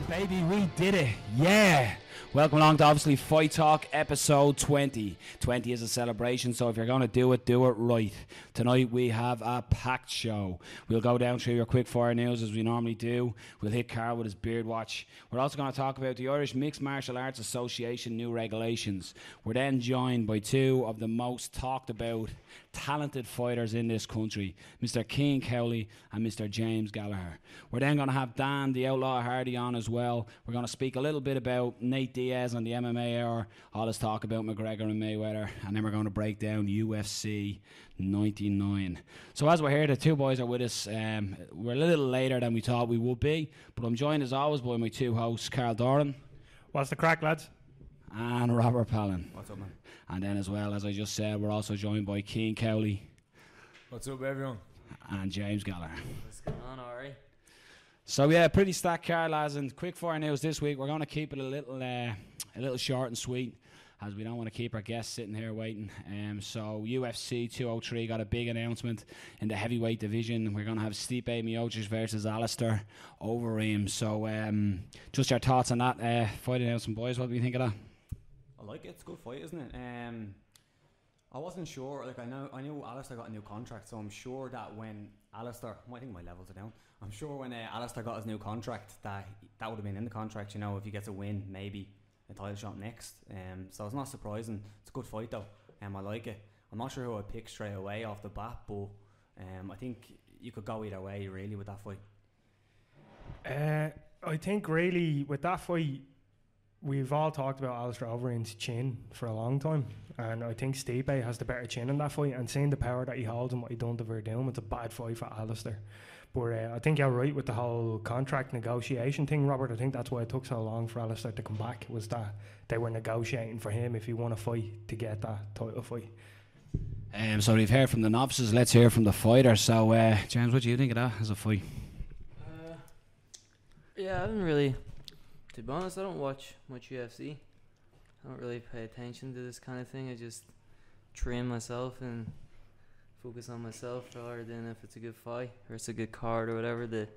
Baby, we did it. Yeah. Welcome along to obviously Fight Talk episode 20. 20 is a celebration, so if you're going to do it right. Tonight we have a packed show. We'll go down through your quick fire news as we normally do. We'll hit Carl with his beard watch. We're also going to talk about the Irish Mixed Martial Arts Association new regulations. We're then joined by two of the most talked about talented fighters in this country, Mr. Cian Cowley and Mr. James Gallagher. We're then going to have Dan, the Outlaw Hardy, on as well. We're going to speak a little bit about Nate Diaz on the MMA era, all this talk about McGregor and Mayweather, and then we're going to break down UFC 99. So as we're here, the two boys are with us. We're a little later than we thought we would be, but I'm joined as always by my two hosts, Carl Doran. What's the crack, lads? And Robert Palin. What's up, man? And then as well, as I just said, we're also joined by Cian Cowley. What's up, everyone? And James Gallagher. What's going on, alright? So yeah, pretty stacked card, lads. And quick fire news this week. We're going to keep it a little short and sweet, as we don't want to keep our guests sitting here waiting. So UFC 203 got a big announcement in the heavyweight division. We're going to have Stipe Miocic versus Alistair Overeem. So just your thoughts on that fight announcement, boys. What do you think of that? I like it. It's a good fight, isn't it? I wasn't sure. Like I knew Alistair got a new contract, so I'm sure that when Alistair, I think my levels are down. I'm sure when Alistair got his new contract, that would have been in the contract. You know, if he gets a win, maybe a title shot next. So it's not surprising. It's a good fight though. I like it. I'm not sure who I'd pick straight away off the bat, but I think you could go either way really with that fight. I think really with that fight, we've all talked about Alistair Overeem's chin for a long time, and I think Stipe has the better chin in that fight, and seeing the power that he holds and what he done to Verdun, it's a bad fight for Alistair. But I think you're right with the whole contract negotiation thing, Robert. I think that's why it took so long for Alistair to come back, was that they were negotiating for him if he won a fight to get that title fight. So we've heard from the novices, let's hear from the fighters. So James, what do you think of that as a fight? Yeah, I didn't really, to be honest, I don't watch much UFC. I don't really pay attention to this kind of thing. I just train myself and focus on myself rather than if it's a good fight or it's a good card or whatever that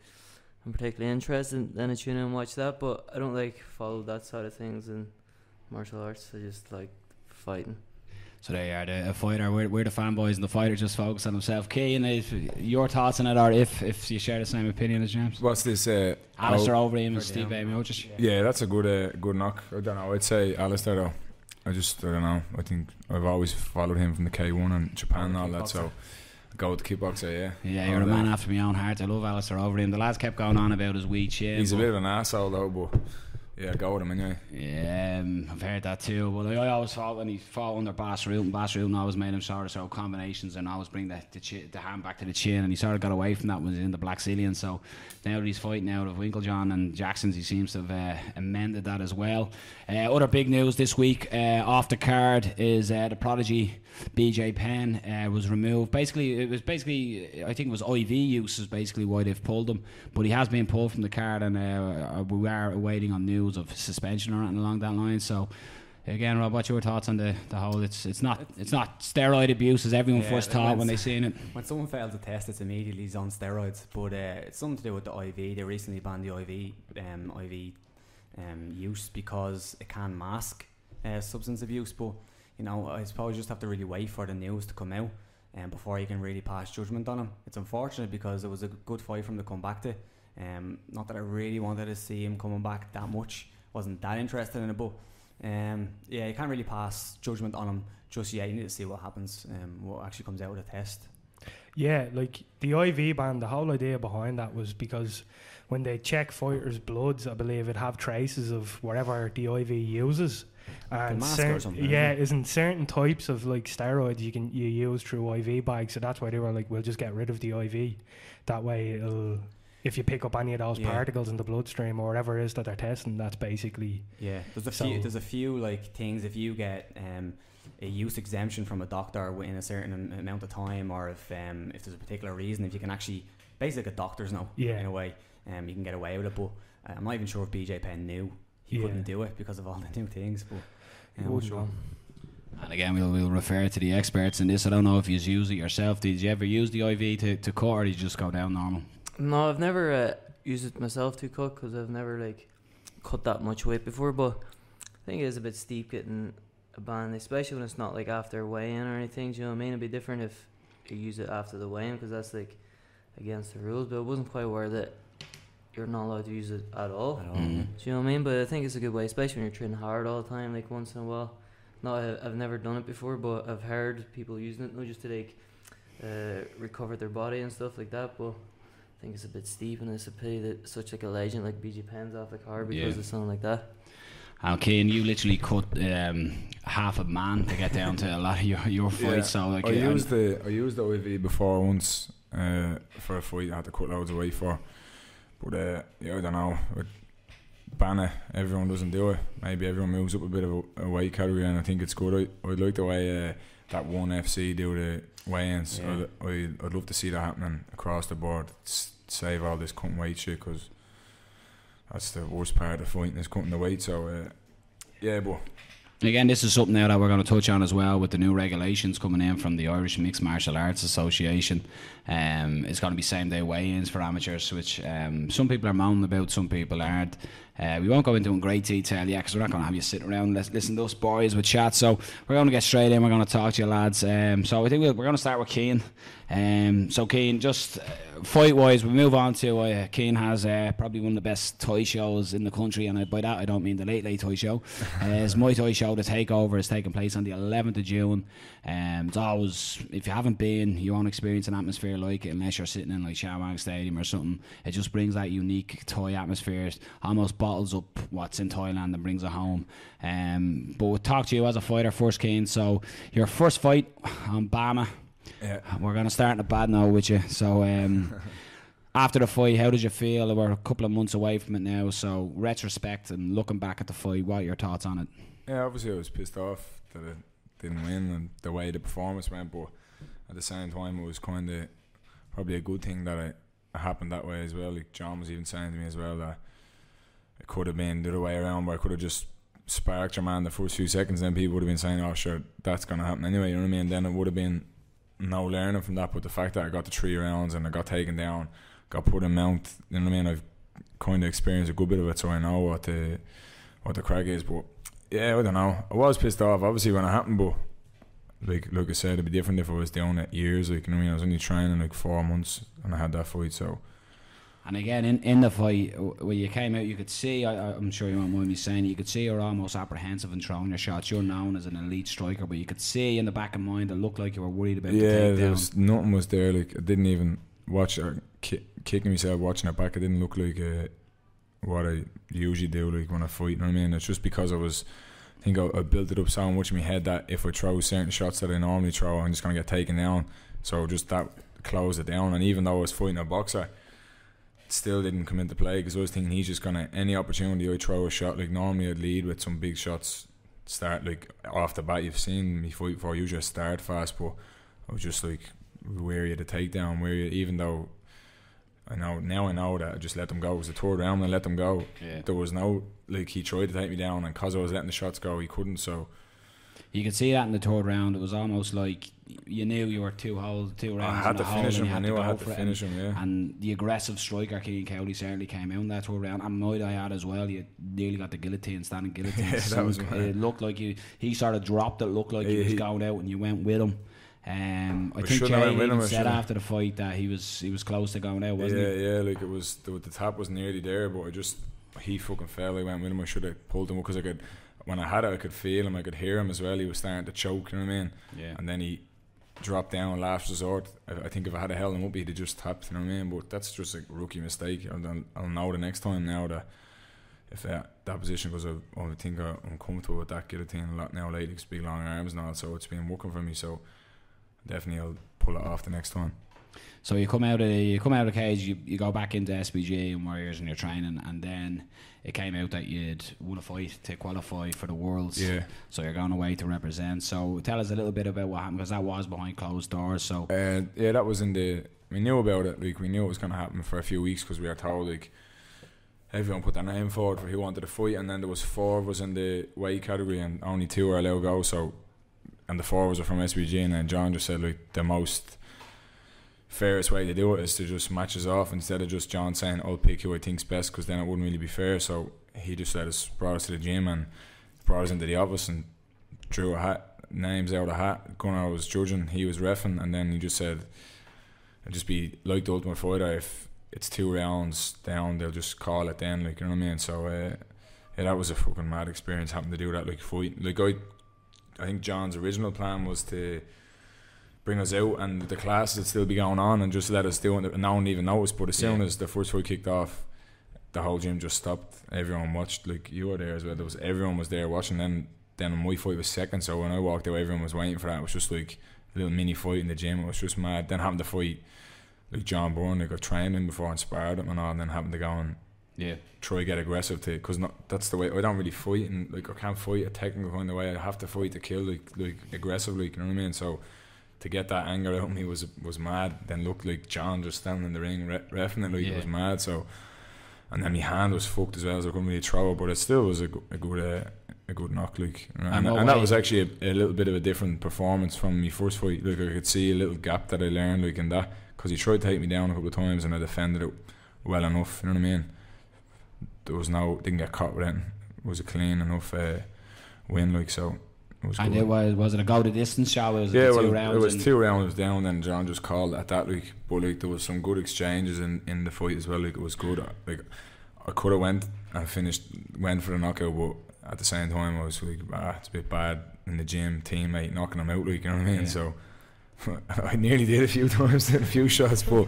I'm particularly interested in. Then I tune in and watch that, but I don't like follow that side of things in martial arts. I just like fighting. So there you are, the fighter. We're the fanboys, and the fighter just focus on himself. Cian, your thoughts on it, or if you share the same opinion as James? What's this? Alistair Overeem and Stipe Miocic. Yeah, that's a good knock. I don't know. I'd say Alistair though. I don't know. I think I've always followed him from the K1 and Japan and all that. So go with the kickboxer. Yeah. Yeah, you're a man after my own heart. I love Alistair Overeem. The lads kept going on about his wee chin. He's a bit of an asshole though, but. Yeah, go with him anyway. Yeah, I've heard that too. But I always thought when he fought under Bas Rutten always made him sort of combinations and always bring the hand back to the chin, and he sort of got away from that when he was in the Black Cillian. So now that he's fighting out of Winklejohn and Jackson's, he seems to have amended that as well. Other big news this week off the card is the prodigy BJ Penn was removed. I think it was IV use is basically why they've pulled him, but he has been pulled from the card, and we are waiting on news of suspension or anything along that line. So again, Rob, what's your thoughts on the whole? It's not steroid abuse as everyone first thought when they seen it. When someone fails a test, it's immediately he's on steroids. But it's something to do with the IV. They recently banned the IV use because it can mask substance abuse. But you know, I suppose you just have to really wait for the news to come out before you can really pass judgment on him. It's unfortunate because it was a good fight for him to come back to. Not that I really wanted to see him coming back that much. Wasn't that interested in it, but yeah, you can't really pass judgment on him just yet. You need to see what happens, what actually comes out of the test. Yeah, like the IV ban, the whole idea behind that was because when they check fighters' bloods, I believe it'd have traces of whatever the IV uses. And isn't certain types of like steroids you use through IV bags, so that's why they were like, we'll just get rid of the IV. That way it'll, if you pick up any of those particles in the bloodstream or whatever it is that they're testing, that's basically there's a few like things. If you get a use exemption from a doctor within a certain amount of time, or if there's a particular reason, if you can actually basically doctors know in a way, you can get away with it. But I'm not even sure if BJ Penn knew he couldn't do it because of all the new things, but I'm sure. And again, we'll refer to the experts in this. I don't know if you use it yourself. Did you ever use the IV to cut, or did you just go down normal? No, I've never used it myself to cut, because I've never cut that much weight before, but I think it is a bit steep getting a ban, especially when it's not like after weigh-in or anything. Do you know what I mean? It'd be different if you use it after the weigh-in, because that's like against the rules. But I wasn't quite aware that you're not allowed to use it at all. Do you know what I mean? But I think it's a good way, especially when you're training hard all the time, like once in a while. No, I've never done it before, but I've heard people using it, not just to like recover their body and stuff like that. But I think it's a bit steep, and it's a pity that such like a legend like BJ Penn's off like hard because of something like that. Okay, and you literally cut half a man to get down to a lot of your fights. Yeah. So like, I used the OFT before once for a fight I had to cut loads of weight for. But I don't know. With banner, everyone doesn't do it. Maybe everyone moves up a bit of a weight category, and I think it's good. I'd like the way that one FC do the weigh-ins. I'd love to see that happening across the board. Save all this cutting weight shit, because that's the worst part of fighting, is cutting the weight. So but again, this is something now that we're going to touch on as well, with the new regulations coming in from the Irish Mixed Martial Arts Association. It's going to be same day weigh-ins for amateurs, which some people are moaning about, some people aren't. We won't go into in great detail yet, because we're not going to have you sitting around and listen to us boys with chat. So we're going to get straight in. We're going to talk to you lads. So I think we're going to start with Cian. So Cian, just fight wise, we move on to Cian has probably one of the best Thai shows in the country, and by that I don't mean the Late Thai show. His Muay Thai show, The Takeover, is taking place on the 11th of June. It's always, if you haven't been, you won't experience an atmosphere like it unless you're sitting in like Shamwang Stadium or something. It just brings that unique Thai atmosphere, almost bottles up what's in Thailand and brings it home. But we'll talk to you as a fighter first, Cian. So your first fight on Bama. Yeah. We're going to start in a bad note with you. So after the fight, how did you feel? We're a couple of months away from it now, so retrospect and looking back at the fight, what are your thoughts on it? Yeah, obviously I was pissed off that it didn't win and the way the performance went, but at the same time it was kind of probably a good thing that it happened that way as well. Like John was even saying to me as well that it could have been the other way around, where I could have just sparked your man the first few seconds, and then people would have been saying, oh sure, that's going to happen anyway, you know what I mean? And then it would have been no learning from that. But the fact that I got the 3 rounds and I got taken down, got put in mount, you know what I mean, I've kind of experienced a good bit of it, so I know what the crack is. But yeah, I don't know, I was pissed off obviously when it happened, but like I said, it'd be different if I was down at years, like, you know what I mean? I was only training like 4 months and I had that fight. So, and again, in the fight, when you came out, you could see, I'm sure you won't mind me saying, you could see you're almost apprehensive in throwing your shots. You're known as an elite striker, but you could see in the back of mind, it looked like you were worried about the takedown. Nothing was there. Like, I didn't even watch it, kicking myself watching it back. It didn't look like what I usually do, like when I fight, you know what I mean? It's just because I think I built it up so much in my head that if I throw certain shots that I normally throw, I'm just going to get taken down. So just that closed it down. And even though I was fighting a boxer, still didn't come into play, because I was thinking he's just gonna, any opportunity I throw a shot, like normally I'd lead with some big shots, start like off the bat. You've seen me fight before, usually I start fast, but I was just like wary of the takedown, even though I know that I just let them go. It was the 3rd round and I let them go. There was no, like, he tried to take me down, and because I was letting the shots go, he couldn't. So you could see that in the 3rd round. It was almost like you knew you were 2 rounds. I had to finish him. I knew I had to finish him. Yeah. And the aggressive striker Cian Cowley certainly came out in that 3rd round. And Muay Thai had as well. You nearly got the guillotine, standing guillotine. Yeah, that was it looked like he sort of dropped it. Looked like he was going out, and you went with him. I think Jay even said after the fight that he was close to going out, wasn't he? Yeah, like it was, the tap was nearly there, but he fucking fell. I went with him. I should have pulled him up, because when I had it, I could feel him, I could hear him as well. He was starting to choke, you know what I mean? Yeah. And then he dropped down last resort. I think if I had held him up, he'd have just tapped, you know what I mean? But that's just a rookie mistake. I'll know the next time now that if that position, because I think I'm comfortable with that guillotine a lot now lately, because big long arms and all, so it's been working for me. So definitely I'll pull it off the next time. So you come out of the cage, you go back into SBG and Warriors and you're training, and then it came out that you'd won a fight to qualify for the Worlds. Yeah. So you're going away to represent. So tell us a little bit about what happened, because that was behind closed doors. So yeah, that was we knew about it. Like, we knew it was going to happen for a few weeks, because we were told, like, everyone put their name forward for who wanted to fight, and then there was 4 of us in the weight category and only 2 were allowed to go. So, and the 4 of us are from SBG, and then John just said, like, the most fairest way to do it is to just match us off, instead of just John saying I'll pick who I think's best, because then it wouldn't really be fair. So he just brought us to the gym and brought us into the office and drew names out of a hat. Gunnar was judging, he was reffing, and then he just said, it'd just be like the Ultimate Fighter, if it's 2 rounds down, they'll just call it then, like, you know what I mean? So yeah, that was a fucking mad experience, having to do that, like, fight. Like, I think John's original plan was to bring us out and the classes would still be going on and just let us do it, and no one even noticed. But as soon as the first fight kicked off, the whole gym just stopped. Everyone watched. Like, you were there as well. Everyone was there watching. Then my fight was second, so when I walked out, everyone was waiting for that. It was just like a little mini fight in the gym. It was just mad. Then having to fight like John Byrne, like, I've trained him before and sparred him and all, and then having to go and try to get aggressive to, because that's the way. I don't really fight, and like, I can't fight a technical kind of way. I have to fight to kill, like aggressively. You know what I mean? So to get that anger out of me was mad. Then looked like John just standing in the ring reffing it, like, it was mad. So, and then my hand was fucked as well, so I couldn't really throw it, but it still was a good knock, like, and that was actually a little bit of a different performance from my first fight. Like, I could see a little gap that I learned, like, in that, because he tried to take me down a couple of times and I defended it well enough. You know what I mean? Didn't get caught with anything. It was a clean enough win, like, so. And it was it a go the distance show? Was it 2 rounds? It was 2 rounds down, then John just called at that, like, but like, there was some good exchanges in the fight as well. Like, it was good. Like, I could have went for the knockout, but at the same time I was like, it's a bit bad in the gym, teammate knocking him out, like, you know what I mean? So I nearly did a few times, did a few shots, but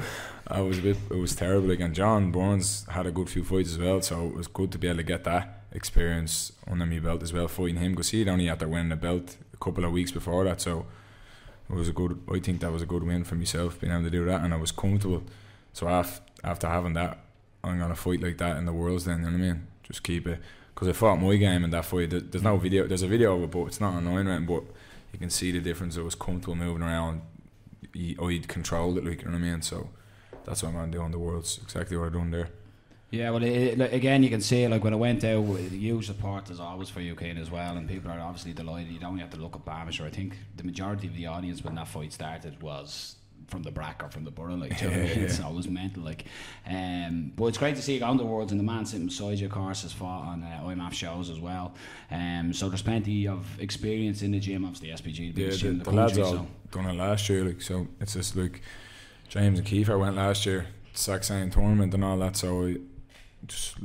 it was terrible. Like, and John Burns had a good few fights as well, so it was good to be able to get that experience under my belt as well, fighting him, because he'd only had to win the belt a couple of weeks before that. So it was I think that was a good win for myself, being able to do that, and I was comfortable. So after having that, I'm gonna fight like that in the Worlds then, you know what I mean? Just keep it, because I fought my game in that fight. There's no video, there's a video of it, but it's not annoying right, but you can see the difference. I was comfortable moving around, I'd controlled it, like, you know what I mean? So that's what I'm gonna do on the Worlds, exactly what I've done there. Yeah, well, again, you can see it, like, when I went out, huge support as always for UK as well, and people are obviously delighted. You don't have to look up amateur. I think the majority of the audience when that fight started was from the Brack or from the Borough, like, so it was mental, like. But it's great to see you on the Worlds, and the man sitting beside you, of course, has fought on IMMAF shows as well. So there's plenty of experience in the gym. Obviously, SBG, the biggest gym in the country. The lads all done it last year, like, so it's just like James and Kiefer went last year, exact same tournament and all that. So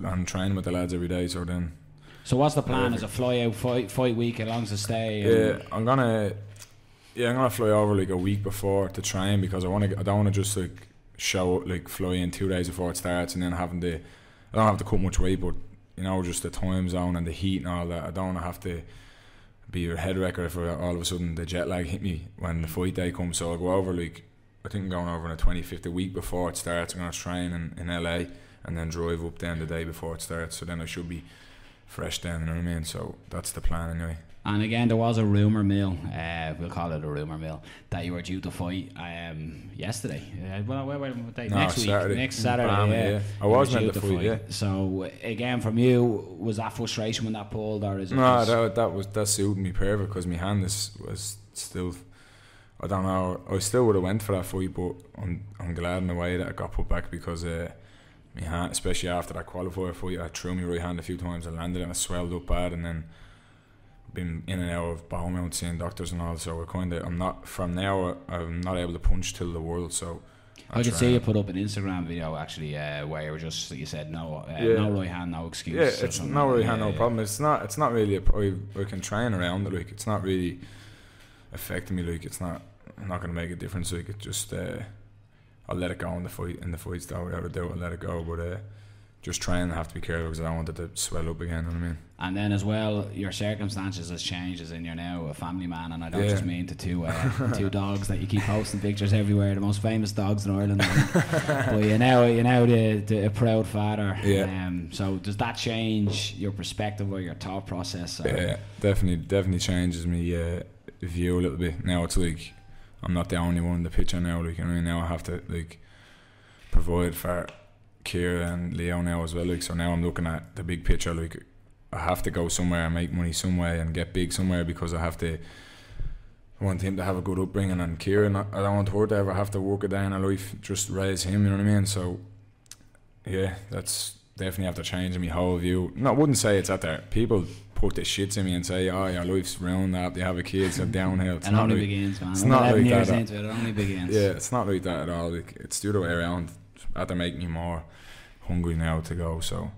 I'm training with the lads every day. So what's the plan? Is a fly out fight week, how long's the stay? I'm gonna fly over like a week before to train, because I don't want to just like show up, like fly in 2 days before it starts and then I don't have to cut much weight, but you know, just the time zone and the heat and all that. I don't want to have to be a head wrecker if all of a sudden the jet lag hit me when the fight day comes. So I'll go over, like, I think I'm going over on the 25th, a week before it starts. I'm going to train in LA and then drive up then the day before it starts, so then I should be fresh then, you know what I mean? So that's the plan anyway. And again, there was a rumour mill, we'll call it a rumour mill, that you were due to fight yesterday. Next Saturday. I was meant to fight, yeah. So again, from you, was that frustration when that pulled, or is it? No, that suited me perfect, because my hand was still, I don't know, I still would have went for that fight, but I'm glad in a way that it got put back, because my hand, especially after that qualifier fight, I threw my right hand a few times, I landed and I swelled up bad, and then been in and out of bowel mount, seeing doctors and all. So I'm not able to punch till the World. So I could see you put up an Instagram video actually where you said no right hand, no excuse. Yeah, it's no right hand, no problem. It's not really I can train around it, like, it's not really affecting me, like, I'm not going to make a difference, like, it just I'll let it go in the fights though, whatever I do, I'll let it go, but just trying to have to be careful, because I don't want it to swell up again, you know what I mean? And then as well, your circumstances has changed, as in you're now a family man, and I don't just mean to two dogs that you keep posting pictures everywhere, the most famous dogs in Ireland, but you're now a proud father. So does that change your perspective or your thought process? Yeah, definitely changes me view a little bit. Now it's like I'm not the only one in the picture now, like, you know, now I have to, like, provide for Kira and Leo now as well, like, so now I'm looking at the big picture, like, I have to go somewhere and make money some way and get big somewhere, because I want him to have a good upbringing, and Kira, I don't want her to ever have to work a day in her life, just raise him, you know what I mean? So yeah, that's definitely after changing my whole view. No, I wouldn't say it's at there. People put the shits in me and say, "Oh, your life's ruined after you have a kid, so downhill." It only begins, man. It's not 11 like years that. into it only begins. Yeah, it's not like that at all. Like, it's the other way around. After making me more hungry now to go. So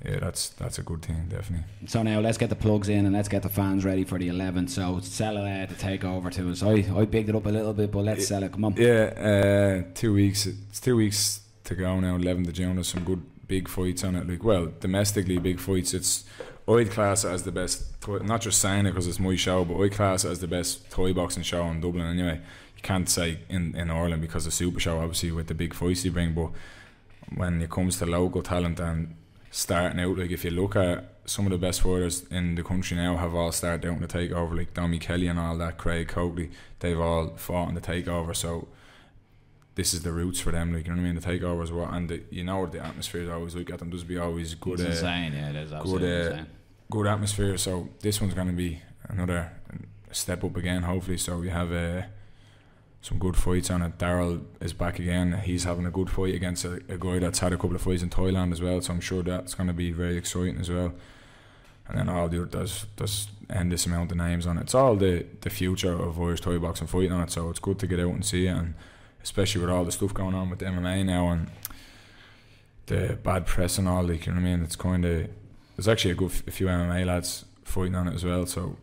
yeah, that's a good thing, definitely. So now let's get the plugs in and let's get the fans ready for the 11th. So sell it to take over to us. I bigged it up a little bit, but let's sell it. Come on. Yeah, 2 weeks. It's 2 weeks to go now. 11th of June. There's some good big fights on it. Like, well, domestically big fights. I'd class it as the best. Not just saying it because it's my show, but I'd class it as the best Thai boxing show in Dublin. Anyway, you can't say in Ireland because the Super Show obviously with the big fights you bring, but when it comes to local talent and starting out, like if you look at some of the best fighters in the country now have all started out in the takeover, like Dommy Kelly and all that, Craig Coakley, they've all fought in the takeover. So this is the roots for them, like, you know what I mean? The takeovers were, and the atmosphere is always like at them. Does be always good. It's insane, yeah, it is absolutely insane. Good atmosphere. So this one's going to be another step up again, hopefully. So we have some good fights on it. Daryl is back again. He's having a good fight against a guy that's had a couple of fights in Thailand as well. So I'm sure that's going to be very exciting as well. And then all the there's endless amount of names on it. It's all the future of Irish Thai boxing fighting on it. So it's good to get out and see it, and especially with all the stuff going on with the MMA now and the bad press and all, like, you know what I mean? It's kind of, there's actually a few MMA lads fighting on it as well. So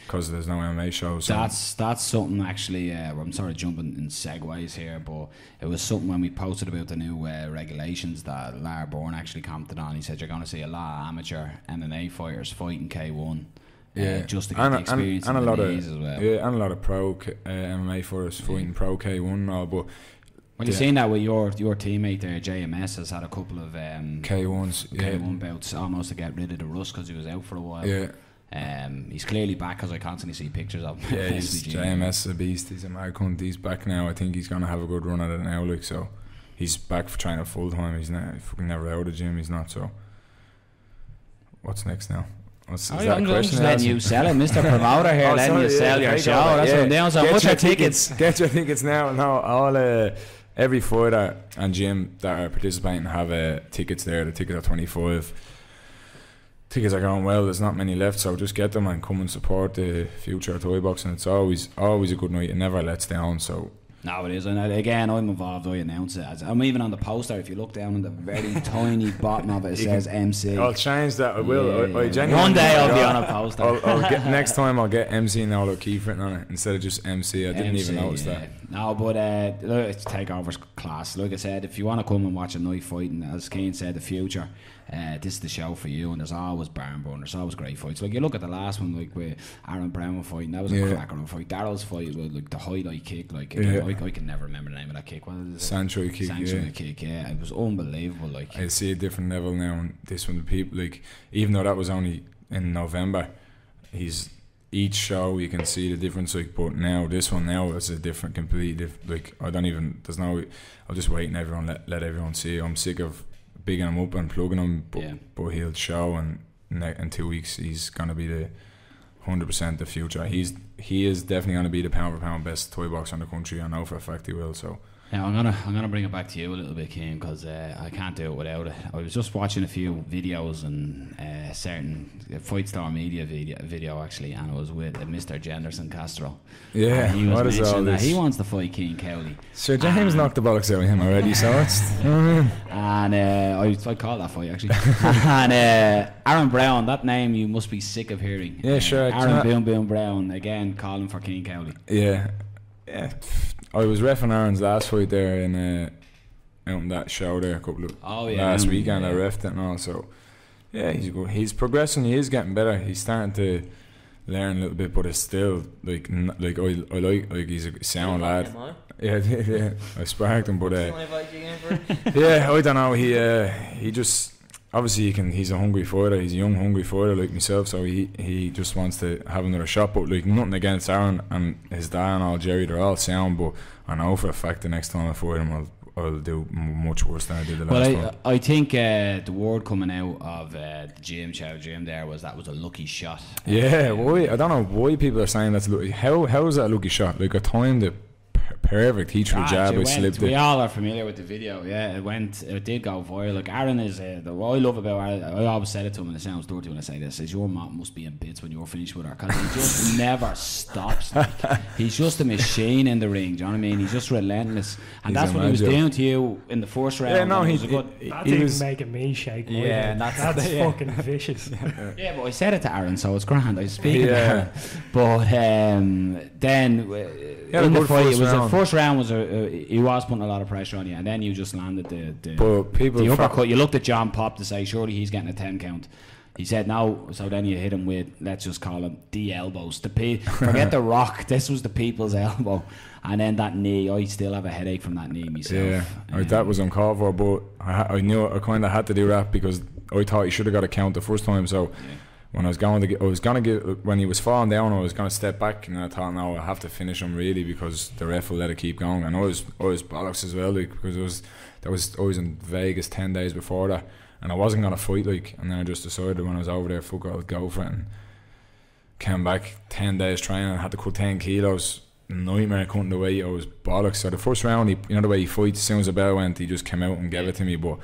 because there's no MMA shows. That's something actually. I'm sorry jumping in segues here, but it was something when we posted about the new regulations that Lara Bourne actually commented on. He said you're going to see a lot of amateur MMA fighters fighting K1, just to get the experience and a lot of as well. Yeah, and a lot of pro MMA fighters fighting pro K1 and all. But well, you've seen that with your teammate there, JMS has had a couple of K1 bouts almost to get rid of the rust because he was out for a while. Yeah. He's clearly back because I constantly see pictures of him. Yeah, JMS is a beast. He's a mad cunt. He's back now. I think he's going to have a good run at it now. Like, so he's back for training full time. He's fucking never out of the gym. He's not. So what's next now? I'm just letting you sell it, Mr. Promoter here. Letting you sell your show. That's what I'm doing. So what's your tickets? Get your tickets now. No, all every fighter and gym that are participating have tickets there. The tickets are 25. Tickets are going well. There's not many left, so just get them and come and support the future of Thai boxing. It's always a good night. It never lets down. So no, it is. And again, I'm involved. I announce it. I'm even on the poster. If you look down on the very tiny bottom of it, it says MC. I'll change that. I will. Yeah, I genuinely one day I'll be on a poster. I'll get next time. I'll get MC and I'll keep written on it instead of just MC. I didn't even notice that. No, but look, it's takeover's class. Like I said, if you want to come and watch a night fight, and as Cian said, the future. This is the show for you, and there's always barn burn. There's always great fights. Like you look at the last one, like with Aaron Brown fighting, that was a cracker of a fight. Daryl's fight was like the highlight kick. Like I can never remember the name of that kick. What is it? Sanctuary kick. Yeah, it was unbelievable. Like I see a different level now. And this one, the people like, even though that was only in November, each show you can see the difference. Like, but now this one now is a different, completely like I don't even. There's no. I'll just wait and everyone let everyone see. I'm sick of bigging him up and plugging him, but he'll show, and in 2 weeks he's gonna be the 100% the future. He is definitely gonna be the pound for pound best Thai boxer in the country. I know for a fact he will. So now I'm gonna bring it back to you a little bit, Cian, because I can't do it without it. I was just watching a few videos and certain Fight Star Media video actually, and it was with Mr. Jenderson Castro. Yeah, and he was what is all mentioning that this? he wants to fight Cian Cowley. Sir James knocked the bollocks out of him already, so it's and I called that fight actually. And Aaron Brown, that name you must be sick of hearing. Yeah, sure. Aaron Boom Brown again calling for Cian Cowley. Yeah. I was reffing Aaron's last fight there out in that show there last weekend. I reffed it and all. So yeah, he's good. He's progressing. He is getting better. He's starting to learn a little bit, but it's still like I like he's a sound lad. Yeah. I sparked him, but yeah, I don't know. He just obviously he's a hungry fighter. He's a young hungry fighter like myself. So he just wants to have another shot. But like nothing against Aaron and his dad and all Jerry. They're all sound. But I know for a fact the next time I fight him, I'll do much worse than I did the last one. I think the word coming out of the Chow Gym there was that was a lucky shot. Yeah, why? I don't know why people are saying that's lucky. How is that a lucky shot? Like I timed it perfect. He threw a jab, I slipped we it. all are familiar with the video. Yeah, it did go viral. Like Aaron is what I love about Aaron, I always said it to him, and it sounds dirty when I say this, is your mom must be in bits when you're finished with her, because he just never stops. Like, he's just a machine in the ring, do you know what I mean? He's just relentless, and that's what he was doing to you in the first round. Yeah, no, he was making me shake. Yeah, that's fucking vicious. Yeah, but I said it to Aaron, so it's grand. I was speaking to Aaron, but then in the fight, it was the first round was he was putting a lot of pressure on you, and then you just landed the uppercut. You looked at John Pop to say surely he's getting a 10 count. He said no, so then you hit him with, let's just call him the elbows. Forget the rock, this was the people's elbow. And then that knee, I still have a headache from that knee myself. Yeah, that was uncalled for, but I knew I kind of had to do that because I thought he should have got a count the first time. So when I was going to get, when he was falling down, I was going to step back, and I thought, no, I have to finish him really, because the ref will let it keep going. And I was bollocks as well, like, because I was in Vegas 10 days before that, and I wasn't going to fight, like, and then I just decided when I was over there, fuck it, I'll go for it, and came back 10 days training, I had to cut 10 kilos, nightmare cutting the weight. I was bollocks. So the first round, you know the way he fights, as soon as the bell went, he just came out and gave it to me, but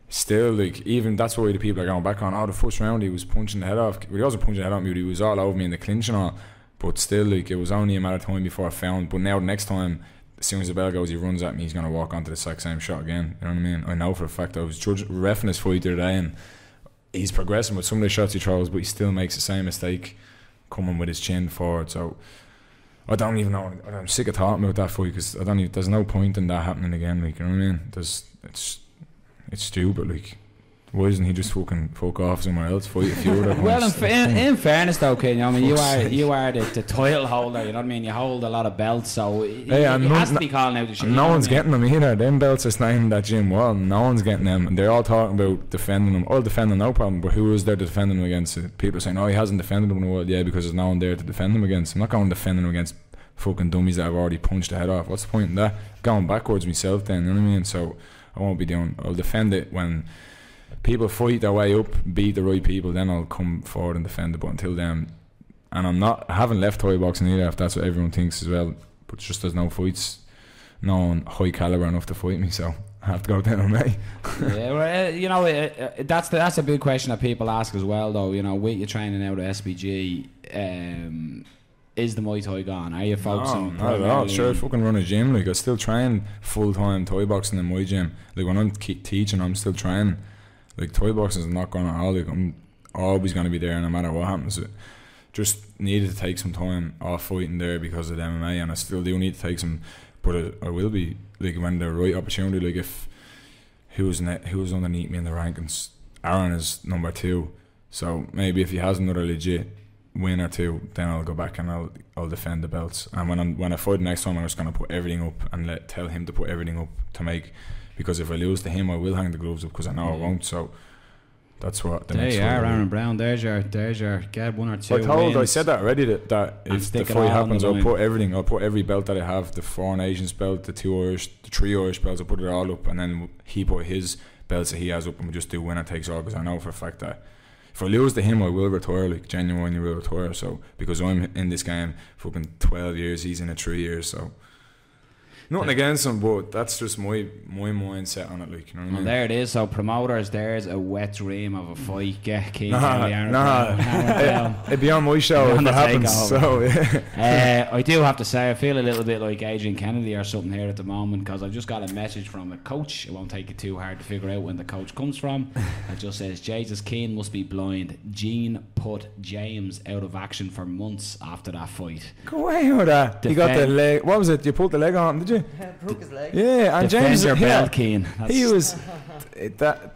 still, like, even that's why the people are going back on, the first round he was punching the head off. Well, he wasn't punching the head off me, but he was all over me in the clinch and all. But still, like, it was only a matter of time before I found. But now the next time, as soon as the bell goes, he runs at me, he's going to walk onto the exact same shot again. You know what I mean? I know for a fact. I was reffing his fight the other day, and he's progressing with some of the shots he throws, but he still makes the same mistake coming with his chin forward. So I don't even know. I'm sick of talking about that fight, because there's no point in that happening again. Like, you know what I mean? It's stupid. Like, why doesn't he just fucking fuck off somewhere else, fight a few other Well, in fairness though, Ken, I mean, you are the title holder, you know what I mean? You hold a lot of belts, so he has to be calling out the shit. No one's getting them either. Them belts are staying in that gym wall. No one's getting them, and they're all talking about defending them. All defending, no problem, but who is there to defend them against? People are saying, he hasn't defended them in a while. Yeah, because there's no one there to defend them against. I'm not going to defend them against fucking dummies that have already punched the head off. What's the point in that? Going backwards myself then, you know what I mean? So I won't be doing. I'll defend it when people fight their way up, beat the right people, then I'll come forward and defend it. But until then, and I haven't left Thai boxing either, if that's what everyone thinks as well. But just there's no fights, no one high caliber enough to fight me, so I have to go to MMA. Yeah, well, you know, that's a big question that people ask as well, though. You know, with you training out at SBG, is the Muay Thai gone? Are you focusing? No, not at all. Sure, I fucking run a gym. Like, I still train full time Thai boxing in my gym. Like, when I'm teaching, I'm still training. Like, Thai boxing is not gone at all. Like, I'm always going to be there no matter what happens. It just needed to take some time off fighting there because of the MMA, and I still do need to take some. But I will be, like, when the right opportunity. Like, if who's underneath me in the rankings, Aaron is number 2. So maybe if he has another legit win or 2, then I'll go back and I'll defend the belts. And when I fight next time, I'm just going to put everything up and tell him to put everything up to make. Because if I lose to him, I will hang the gloves up, because I know I won't. So that's what the next fight. There you are, Aaron Brown. There's your get 1 or 2 wins. I said that already, that if the fight happens, I'll put everything. I'll put every belt that I have, the 4 Nations belt, the 2 Irish, the 3 Irish belts, I'll put it all up, and then he put his belts that he has up, and we just do winner takes all, because I know for a fact that if I lose to him, I will retire, like, genuinely will retire. So, because I'm in this game fucking 12 years, he's in it 3 years, so nothing against him, but that's just my mindset on it, like, you know what I mean? There it is. So promoters, there's a wet dream of a fight. Get Cian Cowley, it'd be on my show if it happens. So yeah. I do have to say, I feel a little bit like Adrian Kennedy or something here at the moment, because I've just got a message from a coach. It won't take it too hard to figure out when the coach comes from. It just says, Jesus, Cian must be blind. Gene put James out of action for months after that fight. Go away with that. You got the leg. What was it? You pulled the leg on, did you? Broke his leg. Yeah, and James, Cian. He was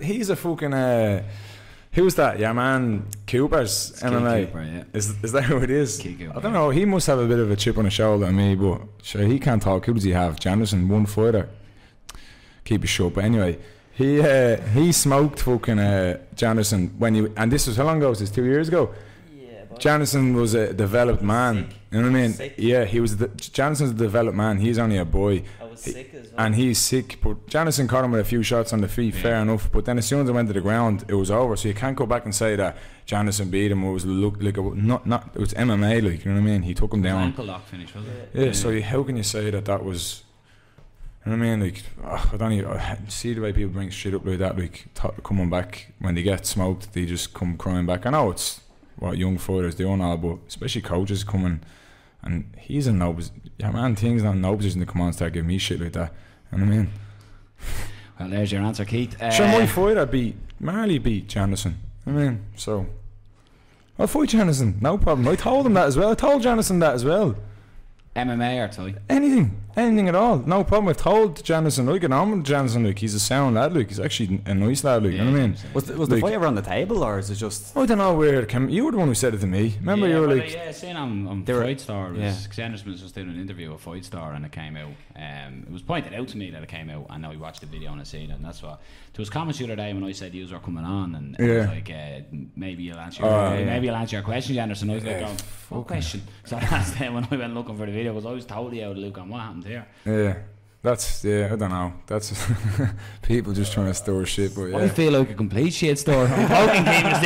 he's a fucking who was that? Yeah, man, Cooper's MMA. Cooper, yeah. Is that who it is? Cooper, I don't know. He must have a bit of a chip on his shoulder on me, but sure, he can't talk. Who does he have? Janderson, one fighter. Keep it short. But anyway, he smoked fucking Janderson and this was how long ago? Was this 2 years ago? Janison was a developed man. You know what I mean? Sick. Yeah, he was. Janison's a developed man. He's only a boy. I was sick as well. And he's sick. But Janison caught him with a few shots on the feet, fair enough. But then as soon as I went to the ground, it was over. So you can't go back and say that Janison beat him. It was it was MMA, like, you know what I mean? He took him down. Ankle lock finish, was it? Yeah. So how can you say that was You know what I mean? Like, I don't even see the way people bring shit up like that. Like, coming back when they get smoked, they just come crying back. I know it's what young fighters do and all, but especially coaches coming, and he's in no position. Yeah, man, things not in no position to come on and start giving me shit like that. You know what I mean? Well, there's your answer, Keith. Sure, my fighter beat Marley beat Janison. I mean, so I'll fight Janison, no problem. I told him that as well. I told Janison that as well. MMA or Thai? Anything at all, no problem. I've told Janison, I get on with Janison, like, he's a sound lad, like, he's actually a nice lad, like, you know what I mean? Was the fight ever on the table, or is it just... I don't know where it came. You were the one who said it to me. Remember, you were like... Yeah, saying on Fight Star, Anderson was just doing an interview with Fight Star and it came out. It was pointed out to me that it came out, and now we watched the video and I seen it, and that's what... There was comments the other day when I said you were coming on, and it was like, maybe you'll answer your question, Anderson. I was like, what question? So last time when I went looking for the video, I was totally out of Luke on what happened there. Yeah. That's, I don't know. That's people just trying to store shit, but yeah. I feel like a complete shit store. It's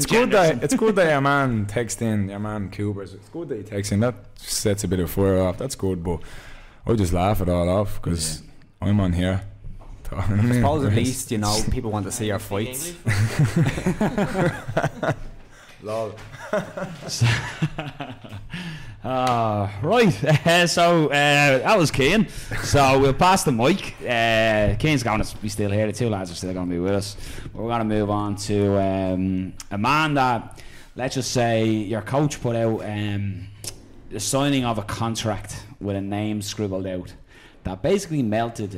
good that your man texts in, your man Coopers. It's good that he texts in. That sets a bit of fire off. That's good, but I just laugh it all off because I'm on here. I suppose at least, you know, people want to see our fights. Lol. Right, so that was Cian. So we'll pass the mic. Cian's going to be still here. The two lads are still going to be with us. We're going to move on to a man that, let's just say, your coach put out the signing of a contract with a name scribbled out that basically melted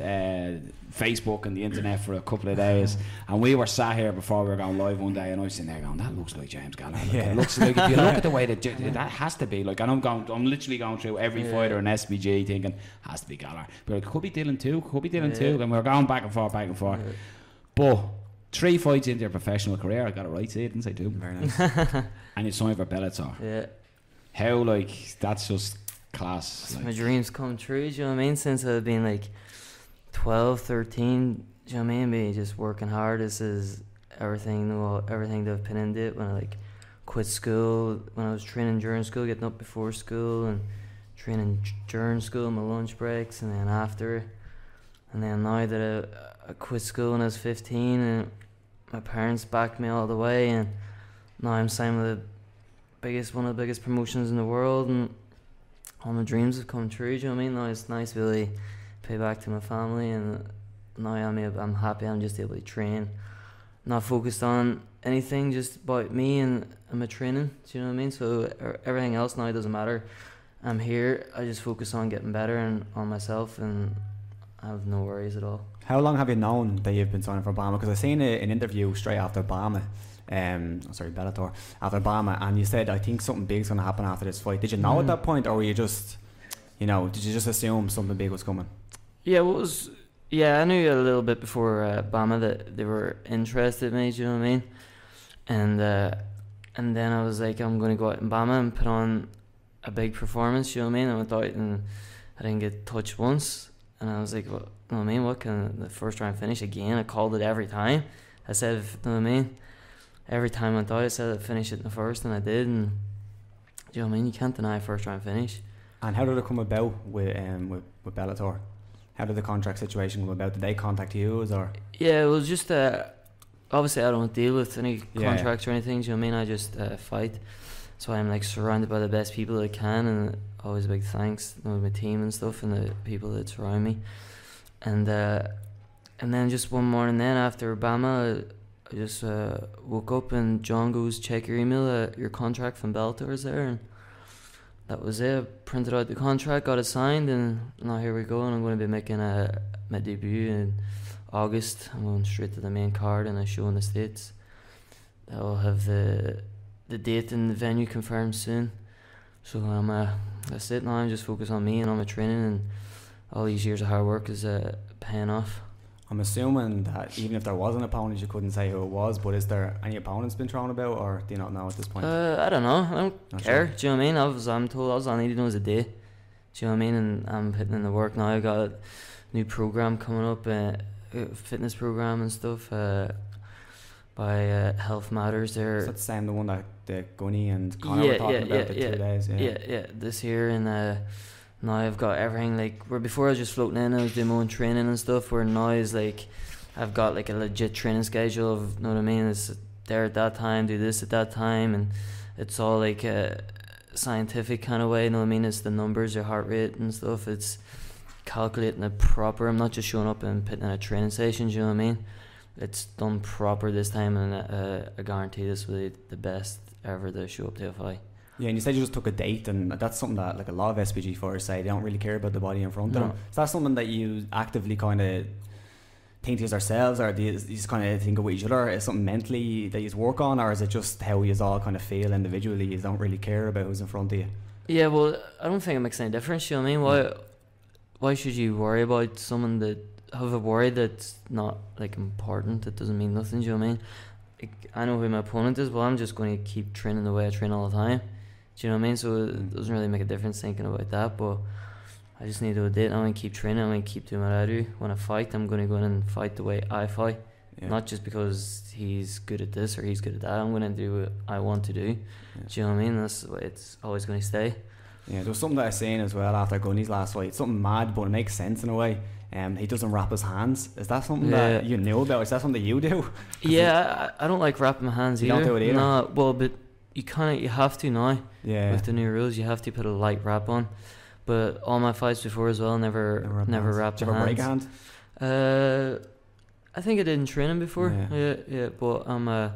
Facebook and the internet for a couple of days, and we were sat here before we were going live one day, and I was sitting there going, that looks like James Gallagher. It looks like, if you look at the way that has to be like, and I'm literally going through every fighter in SBG thinking has to be Gallagher, but it could be Dylan too, and we were going back and forth. But 3 fights into your professional career, I got it right, didn't I? 2. Very nice. And you signed for Bellator. Yeah. How, like, that's just class. Like, my dreams come true, do you know what I mean? Since I've been like 12, 13, do you know what I mean? Me just working hard. This is everything that I've put into it. When I like quit school, when I was training during school, getting up before school, and training during school, my lunch breaks, and then after. And then now that I quit school when I was 15, and my parents backed me all the way, and now I'm signed with one of the biggest promotions in the world, and all my dreams have come true, do you know what I mean? Now it's nice to really pay back to my family, and now I'm happy I'm just able to train, not focused on anything, just about me and my training, do you know what I mean? So everything else now doesn't matter. I'm here, I just focus on getting better and on myself, and I have no worries at all. How long have you known that you've been signing for Bama? Because I seen an interview straight after Bama, Bellator, after Bama, and you said, I think something big's going to happen after this fight. Did you know at that point, or were you just, did you just assume something big was coming? Yeah, I knew a little bit before Bama that they were interested in me, do you know what I mean? And then I was like, I'm going to go out in Bama and put on a big performance, do you know what I mean? I went out and I didn't get touched once, and I was like, what, you know what I mean? What can the first round finish again? I called it every time. I said, you know what I mean? Every time I went out, I said I'd finish it in the first, and I did. And do you know what I mean? You can't deny a first round finish. And how did it come about with Bellator? How did the contract situation come about? Did they contact you, or? Yeah, it was just obviously I don't deal with any contracts or anything. Do you know what I mean? I just fight. So I'm like surrounded by the best people that I can, and always a big thanks to my team and stuff, and the people that surround me. And then just one morning, then after Bama, I just woke up and John goes, check your email, your contract from Bellator is there, and that was it. I printed out the contract, got it signed, and now here we go, and I'm going to be making my debut in August. I'm going straight to the main card and a show in the States. I'll have the date and the venue confirmed soon. So that's it now. I'm just focused on me and on my training, and all these years of hard work is paying off. I'm assuming that even if there was an opponent, you couldn't say who it was, but is there any opponents been thrown about, or do you not know at this point? I don't know. I don't care. Sure. Do you know what I mean? I'm told all I need to know is a day. Do you know what I mean? And I'm putting in the work now. I got a new program coming up, fitness program and stuff by Health Matters there. Is that the same, the one that Gunny and Connor were talking about the 2 days? Yeah. This year in now I've got everything, like, where before I was just floating in, I was doing my own training and stuff, where now is like I've got like a legit training schedule of, you know what I mean, it's there at that time, do this at that time, and it's all like a scientific kind of way, you know what I mean, it's the numbers, your heart rate and stuff, it's calculating it proper. I'm not just showing up and putting in a training station, do you know what I mean? It's done proper this time, and I guarantee this will be the best ever to show up to a fight. Yeah, and you said you just took a date, and that's something that like a lot of SBG fighters say, they don't really care about the body in front of them. Is that something that you actively kind of think to yourselves, or do you just kind of think of each other? Is something mentally that you work on, or is it just how you all kind of feel individually? You don't really care about who's in front of you? Yeah, well, I don't think it makes any difference, you know what I mean? Why should you worry about someone that have a worry that's not like important, that doesn't mean nothing, do you know what I mean? Like, I know who my opponent is, but I'm just going to keep training the way I train all the time, do you know what I mean? So it doesn't really make a difference thinking about that, but I just need to adapt. I'm going to keep training, I'm going to keep doing what I do. When I fight, I'm going to go in and fight the way I fight, not just because he's good at this or he's good at that. I'm going to do what I want to do, do you know what I mean? That's the way it's always going to stay. Yeah, there was something that I was saying as well after Gunny's last fight. Something mad, but it makes sense in a way. He doesn't wrap his hands. Is that something that you knew about? Is that something that you do? Yeah, I don't like wrapping my hands either. You don't do it either? No, well, but you have to now. Yeah. With the new rules, you have to put a light wrap on. But all my fights before as well, never wrapped my hands. Break hand? I think I did in training before. Yeah. But I'm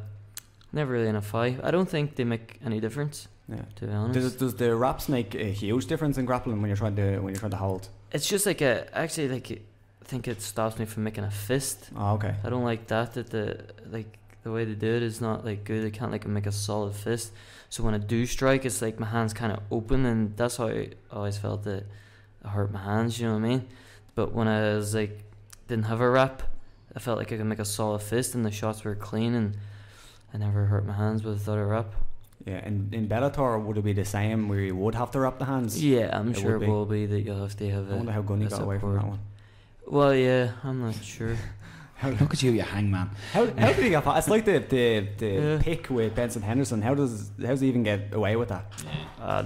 never really in a fight. I don't think they make any difference. Yeah. To be honest. Does the wraps make a huge difference in grappling when you're trying to hold? It's just like I think it stops me from making a fist. Oh, okay. I don't like that the way they do it is not like good. I can't like make a solid fist. So when I do strike, it's like my hands kind of open, and that's how I always felt that it hurt my hands, you know what I mean? But when I was like didn't have a wrap, I felt like I could make a solid fist, and the shots were clean, and I never hurt my hands without a wrap. Yeah, and in Bellator, would it be the same where you would have to wrap the hands? Yeah, I'm sure it will be that you'll have to have I wonder how Gunny got away from that one. Well, yeah, I'm not sure. Look at you hangman. How did he get past? It's like the pick with Benson Henderson. How's he even get away with that?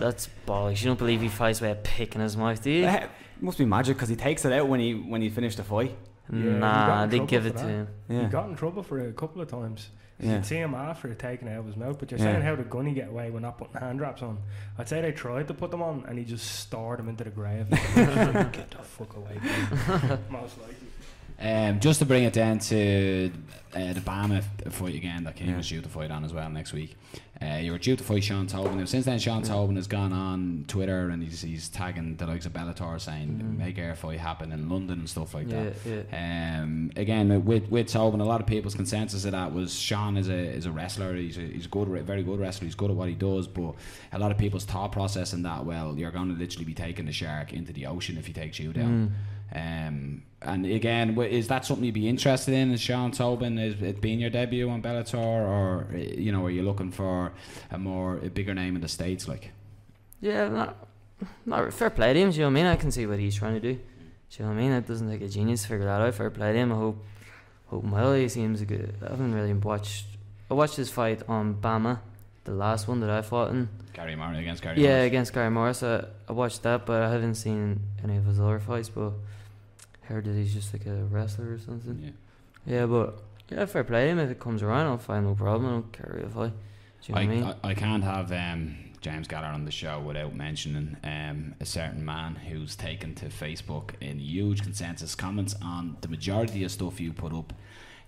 That's bollocks. You don't believe he fights with a pick in his mouth, do you? It must be magic, because he takes it out when he finished the fight. Yeah, nah, they give it to him. Yeah. He got in trouble for it a couple of times. Yeah. You'd see him after taking it out of his mouth, but you're saying how did Gunny get away with not putting hand wraps on? I'd say they tried to put them on and he just stared them into the grave. Get the fuck away from him. Most likely. Just to bring it down to the Bama fight again that King was due to fight on as well next week. You were due to fight Cian Cowley. Now, since then, Cian Cowley has gone on Twitter and he's tagging the likes of Bellator saying make our fight happen in London and stuff like that. Again, with Tobin, a lot of people's consensus of that was Cian is a wrestler. He's a good, very good wrestler. He's good at what he does, but a lot of people's thought process in that, well, you're going to literally be taking the shark into the ocean if he takes you down. And again, is that something you'd be interested in? Is Cian Tobin, is it being your debut on Bellator, or are you looking for a bigger name in the States? Like, yeah, not fair play to him. Do you know what I mean? I can see what he's trying to do. Do you know what I mean? It doesn't take a genius to figure that out. Fair play to him. I hope well. He seems good. I haven't really watched. I watched his fight on Bama, the last one that I fought in. Gary Morris against Gary. Yeah, Morris. against Gary Morris. I watched that, but I haven't seen any of his other fights. But heard that he's just like a wrestler or something. Yeah, but fair play to him. If it comes around, I'll find no problem. I don't care if I. Do you know what I mean? I can't have James Gallagher on the show without mentioning a certain man who's taken to Facebook in huge consensus comments on the majority of stuff you put up.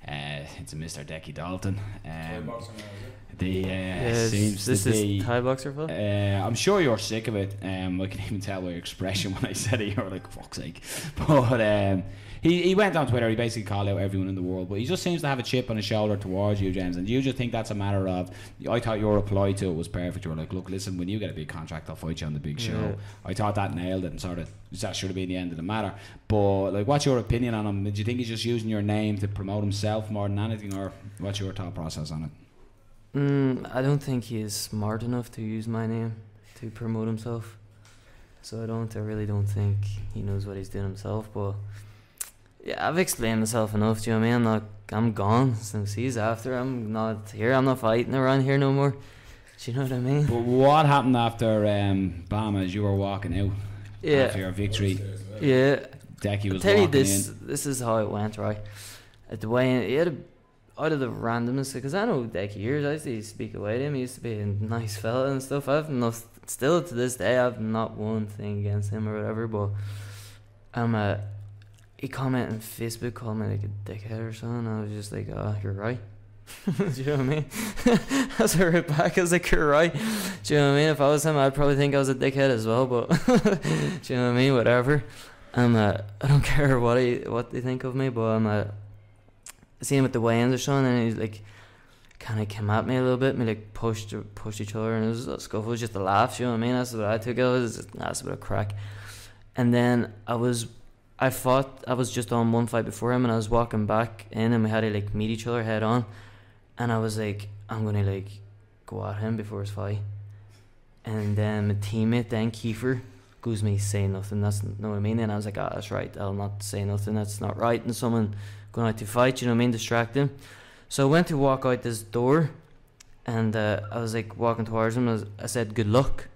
It's a Mr. Decky Dalton. Seems this to be is Thai boxer, Phil? I'm sure you're sick of it. I can even tell by your expression when I said it. You were like, fuck's sake. But he went on Twitter. He basically called out everyone in the world, but he just seems to have a chip on his shoulder towards you, James. And you just think that's a matter of, I thought your reply to it was perfect. You were like, look, listen, when you get a big contract, I'll fight you on the big show. I thought that nailed it, and sort of that should have been the end of the matter. But like, what's your opinion on him? Do you think he's just using your name to promote himself more than anything, or what's your thought process on it? I don't think he is smart enough to use my name to promote himself. So I really don't think he knows what he's doing himself. But yeah, I've explained myself enough. Do you know what I mean? I'm gone since he's after. I'm not here. I'm not fighting around here no more. Do you know what I mean? But what happened after Bama as you were walking out? after your victory. Yeah. Decky was I'll tell you walking this. in. This is how it went, right? At the weigh-in, he had out of the randomness, because I know Decky years. I used to speak away to him. He used to be a nice fella and stuff. Still to this day, I've not one thing against him or whatever. But he commented on Facebook, called me like a dickhead or something. I was just like, oh, you're right. Do you know what I mean? I was right back. I was like, you're right. Do you know what I mean? If I was him, I'd probably think I was a dickhead as well. But do you know what I mean? Whatever. I don't care what they think of me. But I seen him at the weigh-ins or something, and he's like, kind of came at me a little bit. We like pushed each other, and it was a scuffle. It was just a laugh. You know what I mean? That's what I took it as. That's a bit of crack. And then I was just on one fight before him, and I was walking back in, and we had to like meet each other head on. And I was like, I'm gonna like go at him before his fight. And then my teammate, then Kiefer, goes to me, say nothing. That's, know what I mean? And I was like, that's right. I'll not say nothing. That's not right. And someone going out to fight, you know what I mean? Distract him. So I went to walk out this door, and I was like walking towards him. I said good luck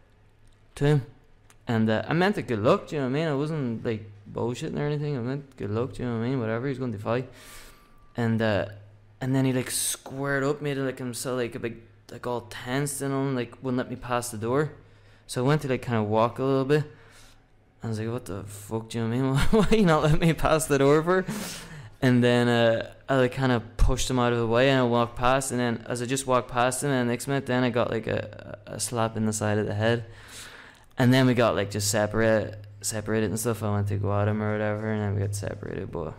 to him, and I meant it good luck. Do you know what I mean? I wasn't like bullshitting or anything. I meant good luck. Do you know what I mean? Whatever, he's going to fight. And then he like squared up, made it like himself like a big, like all tense and on, like wouldn't let me pass the door. So I went to like kind of walk a little bit. I was like, what the fuck, do you know what I mean? Why are you not letting me pass the door for? And then I like kind of pushed him out of the way, and I walked past, and then as I just walked past him, and the next minute then I got like a slap in the side of the head. And then we got like just separated and stuff. I went to go at him or whatever, and then we got separated, but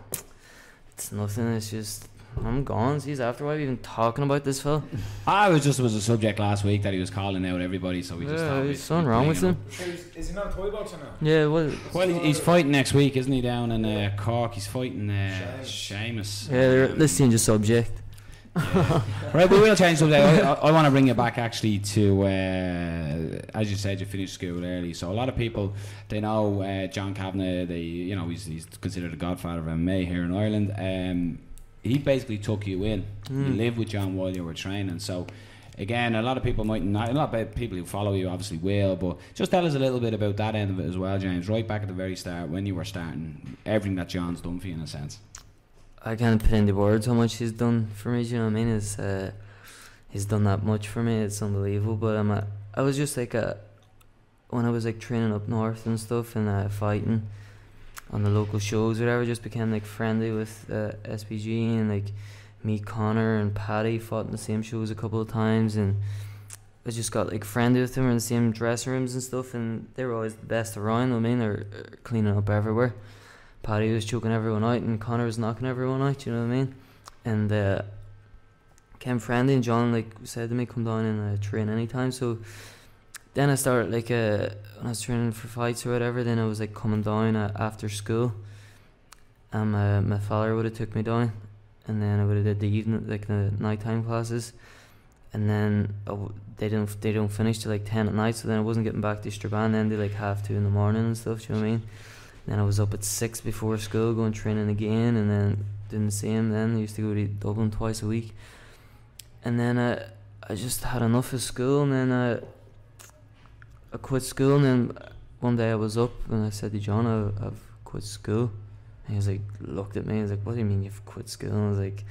it's nothing. It's just, I'm gone. See, after why are we even talking about this fella? Was a subject last week that he was calling out everybody, so we just thought there's something wrong with him. Is he not a toy boxer now? Yeah, well, he's fighting next week, isn't he, down in Cork? He's fighting Seamus. Yeah, let's change the subject. Yeah. Right, we will change subject. I want to bring you back actually to, as you said, you finished school early, so a lot of people, they know John Kavanagh. He's considered the godfather of MMA here in Ireland. He basically took you in. You lived with John while you were training. So, again, a lot of people might not, a lot of people who follow you obviously will, but just tell us a little bit about that end of it as well, James. Right back at the very start, when you were starting, everything that John's done for you in a sense. I can't put into words how much he's done for me. Do you know what I mean? He's done that much for me. It's unbelievable. But I was just like when I was like training up north and stuff and fighting on the local shows, whatever, just became like friendly with SBG, and like me, Connor and Paddy fought in the same shows a couple of times, and I just got like friendly with them. We're in the same dressing rooms and stuff, and they were always the best around. I mean, they're cleaning up everywhere. Paddy was choking everyone out, and Connor was knocking everyone out. You know what I mean? And became friendly, and John like said to me, "Come down and train anytime." So then I started like when I was training for fights or whatever. Then I was like coming down after school, and my father would have took me down, and then I would have did the evening, like the nighttime classes, and then they don't finish till like 10 at night. So then I wasn't getting back to Strabane then till like 2:30 in the morning and stuff. Do you know what I mean? Then I was up at 6 before school going training again, and then doing the same. Then I used to go to Dublin twice a week, and then I just had enough of school, and then I quit school. And then one day I was up and I said to John, I've quit school. And he was like, looked at me, he was like, what do you mean you've quit school? And I was like,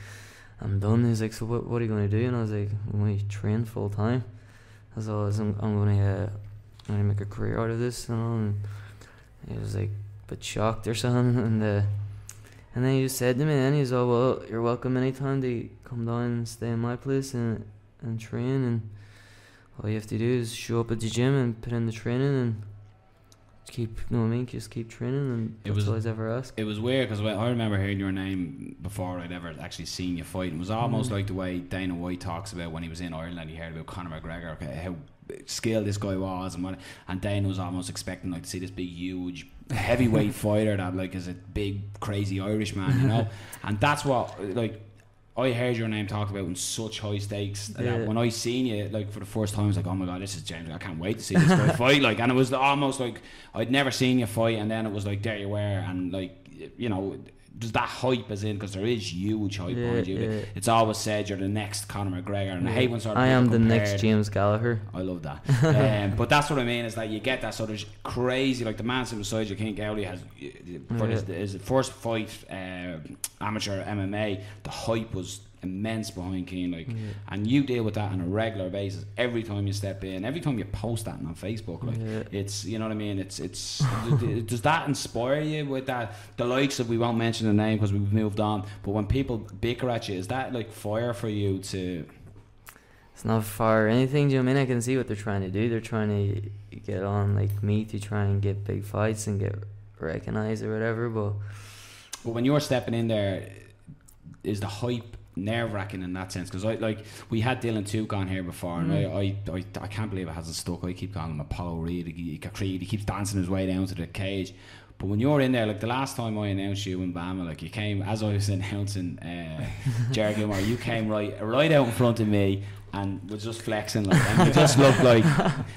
I'm done. He's like, so what are you going to do? And I was like, I'm going to train full time. I was like, I'm going to make a career out of this, you know. And he was like a bit shocked or something, and then he just said to me, and he's all, well, you're welcome anytime to come down and stay in my place and train, and all you have to do is show up at the gym and put in the training and keep, you know what I mean, just keep training, and that's all I ever asked. It was weird because I remember hearing your name before I'd ever actually seen you fight. It was almost like the way Dana White talks about when he was in Ireland and he heard about Conor McGregor, how skilled this guy was, and Dana was almost expecting like to see this big huge heavyweight fighter that like is a big crazy Irishman, you know. And that's what like I heard your name talked about in such high stakes that when I seen you like for the first time I was like, oh my god, this is James, I can't wait to see this guy fight. Like, and it was almost like I'd never seen you fight, and then it was like there you were, and like, you know, does that hype as in, because there is huge hype behind you. Yeah. It's always said you're the next Conor McGregor, and I hate when sort of I am the compared. next James Gallagher. I love that. But that's what I mean, is that you get that sort of crazy, like the man sitting beside you, Cian Cowley, has for his first fight, amateur MMA, the hype was immense behind Cian, like, and you deal with that on a regular basis every time you step in, every time you post that on Facebook, like, it's, you know what I mean, it's does that inspire you with that, the likes of, we won't mention the name because we've moved on, but when people bicker at you, is that like fire for you to? It's not fire or anything, do you know what I mean? I can see what they're trying to do. They're trying to get on like me to try and get big fights and get recognized or whatever, but when you're stepping in there, is the hype nerve-wracking in that sense? Because we had Dylan Tuke on here before, and I can't believe it hasn't stuck. I keep calling him Apollo Reed. He keeps dancing his way down to the cage. But when you're in there, like the last time I announced you in Bama, like you came, as I was announcing Jerry Gilmore, you came right out in front of me and was just flexing, like, and you just looked like,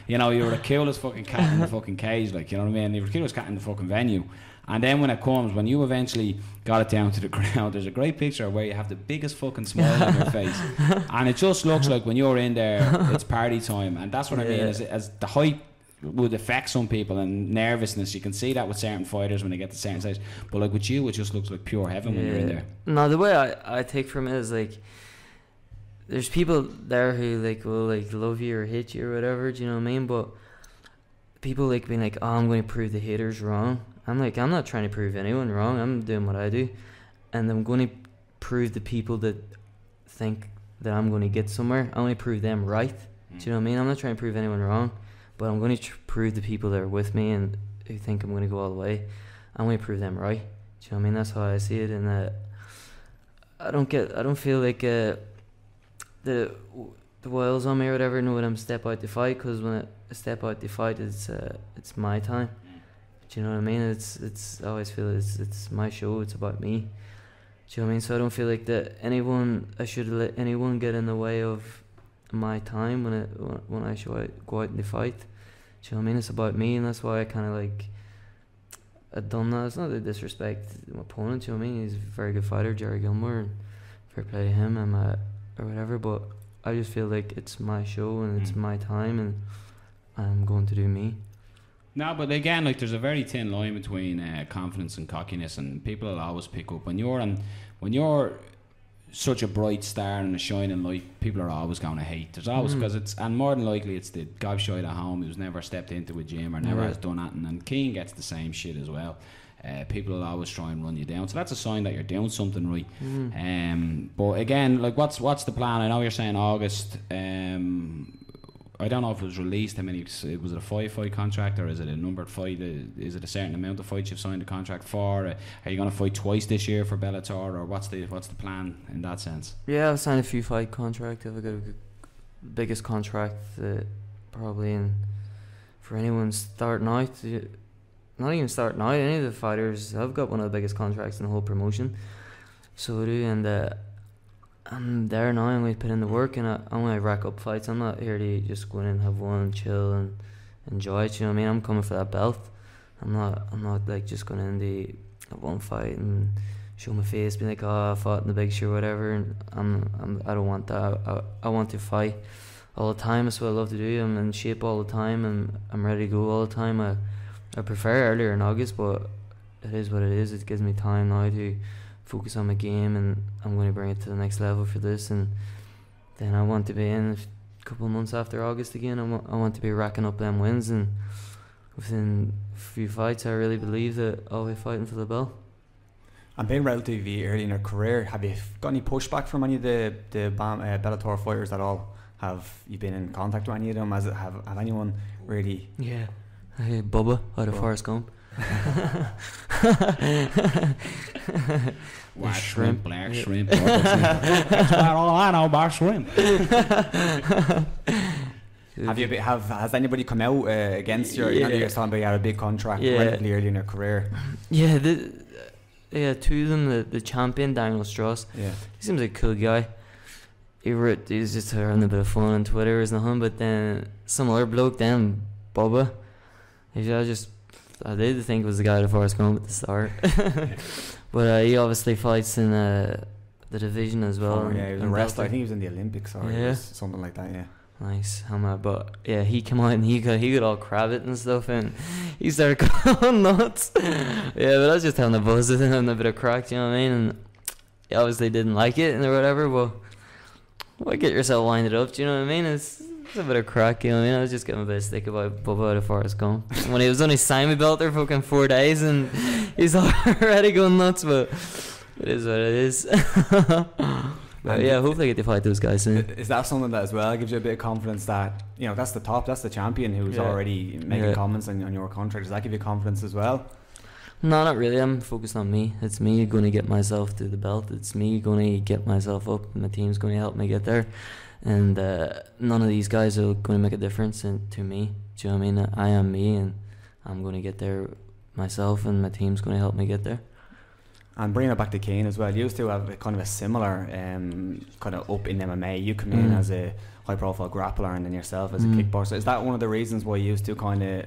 you know, you were the coolest fucking cat in the fucking cage, like, you know what I mean? You were the coolest cat in the fucking venue. And then when you eventually got it down to the ground, there's a great picture where you have the biggest fucking smile on your face, and it just looks like when you're in there, it's party time. And that's what I mean, as the hype would affect some people and nervousness, you can see that with certain fighters when they get to certain stage, but like with you, it just looks like pure heaven when you're in there. No, the way I take from it is like, there's people there who like will like love you or hate you or whatever, do you know what I mean? But people like being like, oh, I'm going to prove the haters wrong. I'm like, I'm not trying to prove anyone wrong. I'm doing what I do, and I'm going to prove the people that think that I'm going to get somewhere, I'm going to prove them right. Do you know what I mean? I'm not trying to prove anyone wrong, but I'm going to prove the people that are with me and who think I'm going to go all the way, I'm going to prove them right. Do you know what I mean? That's how I see it. And I don't feel like the wheels on me or whatever know when I'm step out to fight, because when I step out to fight, it's my time. Do you know what I mean? It's I always feel it's my show. It's about me. Do you know what I mean? So I don't feel like I should let anyone get in the way of my time when I go out and fight. Do you know what I mean? It's about me, and that's why I kind of like I've done that. It's not to disrespect my opponent. Do you know what I mean? He's a very good fighter, Jerry Gilmore, and fair play to him. Or whatever, but I just feel like it's my show and it's my time, and I'm going to do me. No, but again, like there's a very thin line between confidence and cockiness, and people will always pick up when you're such a bright star and a shining light. People are always going to hate. There's always, because and more than likely it's the guy shite at home who's never stepped into a gym or never has done that, and Cian gets the same shit as well. People will always try and run you down, so that's a sign that you're doing something right. But again, like what's the plan? I know you're saying August. I don't know if it was released. How many? Was it a 5-fight contract, or is it a numbered fight? Is it a certain amount of fights you've signed a contract for? Are you going to fight twice this year for Bellator, or what's the plan in that sense? Yeah, I've signed a few fight contract. I've got a biggest contract probably for anyone starting out. Not even starting out, any of the fighters, I've got one of the biggest contracts in the whole promotion. So I do, and I'm there now. I'm going to put in the work, and I'm going to rack up fights. I'm not here to just go in and have one, chill and enjoy it. You know what I mean? I'm coming for that belt. I'm not like just going in to have one fight and show my face, be like, oh, I fought in the big show, whatever. And I don't want that. I want to fight all the time. That's what I love to do. I'm in shape all the time, and I'm ready to go all the time. I prefer earlier in August, but it is what it is. It gives me time now to focus on my game, and I'm going to bring it to the next level for this. And then I want to be in a couple of months after August again. I want to be racking up them wins, and within a few fights, I really believe that I'll be fighting for the belt. And being relatively early in your career, have you got any pushback from any of the Bellator fighters at all? Have you been in contact with any of them? Have anyone really? Yeah. Hey, Bubba out of Forrest Gump. White shrimp, black shrimp, that's about all I know about shrimp. Has anybody come out against your? You know, you're talking about you had a big contract relatively early in your career. Yeah, two of them. The champion Daniel Strauss. Yeah, he seems like a cool guy. He's just having a bit of fun on Twitter, isn't he? But then some other bloke, then Bubba. I did think it was the guy at Forrest Gump at the start. But he obviously fights in the division as well. Yeah, he was a wrestler. I think he was in the Olympics or something like that. Yeah. Nice, but yeah, he came out and he got all crabbit and stuff, and he started going nuts. Yeah, but I was just having a buzz with him, having a bit of crack, you know what I mean? And he obviously didn't like it or whatever. Well, get yourself winded up, do you know what I mean? It's a bit of crack, you know what I mean? I was just getting a bit of stick about Bubba how far it's gone. When he was only signed with Bellator for fucking 4 days, and he's already going nuts, but it is what it is. But yeah, hopefully I get to fight those guys soon. Is that something that as well gives you a bit of confidence that, you know, that's the champion who's already making comments on your contract? Does that give you confidence as well? No, not really. I'm focused on me. It's me going to get myself to the belt. It's me going to get myself up. My team's going to help me get there. And none of these guys are going to make a difference to me. Do you know what I mean? I am me, and I'm going to get there myself, and my team's going to help me get there. And bringing it back to Cian as well, you used to have kind of a similar kind of up in MMA. You come in as a high-profile grappler, and then yourself as a kickboxer. Is that one of the reasons why you used to kind of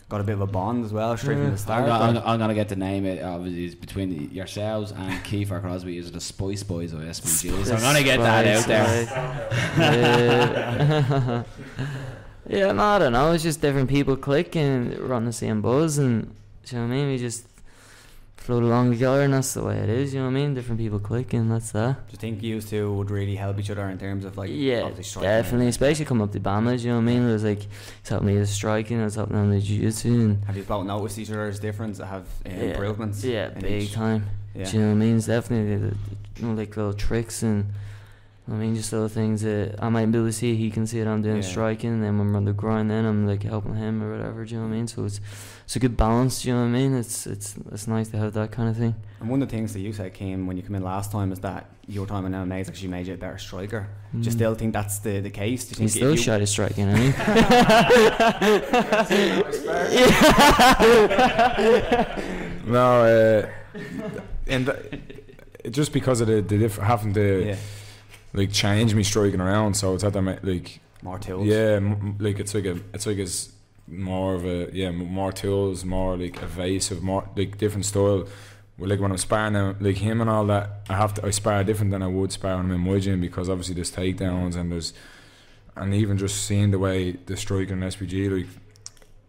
got a bit of a bond as well, straight from the start? I'm going to get the name. Obviously, it's between yourselves and Kiefer Crosby. Is the Spice Boys of SBG? So I'm going to get that out there. Yeah, no, I don't know. It's just different people click, and we're on the same buzz, and you know what I mean? We just float along together, and that's the way it is, you know what I mean? Different people click, and that's that. Do you think you two would really help each other in terms of like definitely, especially coming up to Bamas, you know what I mean? It was like it's helping me with striking, it's helping me with jiu-jitsu. And have you both noticed each other's difference? Have improvements? Yeah, big time. Do you know what I mean? It's definitely like little tricks, and I mean just little things that I might be able to see. He can see it. I'm doing striking, and then when we're on the grind, then I'm like helping him or whatever. Do you know what I mean? So it's a good balance. Do you know what I mean? It's nice to have that kind of thing. And one of the things that you said came when you came in last time is that your time in MMA has actually made you a better striker. Do you still think that's the case? Do you think still shot at striking, I mean. No, and just because of the having to like change me striking around, so it's had that like more tools. Yeah, like it's more of a more tools, more like evasive, more like different style. Well, like when I'm sparring now, like him and all that, I spar different than I would spar when I'm in my gym, because obviously there's takedowns and even just seeing the way the striking in SBG, like,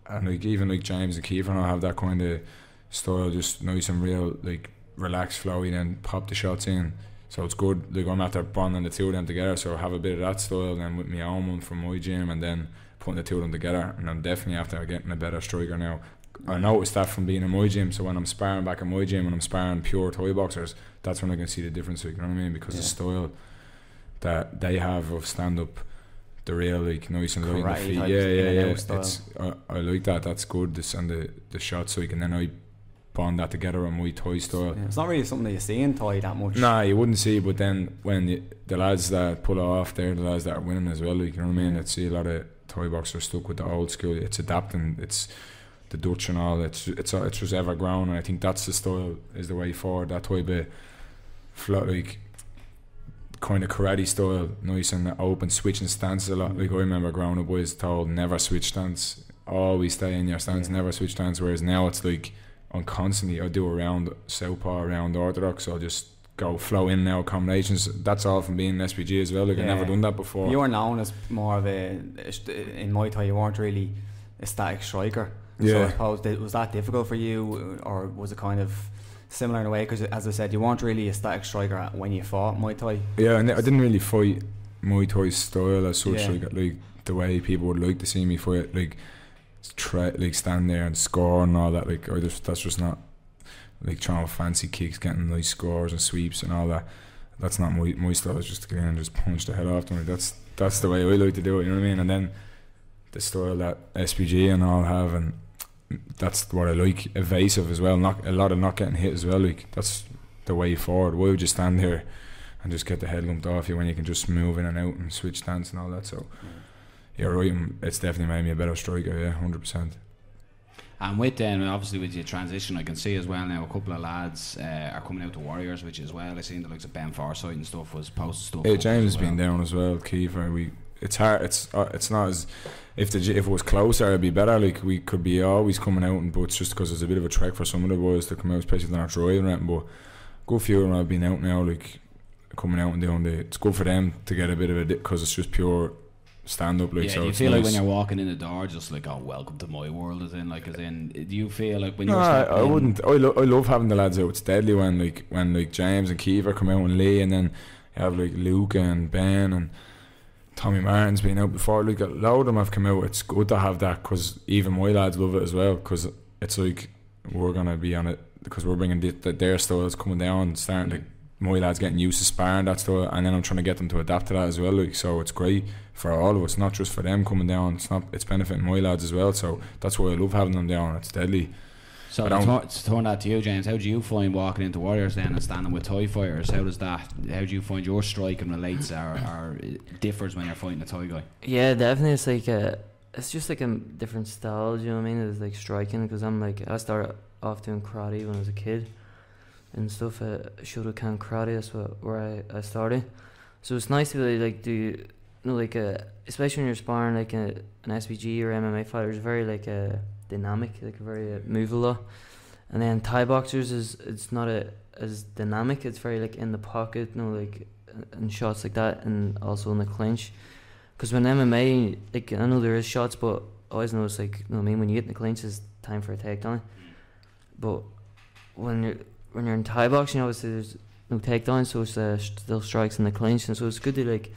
and like even like James and Kiefer and I have that kind of style, just nice and real, like relaxed, flowy, then pop the shots in. So it's good. Like I'm after bonding the two of them together, so I have a bit of that style then with my own one from my gym, and then putting the two of them together. And I'm definitely after getting a better striker now. I noticed that from being in my gym, so when I'm sparring back in my gym, when I'm sparring pure Thai boxers, that's when I can see the difference, you know what I mean? Because the style that they have of stand up, the real like nice and light on the feet. It's I like that. That's good. This and the shot, so you can then I bond that together with Muay Thai style. It's not really something that you see in Thai that much. Nah, you wouldn't see, but then when the lads that pull it off, they're the lads that are winning as well, like, you know what I mean? I'd see a lot of Thai boxers stuck with the old school. It's adapting, it's the Dutch and all, it's just ever grown, and I think that's the style, is the way forward. That type of flat, like kind of karate style, nice and open, switching stances a lot. Like I remember growing up, I was told never switch stance, always stay in your stance, never switch stance. Whereas now it's like I'm constantly, I do around southpaw, around orthodox, I'll just go flow in and out combinations. That's all from being in SBG as well. Like I've never done that before. You were known as more of in Muay Thai, you weren't really a static striker. So I suppose was that difficult for you, or was it kind of similar in a way? Because as I said, you weren't really a static striker when you fought Muay Thai. Yeah, and I didn't really fight Muay Thai style as such, like the way people would like to see me fight, like stand there and score and all that. Like that's just not like throwing fancy kicks, getting nice scores and sweeps and all that. That's not my style. It's just to get in and just punch the head off them. Like that's the way I like to do it. You know what I mean? And then the style that SBG and all have, and that's what I like, evasive as well, not a lot of not getting hit as well. Like that's the way forward. Why would you stand there and just get the head lumped off you when you can just move in and out and switch stance and all that? So you're right, it's definitely made me a better striker, 100%. And with obviously with your transition, I can see as well now a couple of lads are coming out to Warriors, which as well I seen the likes of Ben Forsyth and stuff was posting stuff. James has been down as well. Kiefer, it's hard. It's not as if it was closer, it'd be better. Like we could be always coming out, but it's just because it's a bit of a trek for some of the boys to come out, especially if they're not driving it. But good few of them have been out now, like coming out and doing it's good for them to get a bit of a dip because it's just pure stand up. Like, yeah, so do you it's feel nice. like when you're walking in the door, just like, oh, welcome to my world, as in do you feel like when you're I wouldn't. I love having the lads out. It's deadly when James and Kiefer come out and Lee, and then you have like Luke and Ben and Tommy Martin's been out before. Like a lot of them have come out. It's good to have that because even my lads love it as well, because it's like we're gonna be on it because we're bringing their styles coming down and starting to my lads getting used to sparring that style, and then I'm trying to get them to adapt to that as well. Like, so it's great for all of us, not just for them coming down. It's benefiting my lads as well. So that's why I love having them down. It's deadly. So to turn that to you, James, how do you find walking into Warriors then and standing with Thai fighters? How do you find your striking relates or differs when you're fighting a Thai guy? Yeah, definitely. It's like it's just like a different style. Do you know what I mean? It's like striking because I started off doing karate when I was a kid and stuff. Shotokan karate. That's where I started. So it's nice to really like do, especially when you're sparring like an SBG or MMA fighter. It's very like dynamic, like very move a lot. And then Thai boxers it's not as dynamic. It's very like in the pocket, and shots like that, and also in the clinch. Because when MMA, like I know there is shots, but I always know it's like, when you get in the clinch, it's time for a takedown. But when you're in Thai boxing, obviously there's no takedown, so it's still strikes in the clinch, and so it's good to like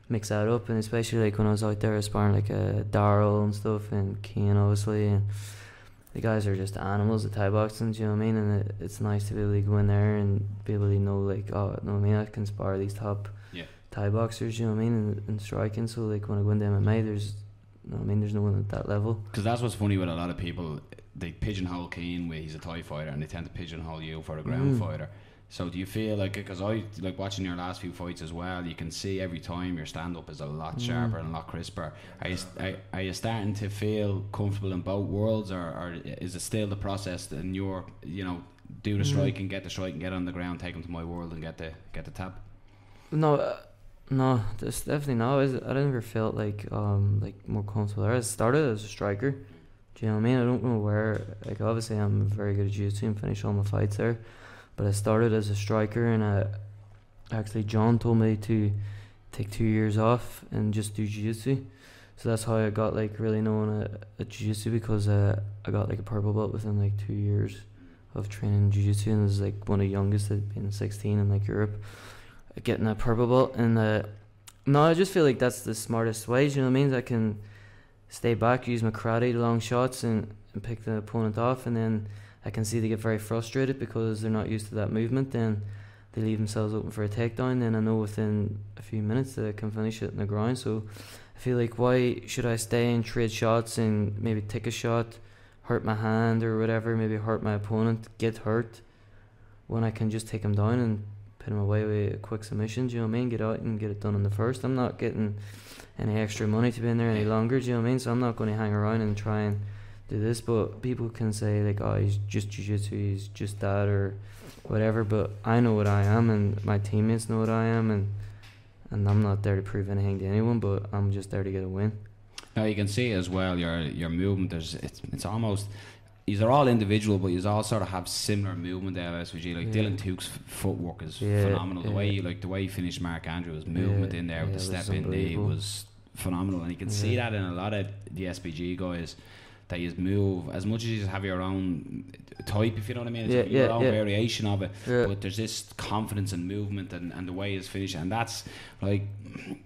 mix that up. And especially like when I was out there sparring like Darryl and stuff, and Cian obviously, and the guys are just animals at Thai boxing. Do you know what I mean? And it's nice to be able to go in there and be able to know like, I can spar these top Thai boxers. You know what I mean? And striking. So like when I go into MMA, there's no one at that level. Because that's what's funny with a lot of people. They pigeonhole Cian where he's a Thai fighter, and they tend to pigeonhole you for a ground fighter. So do you feel like, because I like watching your last few fights as well, you can see every time your stand-up is a lot sharper and a lot crisper. Are you starting to feel comfortable in both worlds, or is it still the process and you're, do the strike and get the strike and get on the ground, take them to my world and get the tap? No, there's definitely no. I never felt like more comfortable there. I started as a striker. Do you know what I mean? I don't know where. Like obviously, I'm very good at jiu-jitsu and finish all my fights there. But I started as a striker, and actually John told me to take 2 years off and just do jiu-jitsu. So that's how I got like really known at jiu-jitsu, because I got like a purple belt within like 2 years of training jiu-jitsu, and I was like one of the youngest at being 16 in like Europe, getting that purple belt. And I just feel like that's the smartest way. You know what I mean? I can stay back, use my karate, long shots, and pick the opponent off, and then I can see they get very frustrated because they're not used to that movement. Then they leave themselves open for a takedown. Then I know within a few minutes that I can finish it in the ground. So I feel like, why should I stay and trade shots and maybe take a shot, hurt my hand or whatever, maybe hurt my opponent, get hurt, when I can just take him down and put him away with a quick submission? Do you know what I mean? Get out and get it done in the first. I'm not getting any extra money to be in there any longer. Do you know what I mean? So I'm not going to hang around and try and do this. But people can say like, oh, he's just jiu-jitsu, he's just that or whatever. But I know what I am, and my teammates know what I am, and I'm not there to prove anything to anyone, but I'm just there to get a win. Now you can see as well your movement. It's almost, these are all individual, but you all sort of have similar movement there at SVG. Like Dylan Tuke's footwork is phenomenal. The way he finished Mark Andrews' movement in there with the step in knee was phenomenal, and you can see that in a lot of the SBG guys, that you move as much as you have your own type, if you know what I mean. It's your own variation of it, but there's this confidence and movement and the way it's finished, and that's like,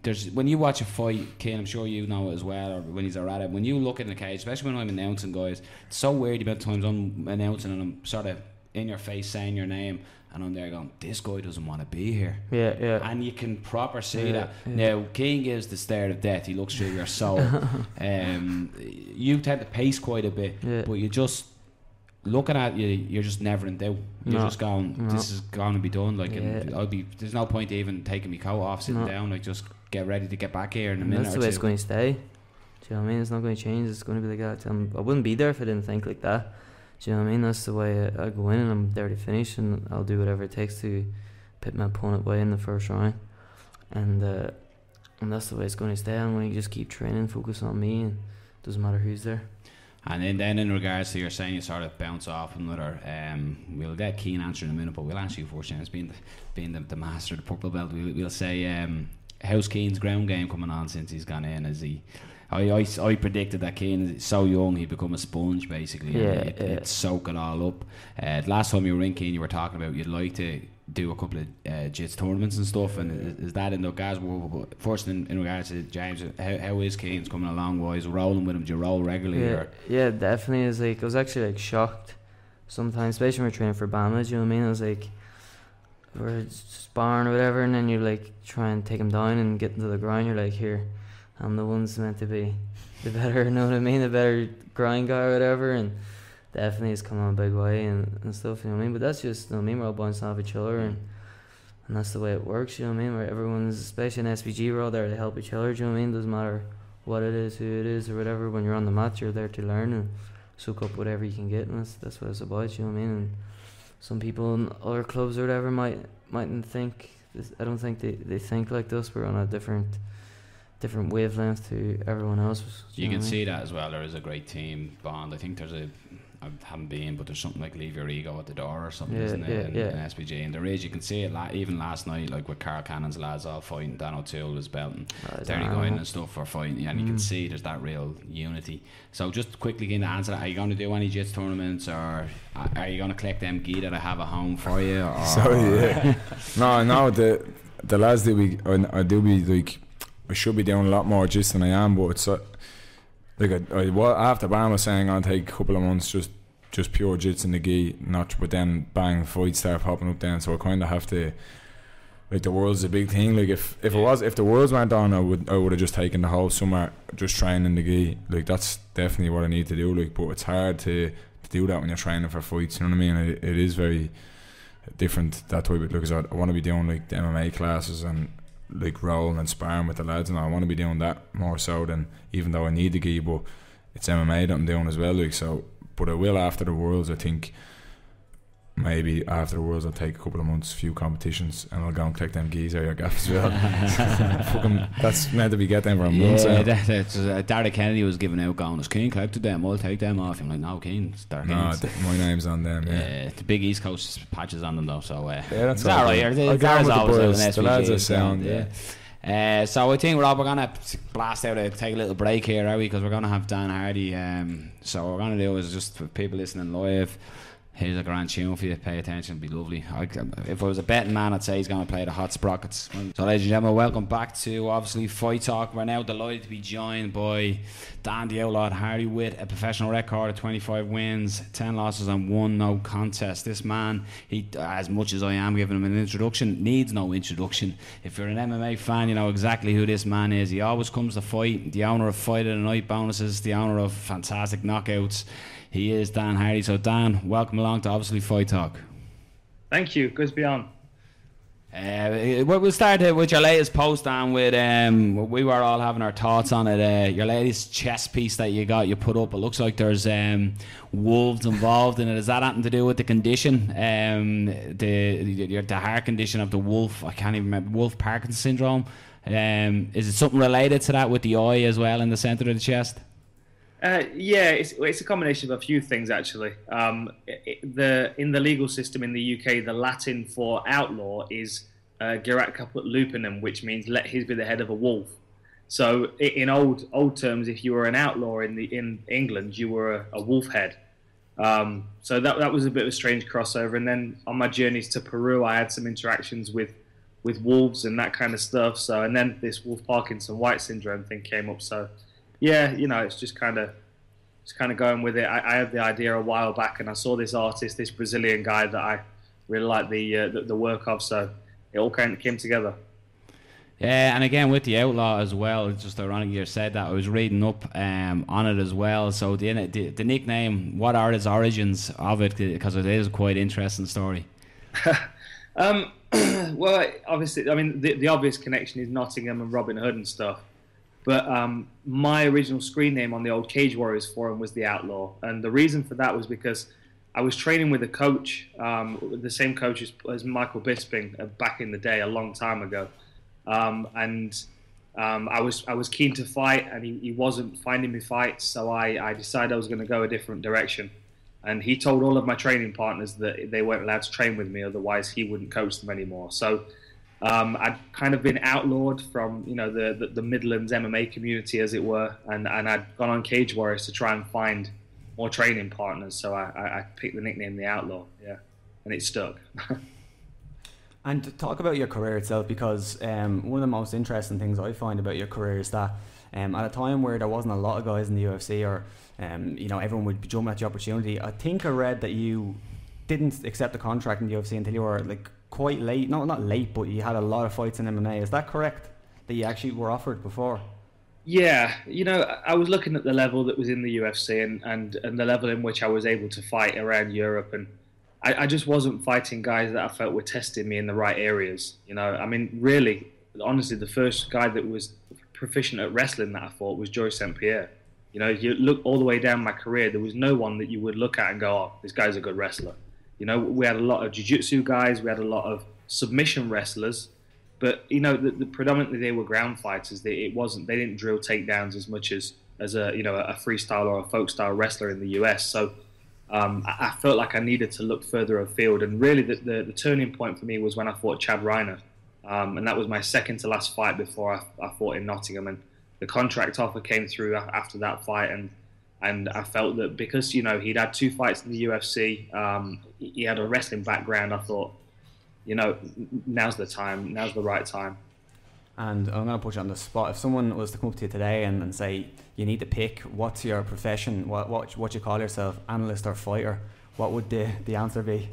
there's, when you watch a fight, Cian, I'm sure you know it as well, or when he's at it, when you look in the cage, especially when I'm announcing guys, it's so weird about times I'm announcing and I'm sort of in your face saying your name, and I'm there going, this guy doesn't want to be here. And you can proper see that. Now, Cian gives the stare of death. He looks through your soul. You tend to pace quite a bit, but you just, looking at you, you're just never in doubt. You're just going, this is going to be done. Like, and there's no point even taking my coat off, sitting down. Like, just get ready to get back here in a minute. That's the way it's going to stay. Do you know what I mean? It's not going to change. It's going to be like that. I wouldn't be there if I didn't think like that. Do you know what I mean? That's the way I go in, and I'm there to finish, and I'll do whatever it takes to put my opponent away in the first round. And And that's the way it's going to stay. I'm going to just keep training, focus on me, and doesn't matter who's there. And then in regards to your saying you sort of bounce off another, we'll get Cian answer in a minute, but we'll answer you first, James, being the master of the purple belt. We'll say, how's Cian's ground game coming on since he's gone in? Is he? I predicted that Cian is so young he'd become a sponge basically. Yeah, it'd soak it all up. Last time you were in, Cian, you were talking about you'd like to do a couple of jits tournaments and stuff, and is that in the guys? First, in regards to James, how is Cian's coming along? Wise rolling with him? Do you roll regularly? Yeah, definitely. Is like I was actually like shocked sometimes, especially when we're training for Bama. Do you know what I mean? I was like, we're sparring or whatever, and then you like try and take him down and get into the ground. You're like, here, I'm the one's meant to be the better. You know what I mean? The better grind guy or whatever, and. Definitely it's come on a big way and stuff, you know what I mean? But that's just, you know what I mean, we're all bouncing off each other and that's the way it works, you know what I mean? Where everyone's, especially in SBG, we're all there to help each other, do you know what I mean? Doesn't matter what it is, who it is or whatever. When you're on the mat, you're there to learn and soak up whatever you can get, and that's what it's about, you know what I mean? And some people in other clubs or whatever mightn't think, I don't think they think like this. We're on a different wavelength to everyone else. You can see that as well. There is a great team bond. I think I haven't been, but there's something like leave your ego at the door or something, isn't it? In SBG, and there is. You can see it even last night, like with Carl Cannon's lads all fighting. Dan O'Toole was belting, Terry Guyan and stuff for fighting, and you can see there's that real unity. So just quickly getting to answer that, are you going to do any jits tournaments, or are you going to collect them gi that I have at home for you? Or no, the lads that I do be like. I should be doing a lot more jits than I am, but it's like after Bam was saying I'll take a couple of months just pure jits in the gi, but then bang, fights start popping up then, so I kind of have to, like, the world's a big thing. Like if the worlds weren't on, I would have just taken the whole summer just training the gi. Like that's definitely what I need to do. Like, but it's hard to do that when you're training for fights. You know what I mean? It is very different that type of, because I want to be doing like the MMA classes and like rolling and sparring with the lads, and I want to be doing that more so than, even though I need the gi, but it's MMA that I'm doing as well, like, so. But I will after the Worlds. I think maybe after the Worlds I'll take a couple of months, few competitions, and I'll go and collect them gis out your gaff as well. That's meant to be get them for a month. Derek Kennedy was giving out going, Cian collected them, I'll take them off. I'm like, no, Cian, my name's on them. The big East Coast patches on them though, so that's all right. The lads are sound. So I think we're gonna blast out take a little break here, are we? Because we're gonna have Dan Hardy. So what we're gonna do is, just for people listening live, here's a grand tune for you. Pay attention, it'd be lovely. If I was a betting man, I'd say he's going to play the Hot Sprockets. So ladies and gentlemen, welcome back to obviously Fight Talk. We're now delighted to be joined by Dan the Outlaw Hardy with a professional record of 25 wins, 10 losses and 1 no contest. This man, he, as much as I am giving him an introduction, needs no introduction. If you're an MMA fan, you know exactly who this man is. He always comes to fight, the owner of Fight of the Night bonuses, the owner of fantastic knockouts. He is Dan Hardy. So Dan, welcome along to obviously Fight Talk. Thank you. Good to be on. We'll start with your latest post, Dan. With we were all having our thoughts on it. Your latest chess piece that you put up. It looks like there's wolves involved in it. Is that anything to do with the condition, the heart condition of the wolf? I can't even remember. Wolf Parkinson syndrome. Is it something related to that with the eye as well in the centre of the chest? Yeah, it's a combination of a few things actually. In the legal system in the UK, the Latin for outlaw is Gerat Caput Lupinum, which means let his be the head of a wolf. So in old terms, if you were an outlaw in England, you were a wolf head. So that was a bit of a strange crossover. And then on my journeys to Peru, I had some interactions with wolves and that kind of stuff. So, and then this Wolf Parkinson White syndrome thing came up. So. Yeah, you know, it's just kind of going with it. I had the idea a while back, and I saw this artist, this Brazilian guy that I really liked the work of, so it all came together. Yeah, and again with the Outlaw as well, it's just ironic you said that. I was reading up on it as well. So the nickname, what are its origins of it? Because it is a quite interesting story. Well, obviously, I mean, the obvious connection is Nottingham and Robin Hood and stuff. But my original screen name on the old Cage Warriors forum was The Outlaw. And the reason for that was because I was training with a coach, the same coach as Michael Bisping back in the day, a long time ago. And I was keen to fight, and he wasn't finding me fights, so I decided I was going to go a different direction. And he told all of my training partners that they weren't allowed to train with me, otherwise he wouldn't coach them anymore. So I'd kind of been outlawed from the Midlands MMA community, as it were, and I'd gone on Cage Warriors to try and find more training partners. So I picked the nickname The Outlaw, and it stuck. And to talk about your career itself, because one of the most interesting things I find about your career is that at a time where there wasn't a lot of guys in the UFC, or everyone would be jumping at the opportunity, I think I read that you didn't accept a contract in the UFC until you were like quite late. No, not late, but you had a lot of fights in MMA. Is that correct? That you actually were offered before? Yeah, I was looking at the level that was in the UFC and the level in which I was able to fight around Europe, and I just wasn't fighting guys that I felt were testing me in the right areas. I mean, really, honestly, the first guy that was proficient at wrestling that I fought was Joy St. Pierre. You look all the way down my career, there was no one that you would look at and go, oh, this guy's a good wrestler. We had a lot of jiu-jitsu guys, we had a lot of submission wrestlers, but predominantly they were ground fighters. They didn't drill takedowns as much as a freestyle or a folk style wrestler in the US. So I felt like I needed to look further afield, and really the turning point for me was when I fought Chad Reiner, and that was my second to last fight before I fought in Nottingham, and the contract offer came through after that fight, and I felt that because he'd had 2 fights in the UFC, he had a wrestling background. I thought, now's the time, now's the right time. And I'm going to put you on the spot. If someone was to come up to you today and say, you need to pick, what's your profession, what you call yourself, analyst or fighter, what would the answer be?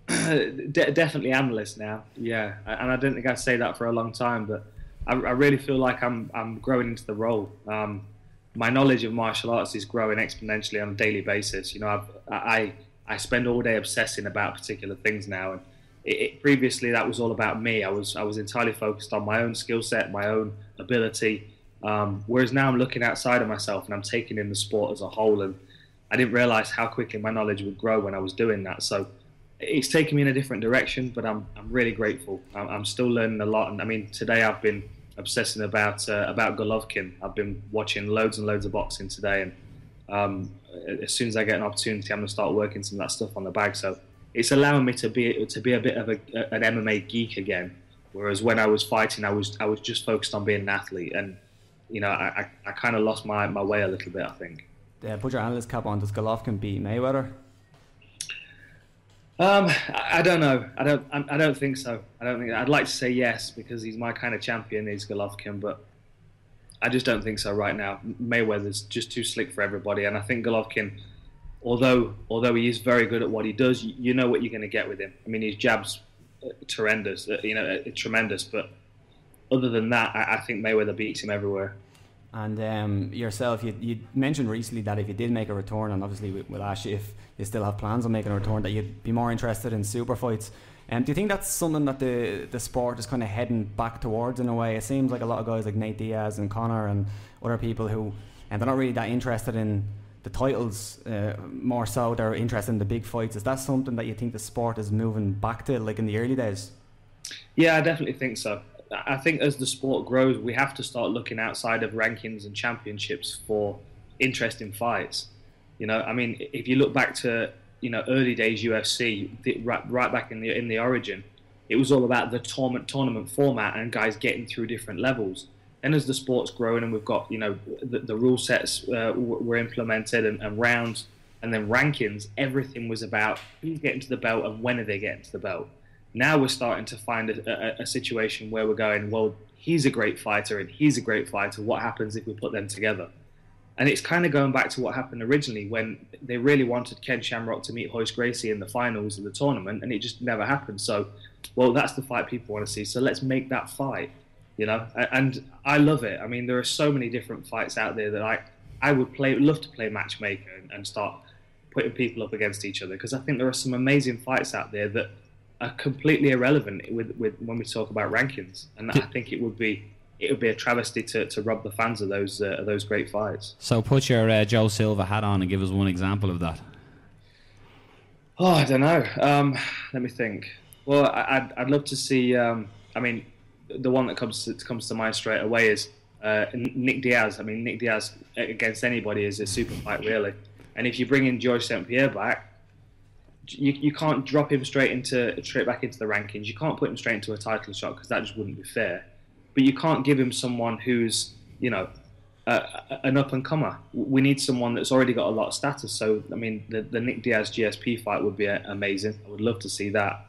Definitely analyst now, yeah. And I didn't think I'd say that for a long time, but I really feel like I'm growing into the role. My knowledge of martial arts is growing exponentially on a daily basis. I spend all day obsessing about particular things now, and previously that was all about me. I was entirely focused on my own skill set, my own ability, whereas now I'm looking outside of myself and I'm taking in the sport as a whole, and I didn't realize how quickly my knowledge would grow when I was doing that. So it's taken me in a different direction, but I'm really grateful. I'm still learning a lot, and I mean, today I've been obsessing about Golovkin. I've been watching loads and loads of boxing today, and as soon as I get an opportunity, I'm going to start working some of that stuff on the bag. So it's allowing me to be a bit of an MMA geek again. Whereas when I was fighting, I was just focused on being an athlete, and I kind of lost my way a little bit, I think. Put your analyst cap on. Does Golovkin beat Mayweather? I don't know. I don't think so. I'd like to say yes, because he's my kind of champion, is Golovkin, but I just don't think so right now. Mayweather's just too slick for everybody, and I think Golovkin, although he is very good at what he does, you know what you're going to get with him. I mean, his jab's tremendous, tremendous. But other than that, I think Mayweather beats him everywhere. And yourself, you mentioned recently that if you did make a return, and obviously we'll ask you if you still have plans on making a return, that you'd be more interested in super fights. Do you think that's something that the sport is kind of heading back towards in a way? It seems like a lot of guys like Nate Diaz and Conor and other people who, and they're not really that interested in the titles, more so they're interested in the big fights. Is that something that you think the sport is moving back to, like in the early days? Yeah, I definitely think so. I think as the sport grows, we have to start looking outside of rankings and championships for interesting fights. I mean, if you look back to early days UFC, right back in the origin, it was all about the tournament format and guys getting through different levels. And as the sport's growing and we've got the rule sets were implemented and rounds and then rankings, everything was about who's getting to the belt and when are they getting to the belt. Now we're starting to find a situation where we're going, well, he's a great fighter and he's a great fighter. What happens if we put them together? And it's kind of going back to what happened originally when they really wanted Ken Shamrock to meet Hoist Gracie in the finals of the tournament, and it just never happened. So, well, that's the fight people want to see. So let's make that fight, And I love it. I mean, there are so many different fights out there that I would love to play matchmaker and start putting people up against each other, because I think there are some amazing fights out there that are completely irrelevant with when we talk about rankings, and I think it would be a travesty to rob the fans of those great fights. So put your Joe Silva hat on and give us one example of that. Oh, I don't know. Let me think. Well, I'd love to see. I mean, the one that comes to mind straight away is Nick Diaz. I mean, Nick Diaz against anybody is a super fight, really. And if you bring in George St. Pierre back, you can't drop him straight back into the rankings. You can't put him straight into a title shot because that just wouldn't be fair. But you can't give him someone who's, you know, an up-and-comer. We need someone that's already got a lot of status. So, I mean, the Nick Diaz GSP fight would be amazing. I would love to see that.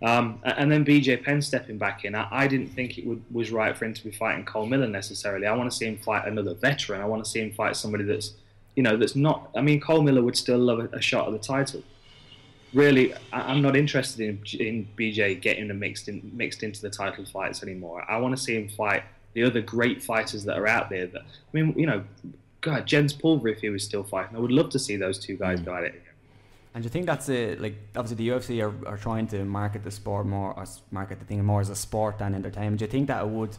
And then BJ Penn stepping back in. I didn't think it was right for him to be fighting Cole Miller necessarily. I want to see him fight another veteran. I want to see him fight somebody that's, you know, that's not... I mean, Cole Miller would still love a shot at the title. Really, I'm not interested in BJ getting mixed into the title fights anymore. I want to see him fight the other great fighters that are out there. That, I mean, you know, God, Jens Pulver, if he was still fighting, I would love to see those two guys go at it again. And do you think that's like, obviously the UFC are trying to market the sport more, or market the thing more as a sport than entertainment? Do you think that it would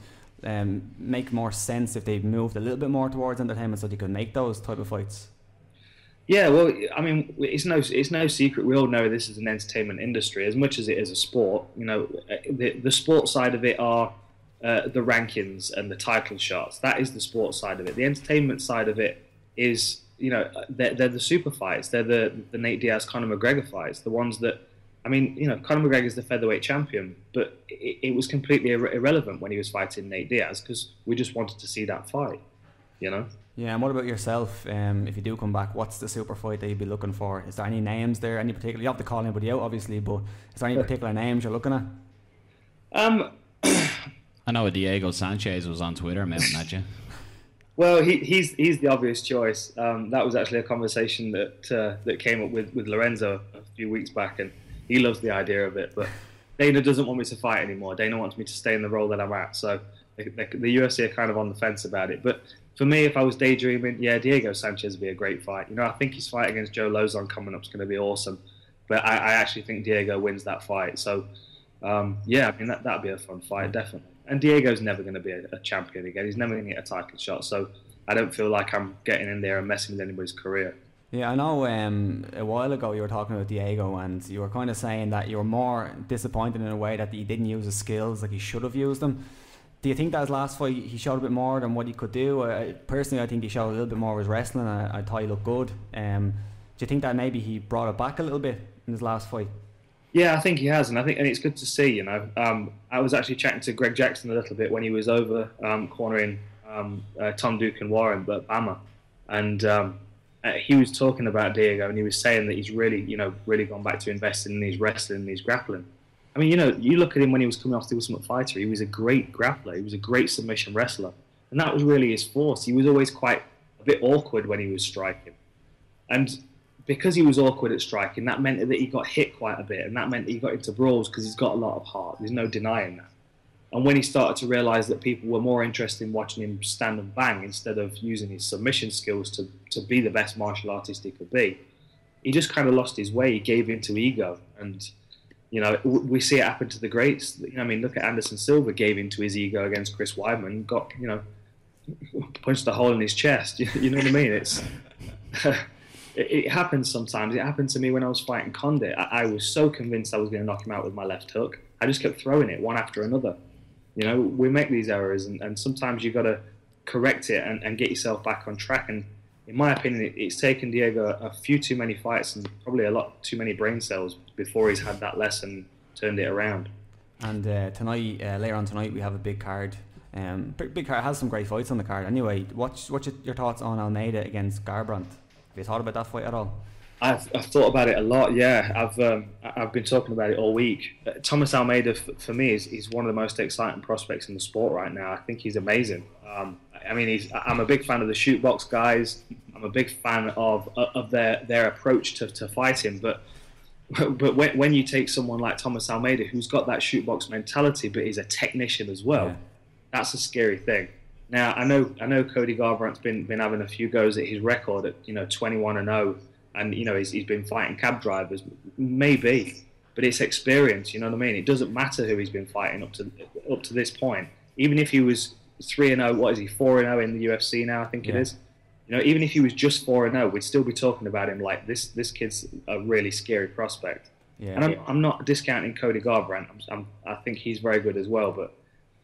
make more sense if they moved a little bit more towards entertainment so they could make those type of fights? Yeah, well, I mean, it's no secret. We all know this is an entertainment industry as much as it is a sport. You know, the sport side of it are the rankings and the title shots. That is the sport side of it. The entertainment side of it is, you know, they're the super fights. They're the Nate Diaz, Conor McGregor fights. The ones that, I mean, you know, Conor McGregor is the featherweight champion, but it was completely irrelevant when he was fighting Nate Diaz because we just wanted to see that fight, you know? Yeah, and what about yourself? If you do come back, what's the super fight that you'd be looking for? Is there any names there? Any particular? You have to call anybody out, obviously, but is there any particular names you're looking at? I know Diego Sanchez was on Twitter mounting at you. Well, he's the obvious choice. That was actually a conversation that came up with Lorenzo a few weeks back, and he loves the idea of it. But Dana doesn't want me to fight anymore. Dana wants me to stay in the role that I'm at. So the UFC are kind of on the fence about it. But for me, if I was daydreaming, yeah, Diego Sanchez would be a great fight. You know, I think his fight against Joe Lozon coming up is going to be awesome. But I actually think Diego wins that fight. So, yeah, I mean, that'd be a fun fight, definitely. And Diego's never going to be a champion again. He's never going to get a title shot. So I don't feel like I'm getting in there and messing with anybody's career. Yeah, I know a while ago you were talking about Diego and you were kind of saying that you were more disappointed in a way that he didn't use his skills like he should have used them. Do you think that his last fight he showed a bit more than what he could do? Personally, I think he showed a little bit more of his wrestling. I thought he looked good. Do you think that maybe he brought it back a little bit in his last fight? Yeah, I think he has, and it's good to see. You know, I was actually chatting to Greg Jackson a little bit when he was over cornering Tom Duke and Warren, but Bama, and he was talking about Diego, and he was saying that he's really gone back to investing in his wrestling and his grappling. I mean, you know, you look at him when he was coming off the Ultimate Fighter, he was a great grappler, he was a great submission wrestler, and that was really his force. He was always quite a bit awkward when he was striking, and because he was awkward at striking, that meant that he got hit quite a bit, and that meant that he got into brawls because he's got a lot of heart. There's no denying that. And when he started to realise that people were more interested in watching him stand and bang instead of using his submission skills to be the best martial artist he could be, he just kind of lost his way. He gave in to ego. And, you know, we see it happen to the greats. You know, I mean, look at Anderson Silva, gave in to his ego against Chris Weidman, got, you know, punched a hole in his chest. You know what I mean? It's... It happens sometimes. It happened to me when I was fighting Condit. I was so convinced I was going to knock him out with my left hook. I just kept throwing it one after another. You know, we make these errors, and sometimes you got to correct it and get yourself back on track. And in my opinion, it's taken Diego a few too many fights and probably a lot too many brain cells before he's had that lesson, turned it around. And tonight, later on tonight, we have a big card. Big card has some great fights on the card. Anyway, what's your thoughts on Almeida against Garbrandt? Have you thought about that fight at all? I've thought about it a lot. Yeah, I've been talking about it all week. Thomas Almeida for me is one of the most exciting prospects in the sport right now. I think he's amazing. I mean, I'm a big fan of the shoot box guys. I'm a big fan of their approach to fighting. But when you take someone like Thomas Almeida, who's got that shoot box mentality, but is a technician as well, that's a scary thing. Now I know Cody Garbrandt's been having a few goes at his record at 21-0, and he's been fighting cab drivers, maybe, but it's experience. You know what I mean? It doesn't matter who he's been fighting up to this point. Even if he was 3-0, what is he, 4-0 in the UFC now? I think it is. Even if he was just 4-0, we'd still be talking about him like this kid's a really scary prospect. Yeah. And I'm not discounting Cody Garbrandt. I think he's very good as well, but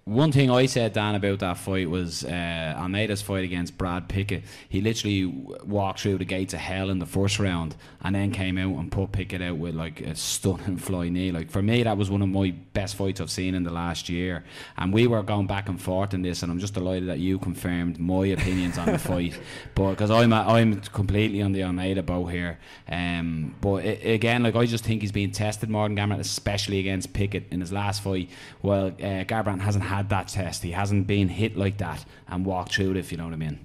one thing I said, Dan, about that fight was Almeida's fight against Brad Pickett. He literally walked through the gates of hell in the first round and then came out and put Pickett out with like a stunning fly knee. Like, for me, that was one of my best fights I've seen in the last year. And we were going back and forth in this, and I'm just delighted that you confirmed my opinions on the fight. But because I'm completely on the Almeida boat here. But again, like, I just think he's being tested more than Garbrandt, especially against Pickett in his last fight. Well, Garbrandt hasn't had that test. He hasn't been hit like that and walked through it, if you know what I mean.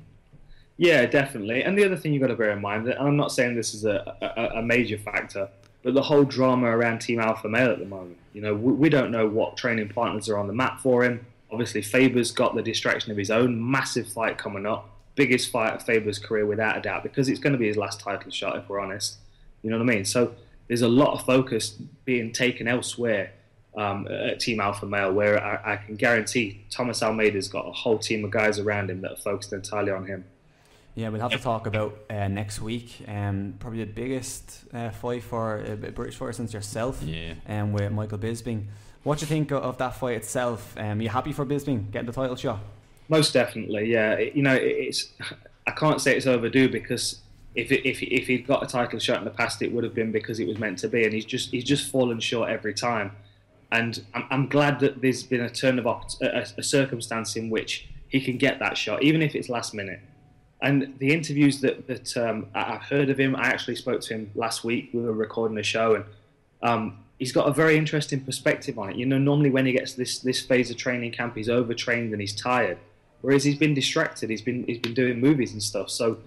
Yeah, definitely. And the other thing you've got to bear in mind, and I'm not saying this is a major factor, but the whole drama around Team Alpha Male at the moment. You know, we don't know what training partners are on the map for him. Obviously, Faber's got the distraction of his own massive fight coming up. Biggest fight of Faber's career, without a doubt, because it's going to be his last title shot, if we're honest. You know what I mean? So there's a lot of focus being taken elsewhere at Team Alpha Male, where I can guarantee Thomas Almeida's got a whole team of guys around him that are focused entirely on him. Yeah, we'll have to talk about next week. Probably the biggest fight for a British fighter since yourself. Yeah. With Michael Bisping. What do you think of that fight itself? Are you happy for Bisping getting the title shot? Most definitely, yeah. You know, I can't say it's overdue, because if he'd got a title shot in the past, it would have been because it was meant to be, and he's just fallen short every time. And I'm glad that there's been a turn of a circumstance in which he can get that shot, even if it's last minute. And the interviews that I've heard of him, I actually spoke to him last week. We were recording a show, and he's got a very interesting perspective on it. You know, normally when he gets this phase of training camp, he's overtrained and he's tired, whereas he's been distracted. He's been doing movies and stuff. So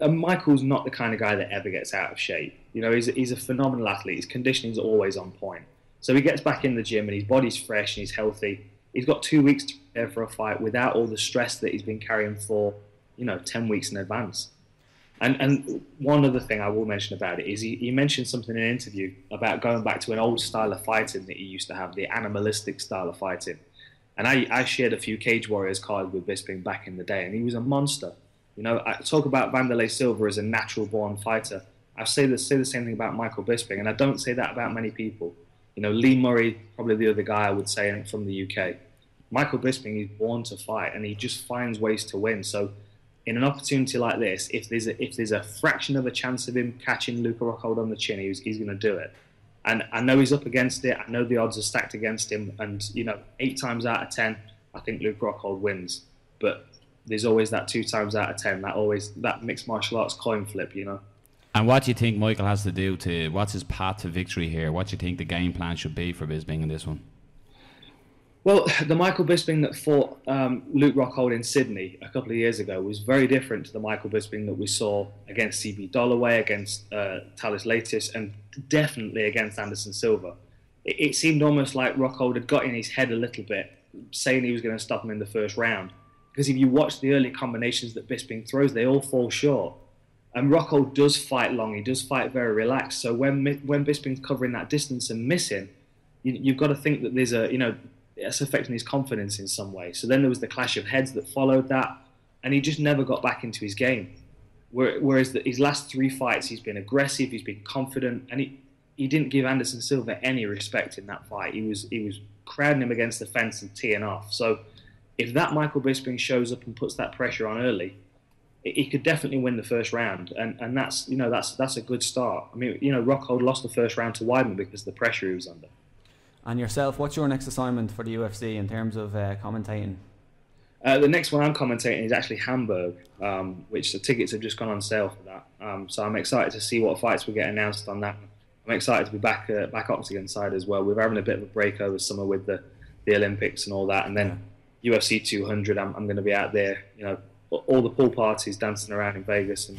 Michael's not the kind of guy that ever gets out of shape. You know, he's a phenomenal athlete. His conditioning's always on point. So he gets back in the gym and his body's fresh and he's healthy. He's got 2 weeks to prepare for a fight without all the stress that he's been carrying for, 10 weeks in advance. And one other thing I will mention about it is he mentioned something in an interview about going back to an old style of fighting that he used to have, the animalistic style of fighting. And I shared a few Cage Warriors cards with Bisping back in the day, and he was a monster. I talk about Vanderlei Silva as a natural-born fighter. I say the same thing about Michael Bisping, and I don't say that about many people. Lee Murray, probably the other guy I would say from the UK. Michael Bisping is born to fight, and he just finds ways to win. So in an opportunity like this, if there's a fraction of a chance of him catching Luke Rockhold on the chin, he's going to do it. And I know he's up against it. I know the odds are stacked against him. And, 8 times out of 10, I think Luke Rockhold wins. But there's always that 2 times out of 10, that mixed martial arts coin flip, And what do you think Michael has to do what's his path to victory here? What do you think the game plan should be for Bisping in this one? Well, the Michael Bisping that fought Luke Rockhold in Sydney a couple of years ago was very different to the Michael Bisping that we saw against CB Dollaway, against Talis Latis, and definitely against Anderson Silva. It seemed almost like Rockhold had got in his head a little bit, saying he was going to stop him in the first round. Because if you watch the early combinations that Bisping throws, they all fall short. And Rockhold does fight long. He does fight very relaxed. So when Bisping's covering that distance and missing, you've got to think that there's it's affecting his confidence in some way. So then there was the clash of heads that followed that, and he just never got back into his game. Whereas his last 3 fights, he's been aggressive, he's been confident, and he didn't give Anderson Silva any respect in that fight. He was crowding him against the fence and teeing off. So if that Michael Bisping shows up and puts that pressure on early, he could definitely win the first round, and that's a good start. I mean, Rockhold lost the first round to Weidman because of the pressure he was under. And yourself, what's your next assignment for the UFC in terms of commentating? The next one I'm commentating is actually Hamburg, which the tickets have just gone on sale for that. So I'm excited to see what fights will get announced on that. I'm excited to be back Octagon side as well. We're having a bit of a break over summer with the Olympics and all that, and then UFC 200. I'm going to be out there, all the pool parties, dancing around in Vegas and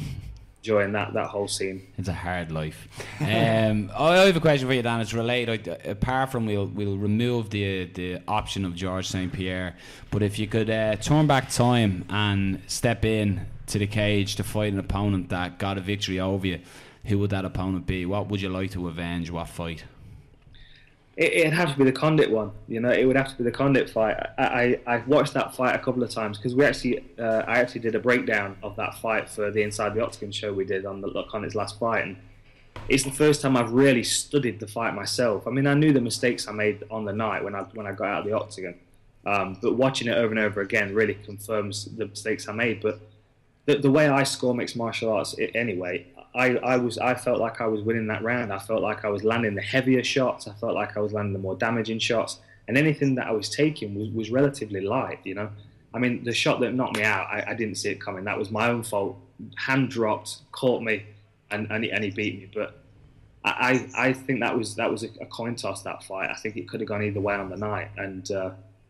enjoying that whole scene. It's a hard life. I have a question for you, Dan. It's related. Apart from we'll remove the option of George St. Pierre, but if you could turn back time and step in to the cage to fight an opponent that got a victory over you, who would that opponent be? What would you like to avenge? What fight? It'd have to be the Condit one. It would have to be the Condit fight. I've watched that fight a couple of times because I actually did a breakdown of that fight for the Inside the Octagon show we did on Condit's last fight, and it's the first time I've really studied the fight myself. I mean, I knew the mistakes I made on the night when I got out of the Octagon, But watching it over and over again really confirms the mistakes I made. But the way I score mixed martial arts anyway, I felt like I was winning that round. I felt like I was landing the heavier shots. I felt like I was landing the more damaging shots. And anything that I was taking was relatively light, you know. I mean, the shot that knocked me out, I didn't see it coming. That was my own fault. Hand dropped, caught me, and he beat me. But I think that was a coin toss, that fight. I think it could have gone either way on the night. And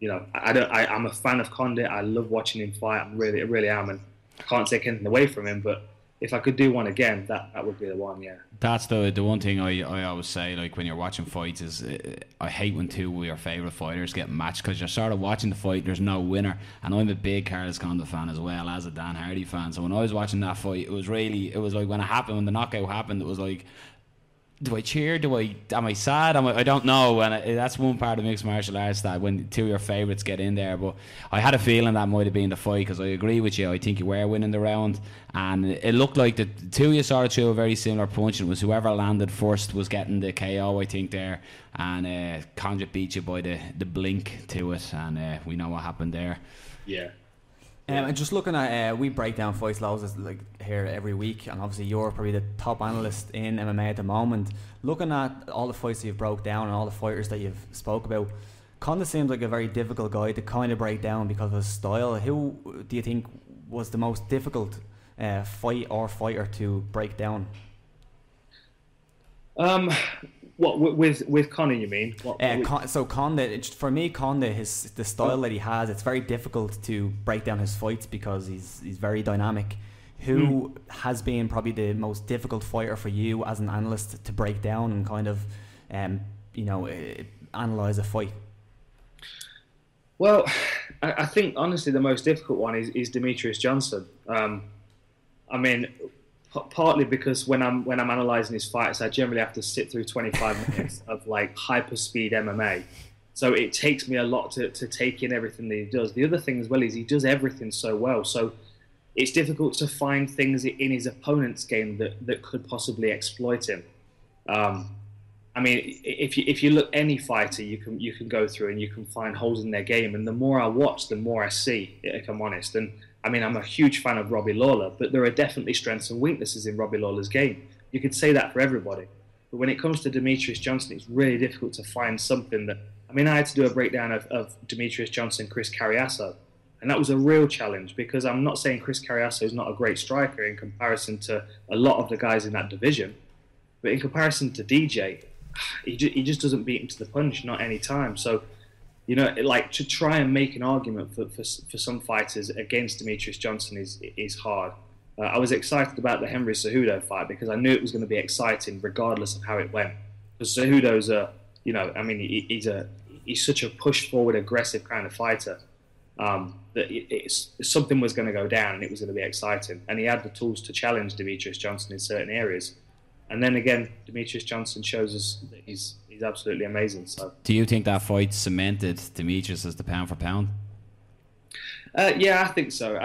you know, I'm a fan of Condit. I love watching him fight. I really am, and I can't take anything away from him. But if I could do one again, that would be the one. Yeah. That's the one thing I always say, like when you're watching fights, is I hate when two of your favourite fighters get matched, because you're sort of watching the fight, there's no winner. And I'm a big Carlos Condit fan as well as a Dan Hardy fan. So when I was watching that fight, it was like when the knockout happened, it was like, do I cheer? Am I sad? I don't know. And that's one part of mixed martial arts, that when two of your favourites get in there. But I had a feeling that might have been the fight, because I agree with you. I think you were winning the round, and it looked like the two of you sort of threw a very similar punch. It was whoever landed first was getting the KO, I think, there. And Condit beat you by the blink to it, and we know what happened there. Yeah. And just looking at, we break down fights loads like here every week, and obviously you're probably the top analyst in MMA at the moment. Looking at all the fights that you've broke down and all the fighters that you've spoke about, Condit seems like a very difficult guy to kind of break down because of his style. Who do you think was the most difficult fight or fighter to break down? What with Conor, you mean? So Condit, for me, Condit, the style that he has, it's very difficult to break down his fights because he's very dynamic. Who has been probably the most difficult fighter for you as an analyst to break down and kind of, analyze a fight? Well, I think honestly the most difficult one is Demetrius Johnson. I mean, partly because when I'm analysing his fights, I generally have to sit through 25 minutes of like hyper speed MMA. So it takes me a lot to take in everything that he does. The other thing as well is he does everything so well. So it's difficult to find things in his opponent's game that could possibly exploit him. I mean, if you look any fighter, you can go through and you can find holes in their game. And the more I watch, the more I see, if I'm honest. And I mean, I'm a huge fan of Robbie Lawler, but there are definitely strengths and weaknesses in Robbie Lawler's game. You could say that for everybody. But when it comes to Demetrius Johnson, it's really difficult to find something that... I mean, I had to do a breakdown of Demetrius Johnson, Chris Carriasso. And that was a real challenge, because I'm not saying Chris Carriasso is not a great striker in comparison to a lot of the guys in that division. But in comparison to DJ, he just doesn't beat him to the punch, not any time. So, you know, like to try and make an argument for some fighters against Demetrius Johnson is hard. I was excited about the Henry Cejudo fight because I knew it was going to be exciting regardless of how it went. Because Cejudo's he's such a push forward, aggressive kind of fighter that something was going to go down and it was going to be exciting. And he had the tools to challenge Demetrius Johnson in certain areas. And then again, Demetrius Johnson shows us that he's absolutely amazing. So, do you think that fight cemented Demetrius as the pound for pound? Yeah, I think so.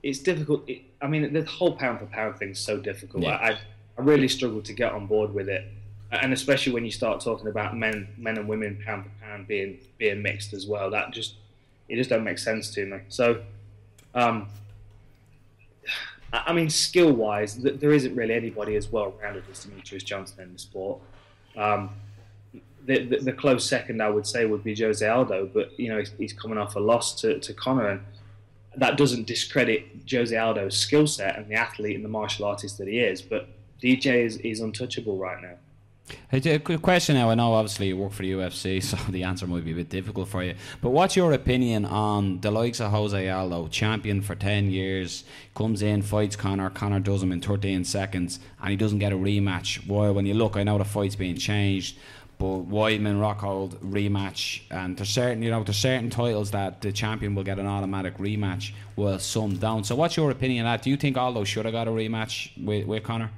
It's difficult. I mean, the whole pound for pound thing is so difficult. Yeah. I really struggle to get on board with it, and especially when you start talking about men and women pound for pound being mixed as well. It just don't make sense to me. So, I mean, skill-wise, there isn't really anybody as well-rounded as Demetrius Johnson in the sport. The close second, I would say, would be Jose Aldo, but you know he's coming off a loss to Conor, and that doesn't discredit Jose Aldo's skill set and the athlete and the martial artist that he is. But DJ is untouchable right now. Hey, a quick question now. I know obviously you work for the UFC, so the answer might be a bit difficult for you. But what's your opinion on the likes of Jose Aldo, champion for 10 years, comes in, fights Conor does him in 13 seconds, and he doesn't get a rematch? While when you look, I know the fight's being changed, but Weidman, Rockhold, rematch, and there's certain titles that the champion will get an automatic rematch, while some don't. So what's your opinion on that? Do you think Aldo should have got a rematch with Conor?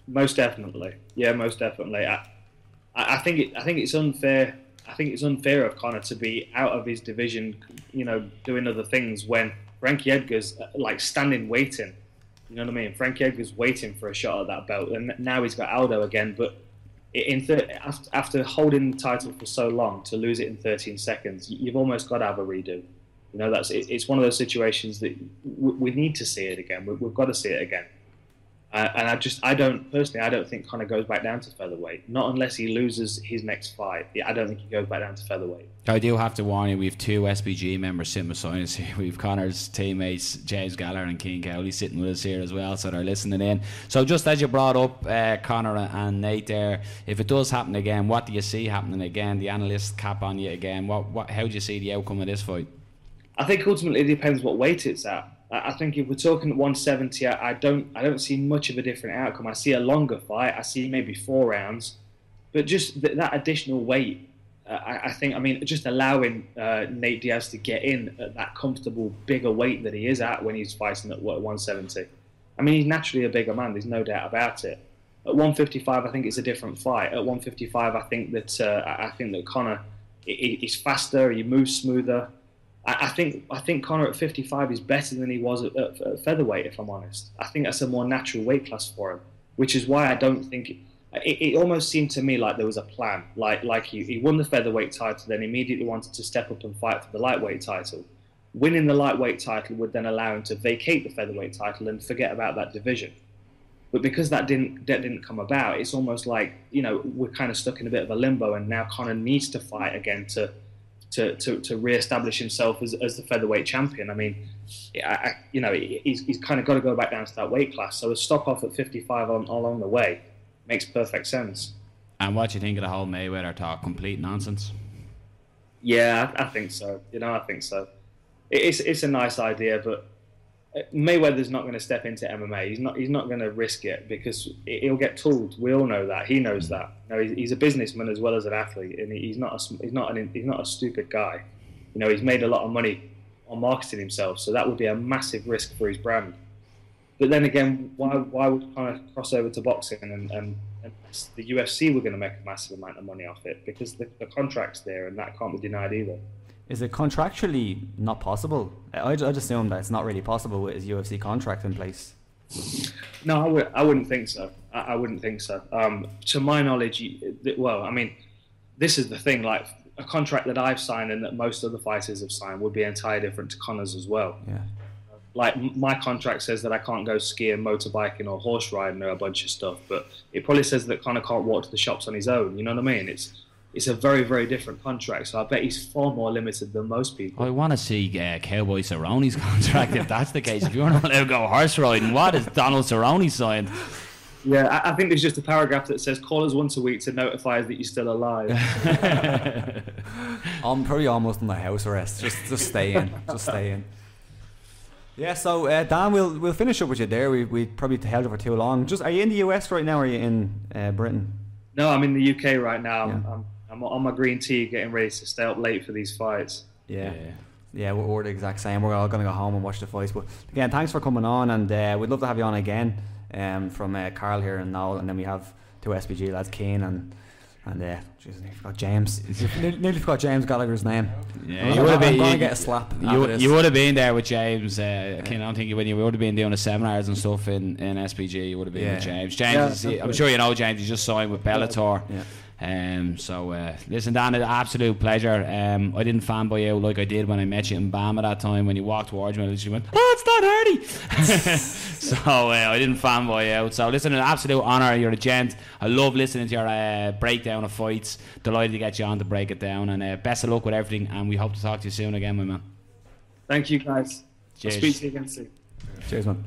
Most definitely, yeah, most definitely. I think it's unfair. I think it's unfair of Conor to be out of his division, you know, doing other things when Frankie Edgar's like standing waiting. You know what I mean? Frankie Edgar's waiting for a shot at that belt, and now he's got Aldo again. But after holding the title for so long, to lose it in 13 seconds, you've almost got to have a redo. You know, it's one of those situations that we need to see it again. We've got to see it again. And I don't think Conor goes back down to featherweight. Not unless he loses his next fight. I don't think he goes back down to featherweight. I do have to warn you, we have two SBG members sitting beside us here. We have Conor's teammates, James Gallagher and Cian Cowley, sitting with us here as well, so they're listening in. So just as you brought up Conor and Nate there, if it does happen again, what do you see happening again? The analyst cap on you again. How do you see the outcome of this fight? I think ultimately it depends what weight it's at. I think if we're talking at 170, I don't see much of a different outcome. I see a longer fight. I see maybe 4 rounds, but just that additional weight, I think. I mean, just allowing Nate Diaz to get in at that comfortable bigger weight that he is at when he's fighting at 170. I mean, he's naturally a bigger man. There's no doubt about it. At 155, I think it's a different fight. At 155, I think that Conor is faster. He moves smoother. I think Conor at 55 is better than he was at featherweight, if I'm honest. I think that's a more natural weight class for him, which is why I don't think... It almost seemed to me like there was a plan. Like he won the featherweight title, then immediately wanted to step up and fight for the lightweight title. Winning the lightweight title would then allow him to vacate the featherweight title and forget about that division. But because that didn't come about, it's almost like, you know, we're kind of stuck in a bit of a limbo, and now Conor needs to fight again to re-establish himself as the featherweight champion. I mean, he's kind of got to go back down to that weight class. So a stop off at 55 along the way makes perfect sense. And what do you think of the whole Mayweather talk? Complete nonsense? Yeah, I think so. I think so. It's a nice idea, but Mayweather's not going to step into MMA. He's not going to risk it because he'll get tooled. We all know that. He knows that. He's a businessman as well as an athlete, and he's not a stupid guy. He's made a lot of money on marketing himself, so that would be a massive risk for his brand. But then again, why would Conor cross over to boxing and the UFC were going to make a massive amount of money off it because the contract's there and that can't be denied either. Is it contractually not possible? I'd assume that it's not really possible with his UFC contract in place. No, I wouldn't think so. I wouldn't think so. To my knowledge, this is the thing. Like a contract that I've signed and that most other fighters have signed would be entirely different to Conor's as well. Yeah. Like my contract says that I can't go skiing, motorbiking, or horse riding, or a bunch of stuff. But it probably says that Conor can't walk to the shops on his own. You know what I mean? It's a very, very different contract, so I bet he's far more limited than most people. I want to see Cowboy Cerrone's contract if that's the case. If you're not allowed to go horse riding, what is Donald Cerrone signed? Yeah, I think there's just a paragraph that says call us once a week to notify us that you're still alive. I'm probably almost under house arrest. Just stay in. Just stay in. Yeah, so Dan, we'll finish up with you there. We probably held it for too long. Are you in the US right now, or are you in Britain? No, I'm in the UK right now. Yeah. I'm on my green tea, getting ready to stay up late for these fights. Yeah, we're the exact same. We're all going to go home and watch the fights. But again, thanks for coming on, and we'd love to have you on again. From Carl here and Noel, and then we have 2 SBG lads, Cian and jeez, I forgot James. Nearly forgot James Gallagher's name. Yeah, you would have been. Going to get a slap. You would have been there with James. I don't think when you would have been doing the seminars and stuff in SBG, you would have been with James. James, I'm sure you know James. He just signed with Bellator. Yeah. Listen, Dan, an absolute pleasure. I didn't fanboy out like I did when I met you in BAM at that time. When you walked towards me, I literally went, "Oh, it's Don Hardy." So I didn't fanboy out. So listen, an absolute honour. You're a gent. I love listening to your breakdown of fights. Delighted to get you on to break it down, and best of luck with everything. And we hope to talk to you soon again, my man. Thank you, guys. Cheers. I'll speak to you again soon. Cheers, man.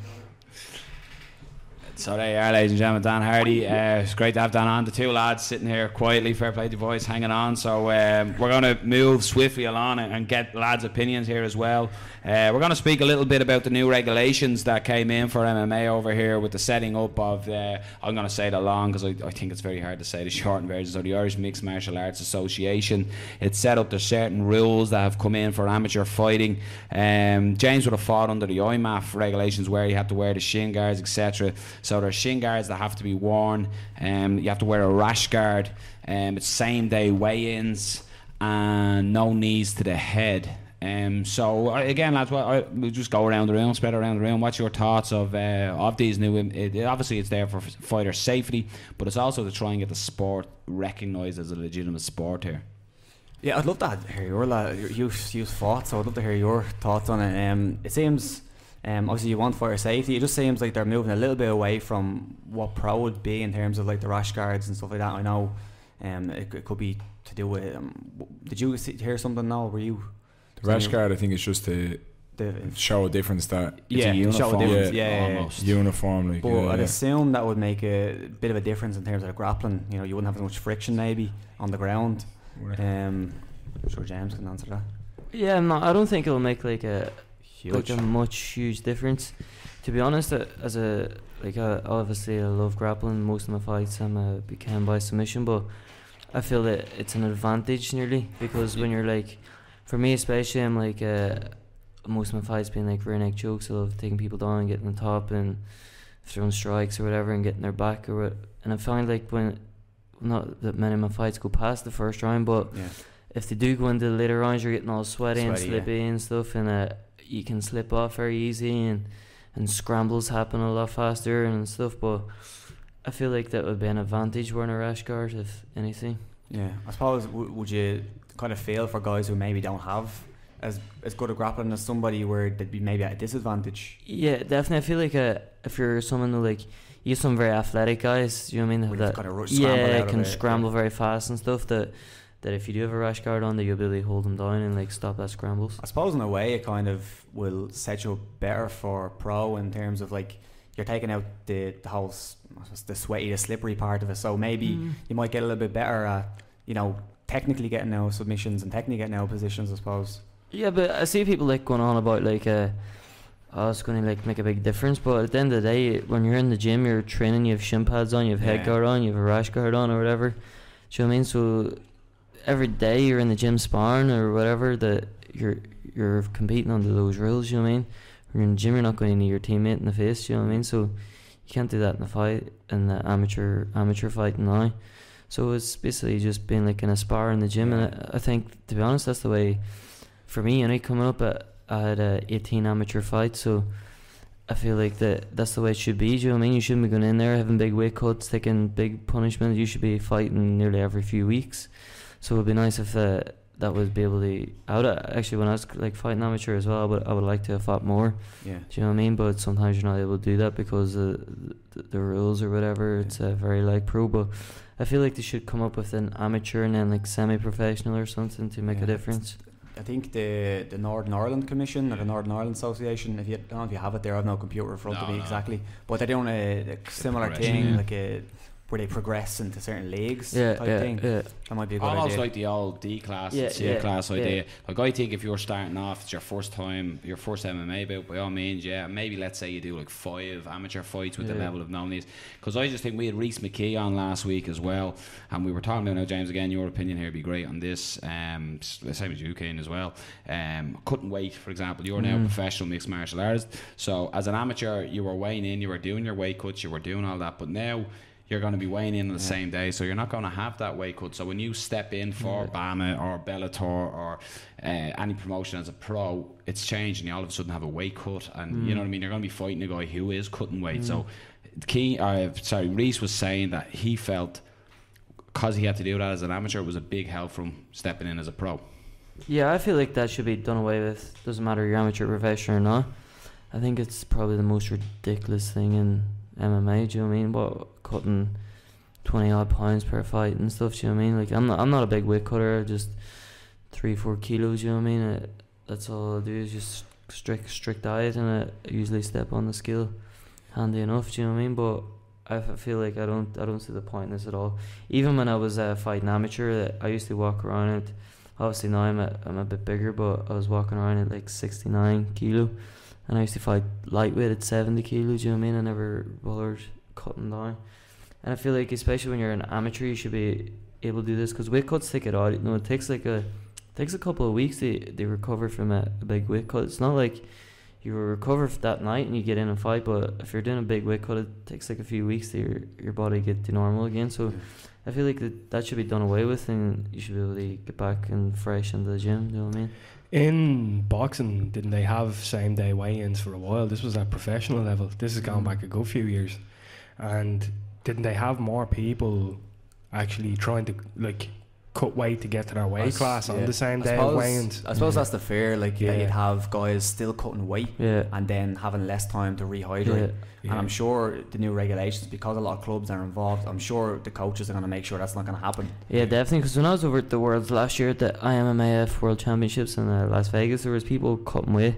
So there you are, ladies and gentlemen, Dan Hardy. It's great to have Dan on. The 2 lads sitting here quietly, fair play to boys, hanging on. So we're going to move swiftly along and get lads' opinions here as well. We're going to speak a little bit about the new regulations that came in for MMA over here with the setting up of, I'm going to say the long because I think it's very hard to say the shortened version. So the Irish Mixed Martial Arts Association. It's set up, there's certain rules that have come in for amateur fighting. James would have fought under the IMMAF regulations where you had to wear the shin guards, etc. So there's shin guards that have to be worn. You have to wear a rash guard. It's same day weigh-ins and no knees to the head. So again, lads, we'll just go around the room, spread around the room. What's your thoughts of these new? Obviously, it's there for fighter safety, but it's also to try and get the sport recognised as a legitimate sport here. Yeah, I'd love to hear you fought, so I'd love to hear your thoughts on it. It seems, obviously you want fire safety. It just seems like they're moving a little bit away from what pro would be in terms of like the rash guards and stuff like that. I know, it could be to do with. Did you hear something now? Were you? The rash guard, I think it's just to show a difference that it's a uniform, show a difference, almost uniform. Like, but I'd assume that would make a bit of a difference in terms of the grappling. You know, you wouldn't have as much friction maybe on the ground. I'm sure James can answer that. Yeah, I don't think it'll make like a huge difference. To be honest, obviously I love grappling. Most of my fights became by submission, but I feel that it's an advantage nearly, because when you're like, for me especially, I'm like most of my fights being like rear neck chokes. I love taking people down and getting on top and throwing strikes or whatever and getting their back or what. And I find like when not that many of my fights go past the first round, but if they do go into the later rounds, you're getting all sweaty and slippy and stuff, and you can slip off very easy, and scrambles happen a lot faster and stuff. But I feel like that would be an advantage wearing a rash guard, if anything. Yeah, I suppose would you kind of feel for guys who maybe don't have as good a grappling as somebody where they'd be maybe at a disadvantage? Yeah, definitely. I feel like if you're someone who like, you have some very athletic guys, you know what I mean, have that kind of can scramble very fast and stuff, that if you do have a rash guard on, that you'll be able to hold them down and like stop that scrambles. I suppose in a way it kind of will set you up better for pro in terms of like you're taking out the whole the sweaty, the slippery part of it, so maybe you might get a little bit better at, you know, technically getting out submissions and technically getting out positions, I suppose. Yeah, but I see people like going on about like it's going to like make a big difference, but at the end of the day, when you're in the gym, you're training, you have shin pads on, you have head guard on, you have a rash guard on or whatever. Do you know what I mean? So every day you're in the gym sparring or whatever, that you're competing under those rules. You know what I mean? When you're in the gym, you're not going to need your teammate in the face. You know what I mean? So you can't do that in the fight, in the amateur fight now. So it's basically just being like in a spar in the gym, and I think, to be honest, that's the way for me. And coming up, I had 18 amateur fights, so I feel like that's the way it should be. Do you know what I mean? You shouldn't be going in there having big weight cuts, taking big punishments. You should be fighting nearly every few weeks. So it'd be nice if that would be able to. Actually, when I was like fighting amateur as well, I would like to have fought more. Yeah. Do you know what I mean? But sometimes you're not able to do that because of the rules or whatever. It's very like pro, but I feel like they should come up with an amateur and then like semi-professional or something to make a difference. I think the Northern Ireland Commission or the Northern Ireland Association, I don't know if you have it there, I have no computer in front of me exactly, but they're doing a similar thing, like where they progress into certain leagues type thing. That might be a good almost idea. Like the old D class and C class idea. Like, I think if you're starting off, it's your first MMA bout, by all means, maybe let's say you do like 5 amateur fights with the level of knownness. Because I just think we had Reece McKee on last week as well, and we were talking about, now James, again, your opinion here would be great on this, the same as you, Cian, as well. Couldn't wait, for example. You're now a professional mixed martial artist, so as an amateur you were weighing in, you were doing your weight cuts, you were doing all that, but now you're going to be weighing in on the same day, so you're not going to have that weight cut. So when you step in for BAMA or Bellator or any promotion as a pro, it's changed, and you all of a sudden have a weight cut, and you know what I mean, you're going to be fighting a guy who is cutting weight. So Reece was saying that he felt, because he had to do that as an amateur, it was a big help from stepping in as a pro. Yeah, I feel like that should be done away with. Doesn't matter if you're amateur, professional or not. I think it's probably the most ridiculous thing in MMA. Do you know what I mean? But cutting 20 odd pounds per fight and stuff. Do you know what I mean? Like, I'm not a big weight cutter. Just 3-4 kilos. You know what I mean? That's all I do is just strict diet, and I usually step on the scale handy enough. Do you know what I mean? But I feel like I don't see the point in this at all. Even when I was fighting amateur, I used to walk around at, obviously now I'm a bit bigger, but I was walking around at like 69 kilo, and I used to fight lightweight at 70 kilos. Do you know what I mean? I never bothered cutting down, and I feel like especially when you're an amateur, you should be able to do this, because weight cuts take it out. You know, it takes a couple of weeks to recover from a big weight cut. It's not like you recover for that night and you get in and fight. But if you're doing a big weight cut, it takes like a few weeks to your body get to normal again. So I feel like that should be done away with, and you should be able to get back and fresh into the gym. You know what I mean? In boxing, didn't they have same day weigh-ins for a while? This was at professional level. This is going back a good few years. And didn't they have more people actually trying to like cut weight to get to their weight class on the same day of weigh-ins? I suppose that's the fear, like that you'd have guys still cutting weight and then having less time to rehydrate. And I'm sure the new regulations, because a lot of clubs are involved, I'm sure the coaches are going to make sure that's not going to happen. Yeah, definitely. Because when I was over at the Worlds last year at the IMMAF World Championships in Las Vegas, there was people cutting weight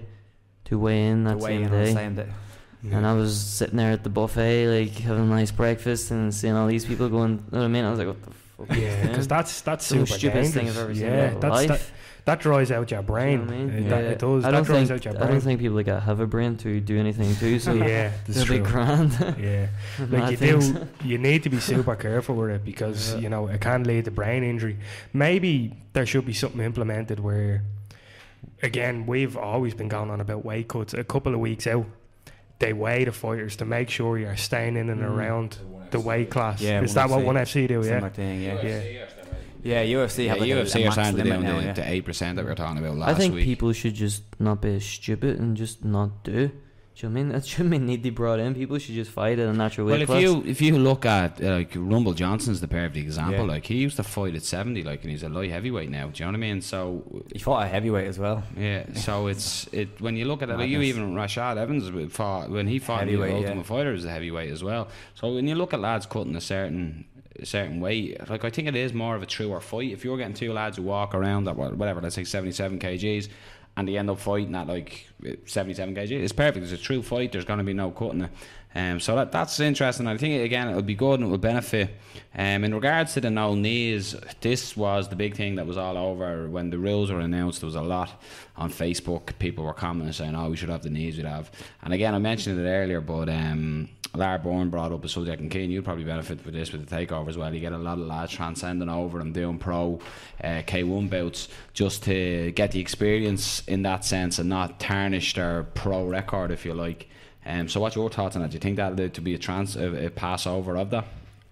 to weigh in that same day. And I was sitting there at the buffet, like having a nice breakfast and seeing all these people going. You know what I mean? I was like, what the fuck? Yeah, because that's the super stupidest dangerous. thing I've ever seen in my life. That dries out your brain. You know what I mean? It does. I That dries out your brain. I don't think people like have a brain to do anything too. So yeah, that's they'll be grand. Yeah, like you need to be super careful with it, because you know it can lead to brain injury. Maybe there should be something implemented where, again, we've always been going on about weight cuts. A couple of weeks out, they weigh the fighters to make sure you're staying in and around the weight class. Yeah, is that what ONE FC do? Similar thing, yeah, UFC have UFC are starting to do now, the 8% that we were talking about last I think week. people should just not be stupid and just not do. Do you know what I mean? That shouldn't need to be brought in. People should just fight at a natural weight class. If you look at like Rumble Johnson's the perfect example. Like he used to fight at 70, like, and he's a light heavyweight now. Do you know what I mean? So he fought at heavyweight as well. Yeah. So it's when you look at it, like you even Rashad Evans fought when he fought the Ultimate Fighter as a heavyweight as well. So when you look at lads cutting a certain weight, like I think it is more of a truer fight. If you're getting two lads who walk around at whatever, let's say 77 kgs, and they end up fighting at like 77 kg, it's perfect. It's a true fight. There's going to be no cutting it. So that's interesting. I think again it'll be good and it will benefit. In regards to the no knees, this was the big thing that was all over when the rules were announced. There was a lot on Facebook. People were commenting saying, "Oh, we should have the knees we'd have." And again, I mentioned it earlier, but Lar Bourne brought up a subject, and Keane, you'd probably benefit with this with the takeover as well. You get a lot of lads transcending over and doing pro K1 bouts just to get the experience in that sense and not tarnish their pro record, if you like. So what's your thoughts on that? Do you think that'll to be a pass over of that?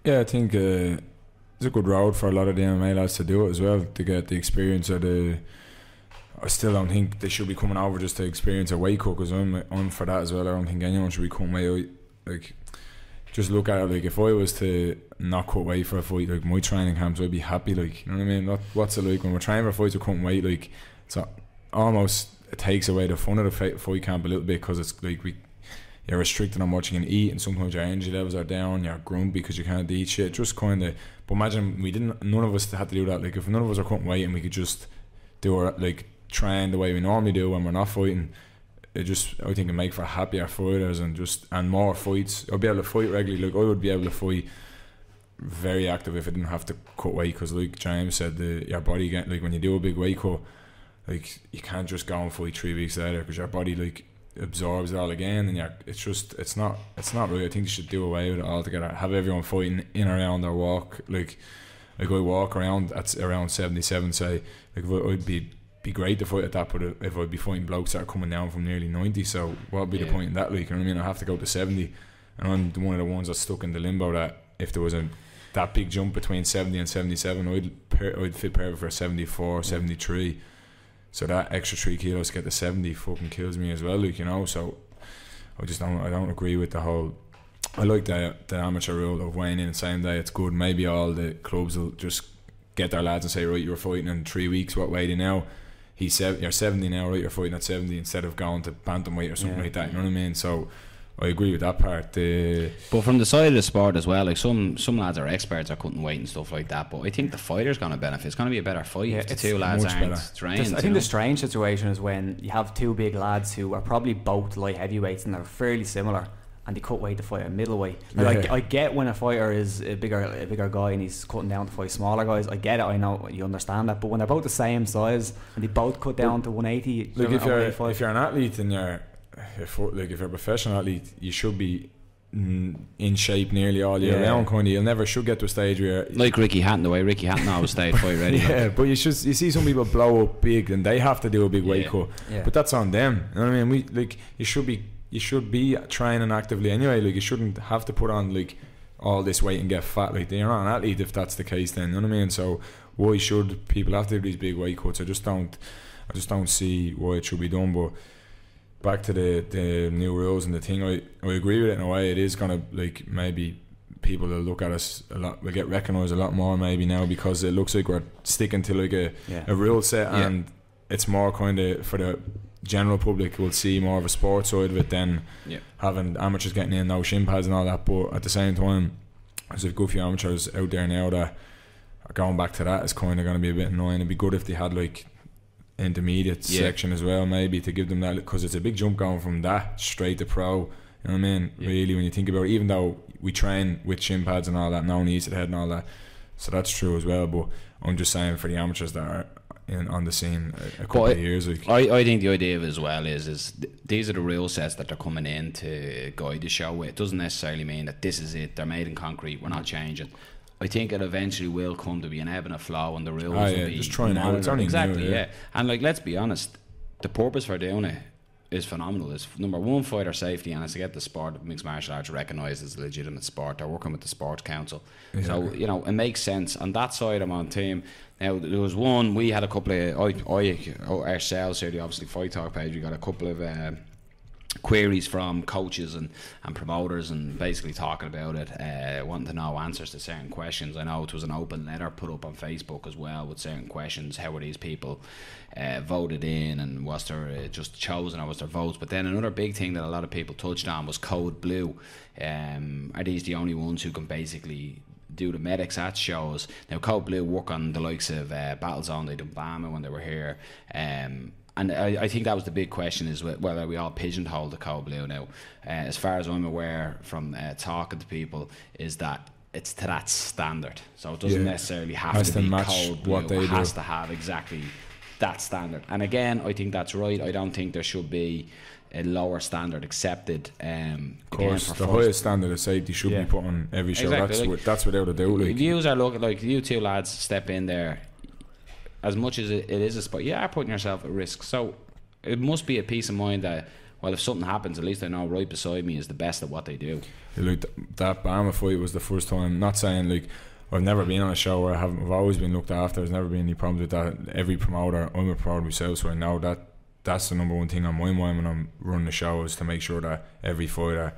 Yeah, I think it's a good route for a lot of the MMA lads to do it as well, to get the experience of the... I still don't think they should be coming over just to experience a weight cut, because I'm for that as well. I don't think anyone should be coming weight. Like, just look at it, like if I was to not cut weight for a fight, like my training camps, I'd be happy, like, you know what I mean? What's it like when we're training for fights, we're cutting weight, like, it's almost, it takes away the fun of the fight camp a little bit, because it's like you're restricted on what you can eat, and sometimes your energy levels are down, you're grumpy because you can't eat shit, just kind of. But imagine none of us had to do that. Like if none of us are cutting weight and we could just do our, like, train the way we normally do when we're not fighting, I think it make for happier fighters and more fights. I'll be able to fight regularly. Like I would be able to fight very active if I didn't have to cut weight, because like James said, your body get, like when you do a big weight cut, like you can't just go and fight 3 weeks later, because your body like absorbs it all again, and it's not really. I think you should do away with it altogether. Have everyone fighting in around their walk. Like I walk around at around 77, say, like I'd be great to fight at that, but if I'd be fighting blokes that are coming down from nearly 90, so what would be the point in that? Like, you know what I mean? I have to go to 70, and I'm one of the ones that's stuck in the limbo that if there was that big jump between 70 and 77, I'd fit perfect for 74, 73. So that extra 3 kilos to get to 70 fucking kills me as well, like, you know. So I don't agree with the whole. I like the amateur rule of weighing in the same day. It's good. Maybe all the clubs will just get their lads and say, right, you're fighting in 3 weeks. What weight are you now? You're 70 now, right? You're fighting at 70 instead of going to bantamweight or something like that. You know what I mean? So I agree with that part. But from the side of the sport as well, like some lads are experts at cutting weight and stuff like that, but I think the fighter's going to benefit. It's going to be a better fight if the two lads aren't trained. I think the strange situation is when you have two big lads who are probably both light heavyweights and they're fairly similar, and they cut weight to fight a middleweight. Like, I get when a fighter is a bigger guy and he's cutting down to fight smaller guys. I get it. I know you understand that. But when they're both the same size and they both cut down to 180, like if you're an athlete and if you're a professional athlete, you should be in shape nearly all year round. Kind of, you should get to a stage where like Ricky Hatton, the way Ricky Hatton always stayed fight ready. Yeah, but you see some people blow up big and they have to do a big weight cut, but that's on them. You know what I mean? You should be training actively anyway. Like, you shouldn't have to put on like all this weight and get fat. Like, you're not an athlete if that's the case. Then, you know what I mean? So why should people have to do these big weight cuts? I just don't see why it should be done. But back to the new rules and the thing, I agree with it in a way. It is gonna, like, maybe people will look at us a lot, will get recognised a lot more maybe now, because it looks like we're sticking to like a rule set, and it's more kind of for the general public will see more of a sports side of it than having amateurs getting in no shin pads and all that. But at the same time, there's a good few amateurs out there now that are going back to that. Is kind of going to be a bit annoying. It'd be good if they had like intermediate section as well, maybe, to give them that, because it's a big jump going from that straight to pro. You know what I mean? Really, when you think about it, even though we train with shin pads and all that, no knees to the head and all that, so that's true as well. But I'm just saying, for the amateurs that are on the scene a couple of years, like, I think the idea of it as well is these are the rule sets that they're coming in to guide the show with. It doesn't necessarily mean that this is it, they're made in concrete, we're not changing. I think it eventually will come to be an ebb and a flow, and the rules will be just trying out. It's only exactly new, and like, let's be honest, the purpose for doing it is phenomenal. It's number one, fighter safety, and it's to get the sport of mixed martial arts recognised as a legitimate sport. They're working with the Sports Council, so you know, it makes sense. On that side, I'm on team. Now, there was one, we had a couple of ourselves here, the obviously Fight Talk page, we got a couple of queries from coaches and promoters, and basically talking about it, wanting to know answers to certain questions. I know it was an open letter put up on Facebook as well with certain questions. How were these people voted in, and was there just chosen, or was there votes? But then another big thing that a lot of people touched on was Code Blue. Are these the only ones who can basically do the medics at shows? Now, Code Blue work on the likes of Battlezone, they done Bama when they were here, and I think that was the big question, is whether we all pigeonhole the Code Blue now. As far as I'm aware from talking to people, is that it's to that standard, so it doesn't necessarily have to be Code Blue. It has to have exactly that standard. And again, I think that's right. I don't think there should be a lower standard accepted. Of course, the highest standard of safety should be put on every show. Exactly. That's without a doubt. Like, views are looking like you two lads step in there. As much as it is a sport, you are putting yourself at risk. So it must be a peace of mind that, well, if something happens, at least I know right beside me is the best at what they do. Like, that Bama fight was the first time. Not saying like I've never been on a show where I've always been looked after. There's never been any problems with that. Every promoter, I'm a promoter myself, so I know that's the number one thing on my mind when I'm running the show, is to make sure that every fighter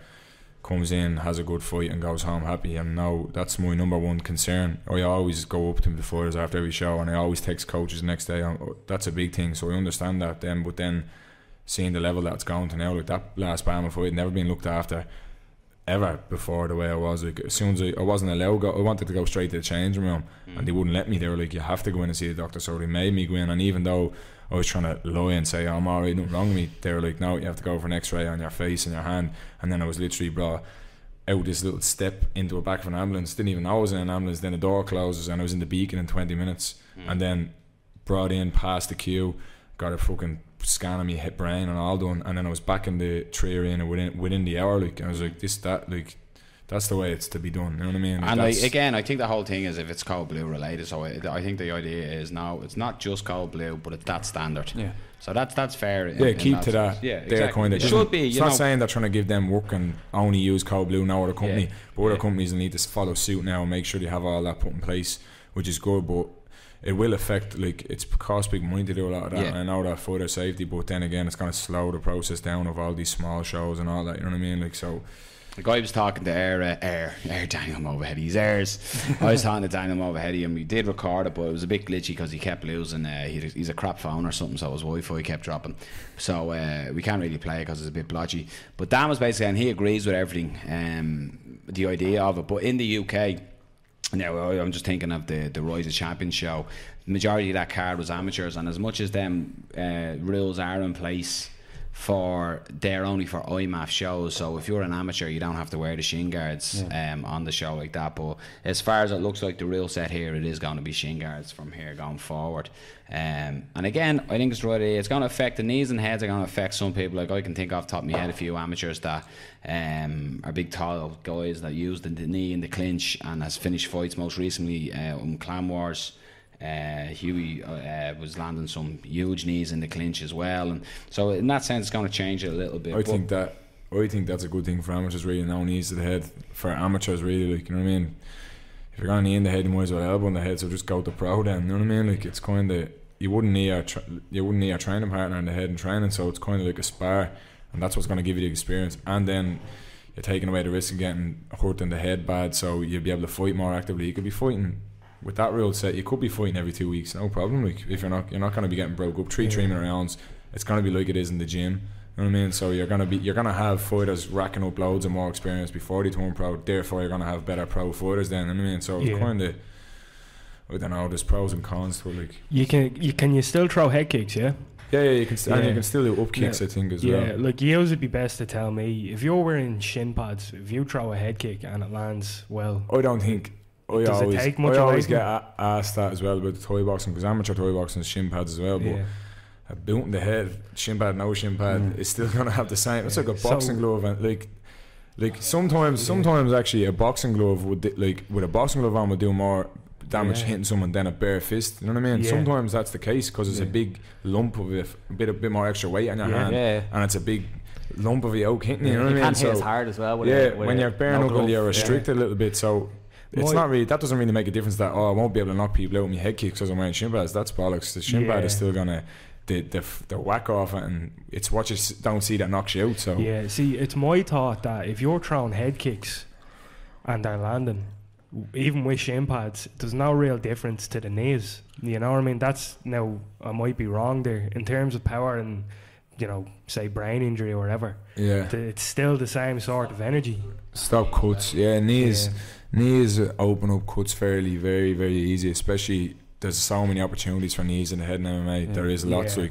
comes in, has a good fight, and goes home happy. And now that's my number one concern. I always go up to the fighters after every show, and I always text coaches the next day. That's a big thing, so I understand that then. But then seeing the level that's gone to now, like that last Bama fight, never been looked after ever before the way I was. Like, as soon as I wasn't allowed, I wanted to go straight to the changing room, and they wouldn't let me. They were like, you have to go in and see the doctor. So they made me go in, and even though I was trying to lie and say, I'm alright, nothing wrong with me, they were like, no, you have to go for an x-ray on your face and your hand. And then I was literally brought out this little step into the back of an ambulance. Didn't even know I was in an ambulance. Then the door closes and I was in the Beacon in 20 minutes, and then brought in past the queue, got a fucking scan of me hip, brain and all done, and then I was back in the tree arena within the hour. Like, I was like, that's the way it's to be done. You know what I mean? And like, again, I think the whole thing is if it's Code Blue related. So I think the idea is now it's not just Code Blue, but it's that standard. Yeah. So that's fair. Yeah, keep to that. Yeah, exactly. Kind of, it should be. It's not saying they're trying to give them work and only use Code Blue, no other company. But other companies need to follow suit now and make sure they have all that put in place, which is good. But it will affect, like, it's cost big money to do a lot of that, and I know that fighter safety, but then again, it's going to slow the process down of all these small shows and all that. You know what I mean? Like, so. The guy was talking to Air Daniel Mulvaheady. He's Airs. I was talking to Daniel Mulvaheady, and we did record it, but it was a bit glitchy because he kept losing. He's a crap phone or something, so his Wi-Fi kept dropping. So we can't really play it because it's a bit blotchy. But Dan was basically, and he agrees with everything, the idea of it. But in the UK, now I'm just thinking of the Rise of Champions show. The majority of that card was amateurs, and as much as them rules are in place they're only for IMMAF shows. So if you're an amateur, you don't have to wear the shin guards on the show like that. But as far as it looks like the rule set here, it is going to be shin guards from here going forward. And again, I think it's right. It's going to affect the knees and heads. Are going to affect some people. Like I can think off the top of my head a few amateurs that are big tall guys that use the knee in the clinch and has finished fights most recently on Clan Wars. Huey was landing some huge knees in the clinch as well, and so in that sense it's going to change it a little bit. I think that's a good thing for amateurs, really. No knees to the head for amateurs, really. Like, you know what I mean? If you're going to knee in the head, you might as well elbow in the head. So just go to pro then. You know what I mean? Like, it's kind of, you wouldn't knee a training partner in the head in training, so it's kind of like a spar, and that's what's going to give you the experience. And then you're taking away the risk of getting hurt in the head bad, so you'll be able to fight more actively. You could be fighting. With that rule set, you could be fighting every 2 weeks, no problem. Like, if you're not going to be getting broke up 3-minute rounds. It's going to be like it is in the gym. You know what I mean? So you're going to have fighters racking up loads of more experience before they turn pro. Therefore, you're going to have better pro fighters then. You know what I mean? So it's kind of, I don't know. There's pros and cons to it. Like, can you still throw head kicks? Yeah. Yeah, you can. And you can still do up kicks, I think, as well. Yeah, like you would be best to tell me if you're wearing shin pads, if you throw a head kick and it lands well. I don't think. I always get asked that as well about the Thai boxing, because amateur Thai boxing is shin pads as well. But a boot in the head, shin pad, no shin pad, is still gonna have the same. It's like a boxing glove, and like sometimes actually a boxing glove would with a boxing glove on would do more damage hitting someone than a bare fist. You know what I mean? Yeah. Sometimes that's the case because it's a big lump of a bit more extra weight on your hand, and it's a big lump of yoke hitting you. You know what I mean? Can't hit as hard as well. When you're bare knuckle, you're restricted a little bit. So. It's not really. That doesn't really make a difference. That I won't be able to knock people out with my head kicks because I'm wearing shin pads. That's bollocks. The shin pad is still gonna the whack off it, and it's what you don't see that knocks you out. So see, it's my thought that if you're throwing head kicks and they're landing, even with shin pads, there's no real difference to the knees. You know what I mean? That's now I might be wrong there in terms of power and say brain injury or whatever. Yeah, it's still the same sort of energy. Stop cuts. Knees. Knees open up cuts fairly very, very easy, especially there's so many opportunities for knees in the head in MMA. There is lots. I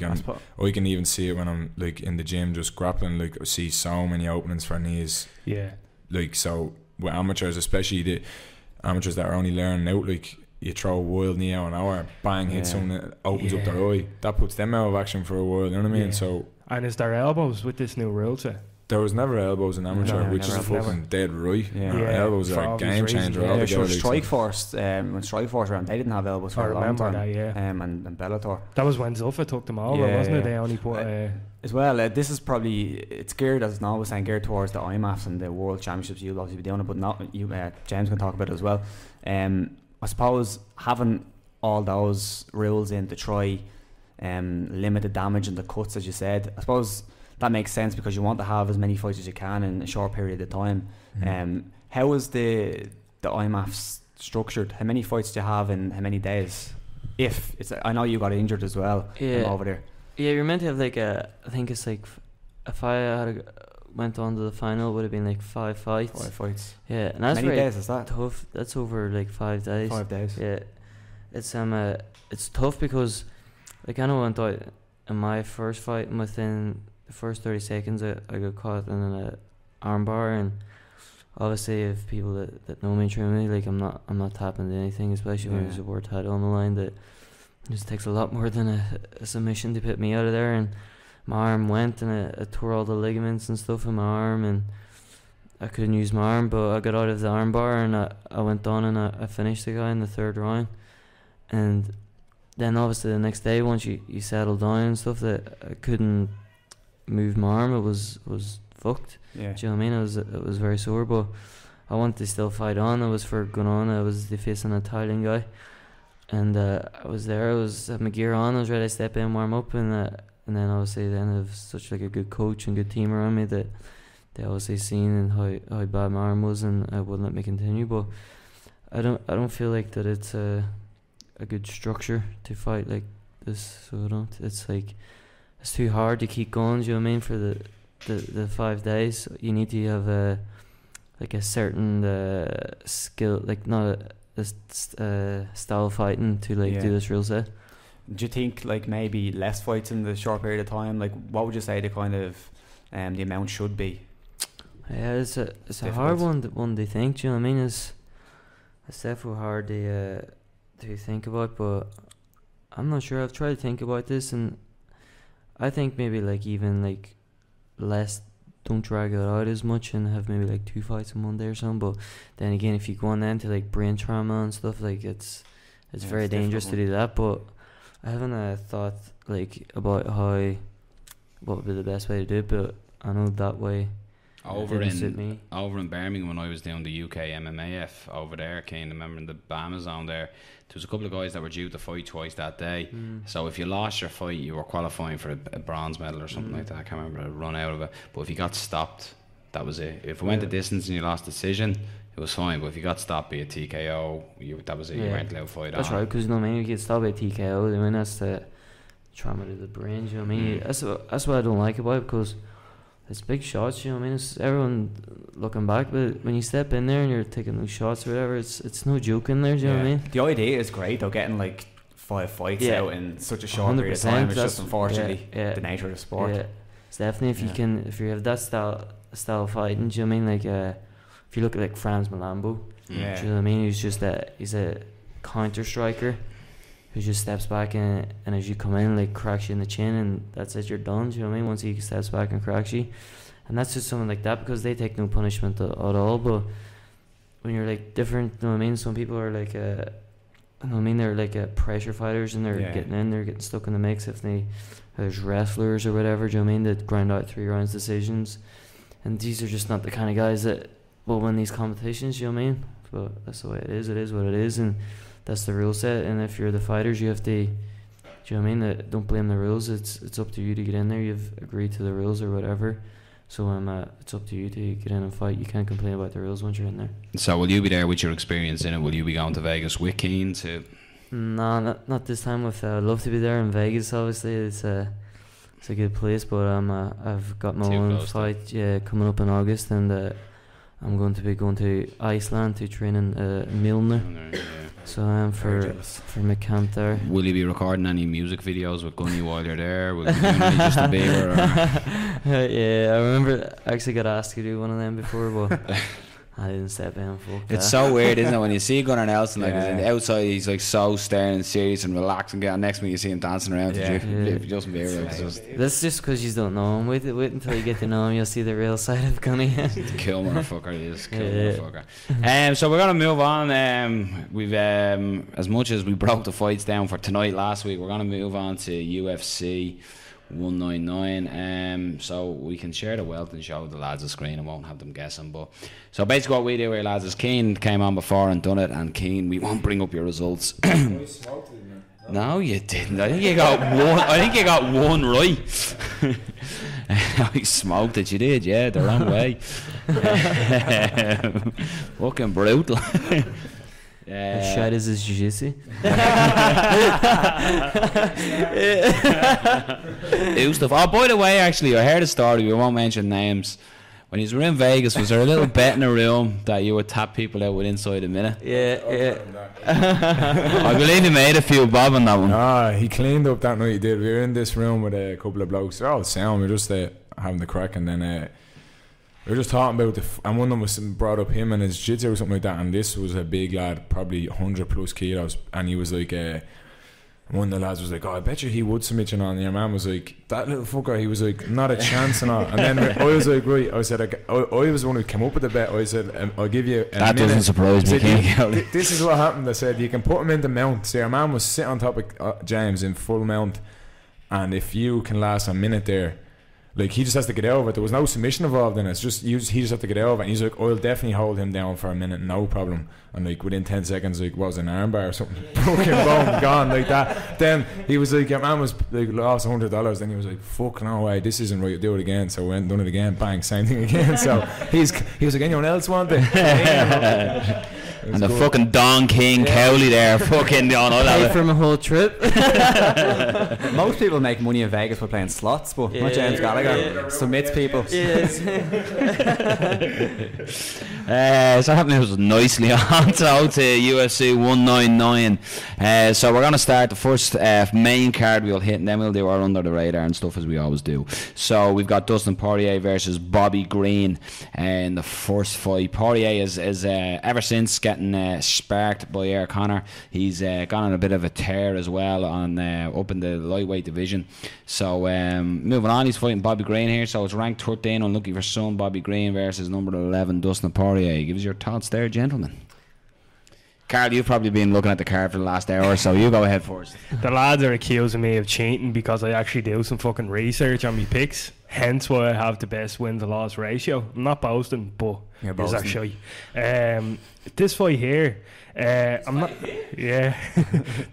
can even see it when I'm like in the gym just grappling. Like I see so many openings for knees. Like, so with amateurs, especially the amateurs that are only learning out, like you throw a wild knee out an hour, bang, hit someone that opens up their eye. That puts them out of action for a while. You know what I mean? So, and is there elbows with this new rule set? There was never elbows in amateur, which is fucking dead right. Elbows are a game changer. Strikeforce, when Strikeforce ran, they didn't have elbows for a long time. That, and Bellator. That was when Zuffa took them over, wasn't it? They only put as well. This is probably it's geared, as Noel was saying, geared towards the IMMAFs and the World Championships. You'll obviously be doing it, but not you. James can talk about it as well. I suppose having all those rules in to try limit the damage and the cuts, as you said, I suppose. That makes sense because you want to have as many fights as you can in a short period of time. How is the IMMAF structured? How many fights do you have in how many days? If it's, I know you got injured as well over there. Yeah, you're meant to have like I think it's like if I went on to the final, it would have been like 5 fights. 5 fights. Yeah, and that's many days is that? Tough. That's over like 5 days. 5 days. Yeah, it's tough because like I know when in my first fight, within the first 30 seconds I got caught in an armbar, and obviously if people that know me truly, like I'm not tapping into anything, especially when there's a world title on the line. That just takes a lot more than a submission to put me out of there, and my arm went and I tore all the ligaments and stuff in my arm, and I couldn't use my arm, but I got out of the armbar and I went on and I finished the guy in the 3rd round. And then obviously the next day, once you settle down and stuff, that I couldn't move my arm, it was fucked. Do you know what I mean? It was very sore, but I wanted to still fight on. I was for going on. I was facing an Italian guy, and I was there. I was had my gear on. I was ready to step in, warm up, and then obviously then I have such like a good coach and good team around me that they obviously seen how bad my arm was, and I wouldn't let me continue. But I don't feel like that it's a good structure to fight like this. So I don't. It's like. It's too hard to keep going. Do you know what I mean? For the 5 days, you need to have a certain skill, like not a style of fighting to do this real set. Do you think like maybe less fights in the short period of time? Like, what would you say the kind of the amount should be? Yeah, it's a hard one to think. Do you know what I mean? It's definitely hard to think about, but I'm not sure. I've tried to think about this, and I think maybe like even like less. Don't drag it out as much and have maybe like 2 fights in one day or something. But then again, if you go on into like brain trauma and stuff, like it's very dangerous to do that. But I haven't thought like about what would be the best way to do it. But I know that way. Over in Birmingham, when I was doing the UK MMAF over there, Kane, I remember in the Bama zone there was a couple of guys that were due to fight twice that day. So if you lost your fight, you were qualifying for a bronze medal or something like that. I can't remember a run out of it. But if you got stopped, that was it. If it went the distance and you lost decision, it was fine. But if you got stopped by a TKO, that was it. You weren't allowed to fight. That's right, because you know what I mean. You get stopped by a TKO. I mean, that's the trauma to the brain. You know what I mean? That's what I don't like about it, because it's big shots, you know what I mean? It's everyone looking back, but when you step in there and you're taking those shots or whatever, it's no joke in there, do you know what I mean? The idea is great though, getting like 5 fights out in such a short period of time. It's just unfortunately the nature of the sport. Yeah, it's definitely if you have that style of fighting, do you know what I mean? Like if you look at like Franz Malambo, do you know what I mean? He's a counter striker who just steps back and as you come in, like cracks you in the chin, and that's it, you're done. Do you know what I mean? Once he steps back and cracks you, and that's just something like that, because they take no punishment at all. But when you're like different, you know what I mean? Some people are like, you know what I mean? They're like pressure fighters, and they're getting stuck in the mix. If there's wrestlers or whatever, do you know what I mean? That grind out 3 rounds decisions, and these are just not the kind of guys that will win these competitions. Do you know what I mean? But that's the way it is. It is what it is, and that's the rule set. And if you're the fighters, you have to, do you know what I mean? Don't blame the rules. It's up to you to get in there. You've agreed to the rules or whatever. So it's up to you to get in and fight. You can't complain about the rules once you're in there. So will you be there with your experience in it? Will you be going to Vegas with Cian to? No, not this time. I'd love to be there in Vegas. Obviously, it's a good place. But I've got my own fight coming up in August, and I'm going to be going to Iceland to train in Milner. So I'm for my camp there. Will you be recording any music videos with Gunny while you're there? Will you be doing any Justin Bieber? Yeah, I remember I actually got asked to do one of them before, but I didn't step in. It's so weird, isn't it? When you see Gunnar Nelson, like outside, he's like so stern and serious and relaxed, and next minute you see him dancing around to Justin Bieber. That's just because you don't know him. Wait until you get to know him, you'll see the real side of Gunny. Kill motherfucker, he is. Kill motherfucker. So we're gonna move on. We've as much as we broke the fights down for tonight last week, we're gonna move on to UFC 199. So we can share the wealth and show the lads a screen. I won't have them guessing, but so basically what we do here, lads, is Cian came on before and done it, and Cian, we won't bring up your results. No, you didn't. I think you got one right. I smoked it. You did, yeah, the wrong way. Fucking brutal. How shot is his jiu-jitsu? Oh, by the way, actually, I heard a story. We won't mention names. When you were in Vegas, was there a little bet in a room that you would tap people out with inside a minute? Yeah. I believe he made a few bob on that one. Nah, he cleaned up that night. He did. We were in this room with a couple of blokes. They're all sound. We were just having the crack, and then we were just talking about and one of them was brought up him and his jiu-jitsu or something like that, and this was a big lad, probably 100 plus kilos, and he was like, one of the lads was like, oh, I bet you he would submit you on, and your man was like, that little fucker, he was like, not a chance and all. And then I was like, right, I said, I was the one who came up with the bet. I said, I'll give you a minute. Doesn't surprise me. This is what happened. I said, you can put him in the mount. So your man was sitting on top of James in full mount, and if you can last a minute there, like, he just has to get out of it. There was no submission involved in it. It's just he just had to get out of it. And he's like, I'll definitely hold him down for a minute, no problem. And like within 10 seconds, like, what was an armbar or something? Broken bone, gone like that. Then he was like, your man was like lost $100. Then he was like, fuck no way, this isn't right. Do it again. So we went and done it again. Bang, same thing again. So he was like, anyone else want it? And the fucking Don King Cowley there, fucking on all Paid that. for my whole trip. Most people make money in Vegas for playing slots, but not James Gallagher. Submits people. Yes. So that moves nicely on to UFC 199. So we're going to start the first main card we'll hit, and then we'll do our under the radar and stuff as we always do. So we've got Dustin Poirier versus Bobby Green in the first fight. Poirier is ever since getting sparked by Eric Connor, he's gone on a bit of a tear as well on up in the lightweight division. So moving on, he's fighting Bobby Green here. So it's ranked 13, unlucky for some, Bobby Green versus number 11 Dustin Poirier. Give us your thoughts there, gentlemen. Carl, you've probably been looking at the card for the last hour, so you go ahead first. The lads are accusing me of cheating because I actually do some fucking research on my picks. Hence why I have the best win-to-loss ratio. I'm not boasting, but it's actually this fight here. I'm not. Yeah,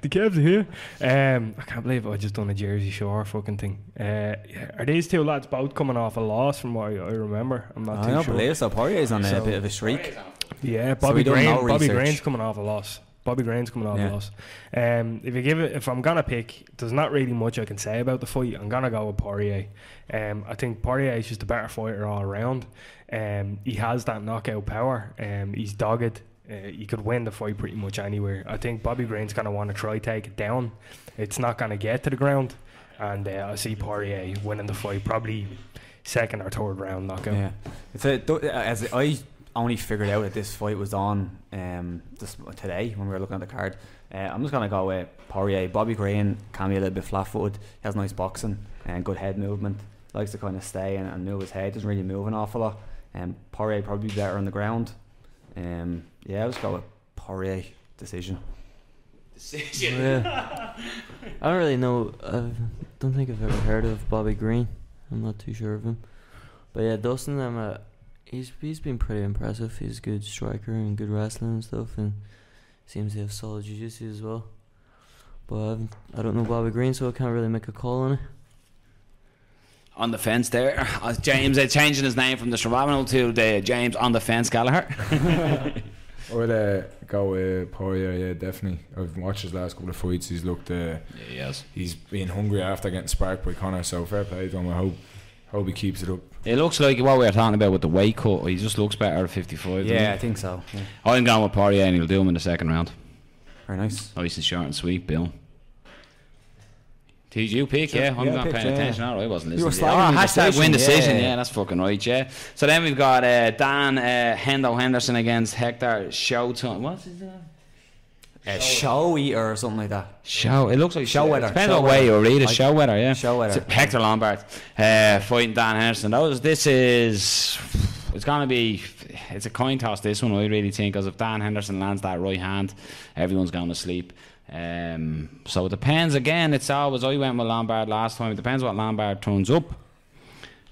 the Cavs are here. I can't believe I just done a Jersey Shore fucking thing. Are these two lads both coming off a loss from what I remember? I'm not too sure. I don't believe so. Poirier's on a bit of a streak. Yeah, Bobby Green's coming off a loss. Bobby Green's coming off a loss. If I'm gonna pick, there's not really much I can say about the fight. I'm gonna go with Poirier. I think Poirier is just a better fighter all around. He has that knockout power. He's dogged. He could win the fight pretty much anywhere. I think Bobby Green's gonna want to try take it down. It's not gonna get to the ground, and I see Poirier winning the fight, probably second or third round knockout. Yeah, I only figured out that this fight was on today when we were looking at the card. I'm just going to go with Poirier. Bobby Green can be a little bit flat-footed. He has nice boxing and good head movement. Likes to kind of stay and move his head. Doesn't really move an awful lot. Poirier probably better on the ground. I'll just go with Poirier. Decision. Yeah. I don't really know. I don't think I've ever heard of Bobby Green. I'm not too sure of him. But yeah, Dustin, he's been pretty impressive. He's a good striker and good wrestling and stuff, and seems to have solid jiu-jitsu as well. But I don't know Bobby Green, so I can't really make a call on it. On the fence there, James changing his name from the Survival to the James on the fence Gallagher. I would go with Poirier, yeah, definitely. I've watched his last couple of fights. He's looked he's been hungry after getting sparked by Connor, so fair play to him. I hope he keeps it up. It looks like what we were talking about with the weight cut. He just looks better at 55. Yeah, I think so. Yeah. I'm going with Poirier, and he'll do him in the second round. Very nice. Nice and short and sweet, Bill. Did you pick? Sure. Yeah, I'm not paying attention. All right, I wasn't listening. Hashtag win decision. Yeah, that's fucking right. Yeah. So then we've got Dan Hendo Henderson against Hector Showtime. What's his name? Show eater or something like that. It looks like show weather. Depends what way you read it. Show weather, yeah. Show weather. Hector Lombard fighting Dan Henderson. It's a coin toss, this one, I really think, because if Dan Henderson lands that right hand, everyone's going to sleep. So it depends. Again, it's always, I went with Lombard last time. It depends what Lombard turns up.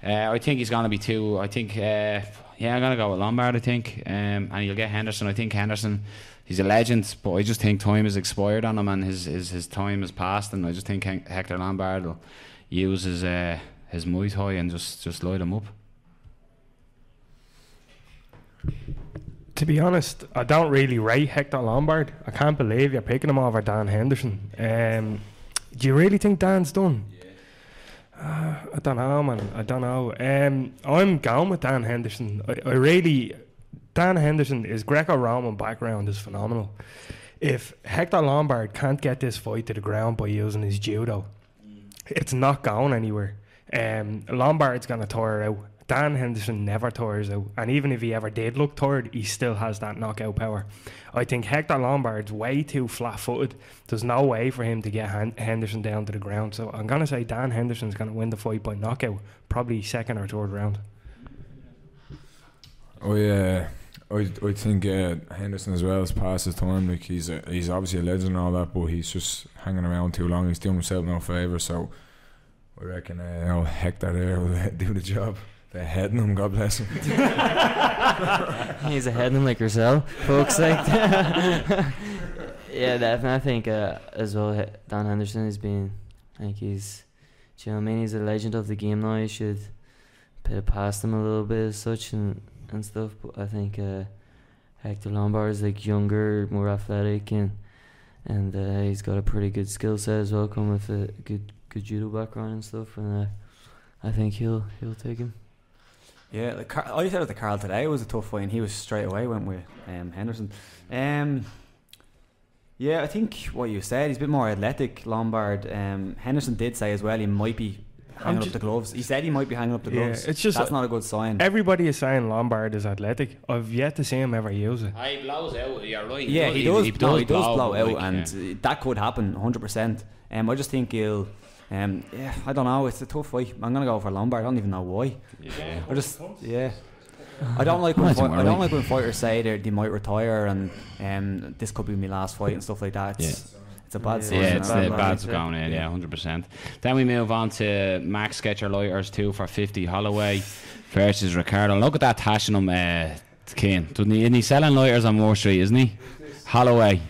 I think he's going to be two. I think I'm going to go with Lombard, I think, and you'll get Henderson. I think Henderson, he's a legend, but I just think time has expired on him, and his time has passed, and I just think Hector Lombard will use his Muay Thai and just light him up. To be honest, I don't really rate Hector Lombard. I can't believe you're picking him over Dan Henderson. Do you really think Dan's done? Yeah. I don't know, man. I don't know. I'm going with Dan Henderson. Dan Henderson, his Greco-Roman background is phenomenal. If Hector Lombard can't get this fight to the ground by using his judo, it's not going anywhere. Lombard's going to tire out. Dan Henderson never tires out, and even if he ever did look tired, he still has that knockout power. I think Hector Lombard's way too flat-footed. There's no way for him to get Henderson down to the ground, so I'm going to say Dan Henderson's going to win the fight by knockout, probably second or third round. Oh yeah, I think Henderson as well has passed his time. Like he's obviously a legend and all that, but he's just hanging around too long. He's doing himself no favour, so I reckon Hector there will do the job. They're heading him, God bless him. He's a heading like yourself, folks. Like, yeah, definitely. I think as well, Dan Henderson has been. I think he's, do you know what I mean? He's a legend of the game now. You should put it past him a little bit as such and stuff. But I think Hector Lombard is like younger, more athletic, and he's got a pretty good skill set as well, coming with a good judo background and stuff. And I think he'll take him. Yeah, like I said it to Carl today. It was a tough fight, and he was straight away went with Henderson. Yeah, I think what you said, he's a bit more athletic, Lombard. Henderson did say as well he might be hanging up the gloves. He said he might be hanging up the gloves. It's just that's not a good sign. Everybody is saying Lombard is athletic. I've yet to see him ever use it. He blows out. You're right. Yeah, he does. He does blow out, like, and that could happen 100%. I just think he'll. Yeah, I don't know. It's a tough fight. I'm gonna go for Lombard. I don't even know why. Yeah. I don't like when fighters say they might retire and this could be my last fight and stuff like that. It's a bad sign. Yeah, it's bad going in. Yeah, 100%. Then we move on to Max Sketcher Lighters 2 for 50 Holloway versus Ricardo. Look at that tashing him, Cian. Isn't he selling lighters on Moore Street? Isn't he? Holloway.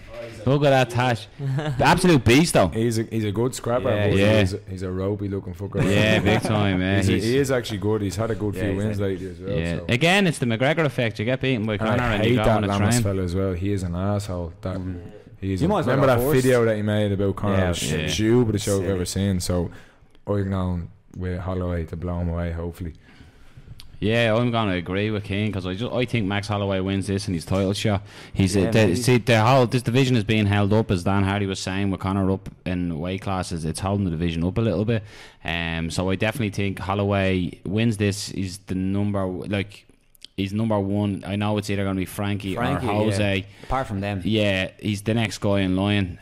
Look at that tash. The absolute beast though. He's a good scrapper. He's a ropey looking fucker. Yeah, big time. He is actually good. He's had a good few wins lately as well. Yeah. So. Again, it's the McGregor effect. You get beaten by Conor and you go on a train. I hate that Lamas fella as well. He is an asshole. Remember that horse? video that he made about Conor? Shoe, but the show I've ever seen. So I'm going with Holloway to blow him away, hopefully. Yeah, I'm going to agree with Cian because I think Max Holloway wins this in his title shot. This division is being held up, as Dan Hardy was saying, with Conor up in weight classes. It's holding the division up a little bit. So I definitely think Holloway wins this. He's the he's number one. I know it's either going to be Frankie or Jose. Yeah. Apart from them. Yeah, he's the next guy in line.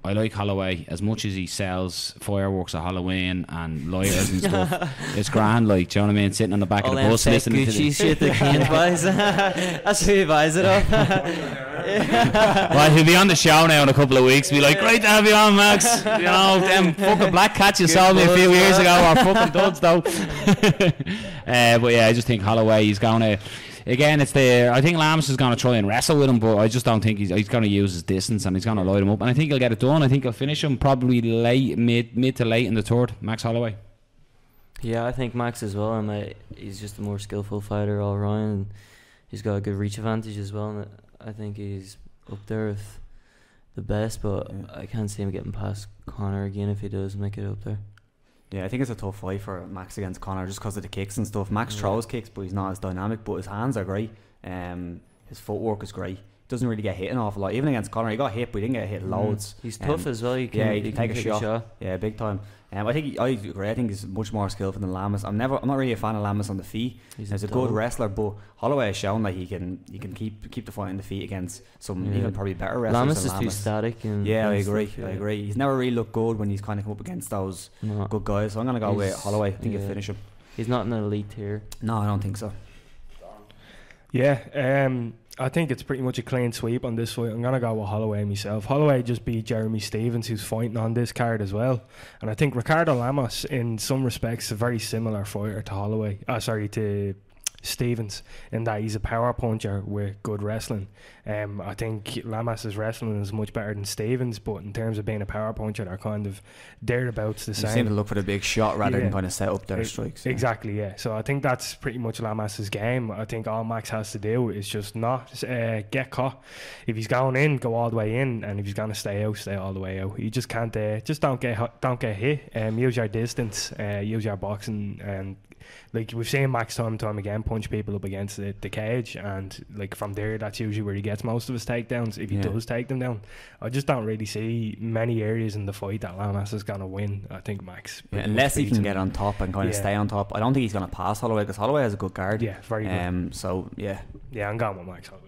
I like Holloway as much as he sells fireworks at Halloween and lighters and stuff. It's grand, like, do you know what I mean? Sitting on the back of the bus listening to the shit that Cian buys. That's who he buys it off. Well, he'll be on the show now in a couple of weeks. Be like, great to have you on, Max. You know, them fucking black cats you sold me a few years ago are fucking duds though. But yeah, I just think Holloway, he's going to. Again, I think Lamas is going to try and wrestle with him, but I just don't think he's going to use his distance and he's going to light him up. And I think he'll get it done. I think he'll finish him probably mid to late in the third. Max Holloway. Yeah, I think Max as well. He's just a more skillful fighter all around. And he's got a good reach advantage as well. And I think he's up there with the best, but I can't see him getting past Conor again if he does make it up there. Yeah, I think it's a tough fight for Max against Conor just because of the kicks and stuff. Max throws kicks, but he's not as dynamic, but his hands are great. His footwork is great. Doesn't really get hit an awful lot. Even against Conor, he got hit, but he didn't get hit loads. He's tough as well. He can take a shot. Yeah, big time. I agree. I think he's much more skillful than Lamas. I'm not really a fan of Lamas on the feet. He's a good wrestler, but Holloway has shown that he can keep the fight on the feet against some even probably better wrestlers. Lamas than is too static. I agree. He's never really looked good when he's kind of come up against those good guys. So I'm gonna go with Holloway. I think he'll finish him. He's not an elite tier. No, I don't think so. Yeah, I think it's pretty much a clean sweep on this fight. I'm going to go with Holloway myself. Holloway just beat Jeremy Stevens, who's fighting on this card as well. And I think Ricardo Lamas, in some respects, is a very similar fighter to Stevens, in that he's a power puncher with good wrestling. I think Lamas's wrestling is much better than Stevens, but in terms of being a power puncher, they're kind of thereabouts the same. They seem to look for the big shot rather than kind of set up their strikes. Exactly, yeah. So I think that's pretty much Lamas's game. I think all Max has to do is just not get caught. If he's going in, go all the way in, and if he's going to stay out, stay all the way out. You just can't, just don't get hit. Use your distance, use your boxing, and like we've seen Max time and time again punch people up against the cage, and like from there that's usually where he gets most of his takedowns if he does take them down. I just don't really see many areas in the fight that Lamas is going to win. I think Max, unless he can get on top and kind of stay on top, I don't think he's going to pass Holloway because Holloway has a good guard. Yeah, very good. So I'm going with Max Holloway.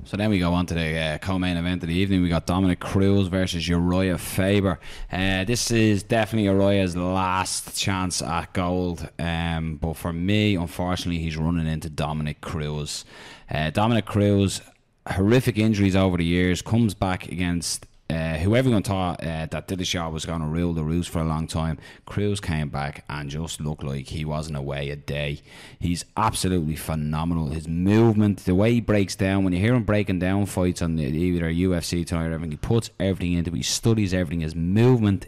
So then we go on to the co-main event of the evening. We got Dominic Cruz versus Uriah Faber. This is definitely Uriah's last chance at gold. But for me, unfortunately, he's running into Dominic Cruz. Dominic Cruz, horrific injuries over the years, comes back against who everyone thought that Dillashaw was going to rule the roost for a long time. Cruz came back and just looked like he wasn't away a day. He's absolutely phenomenal. His movement, the way he breaks down, when you hear him breaking down fights on either UFC tonight or everything, he puts everything into it. He studies everything. His movement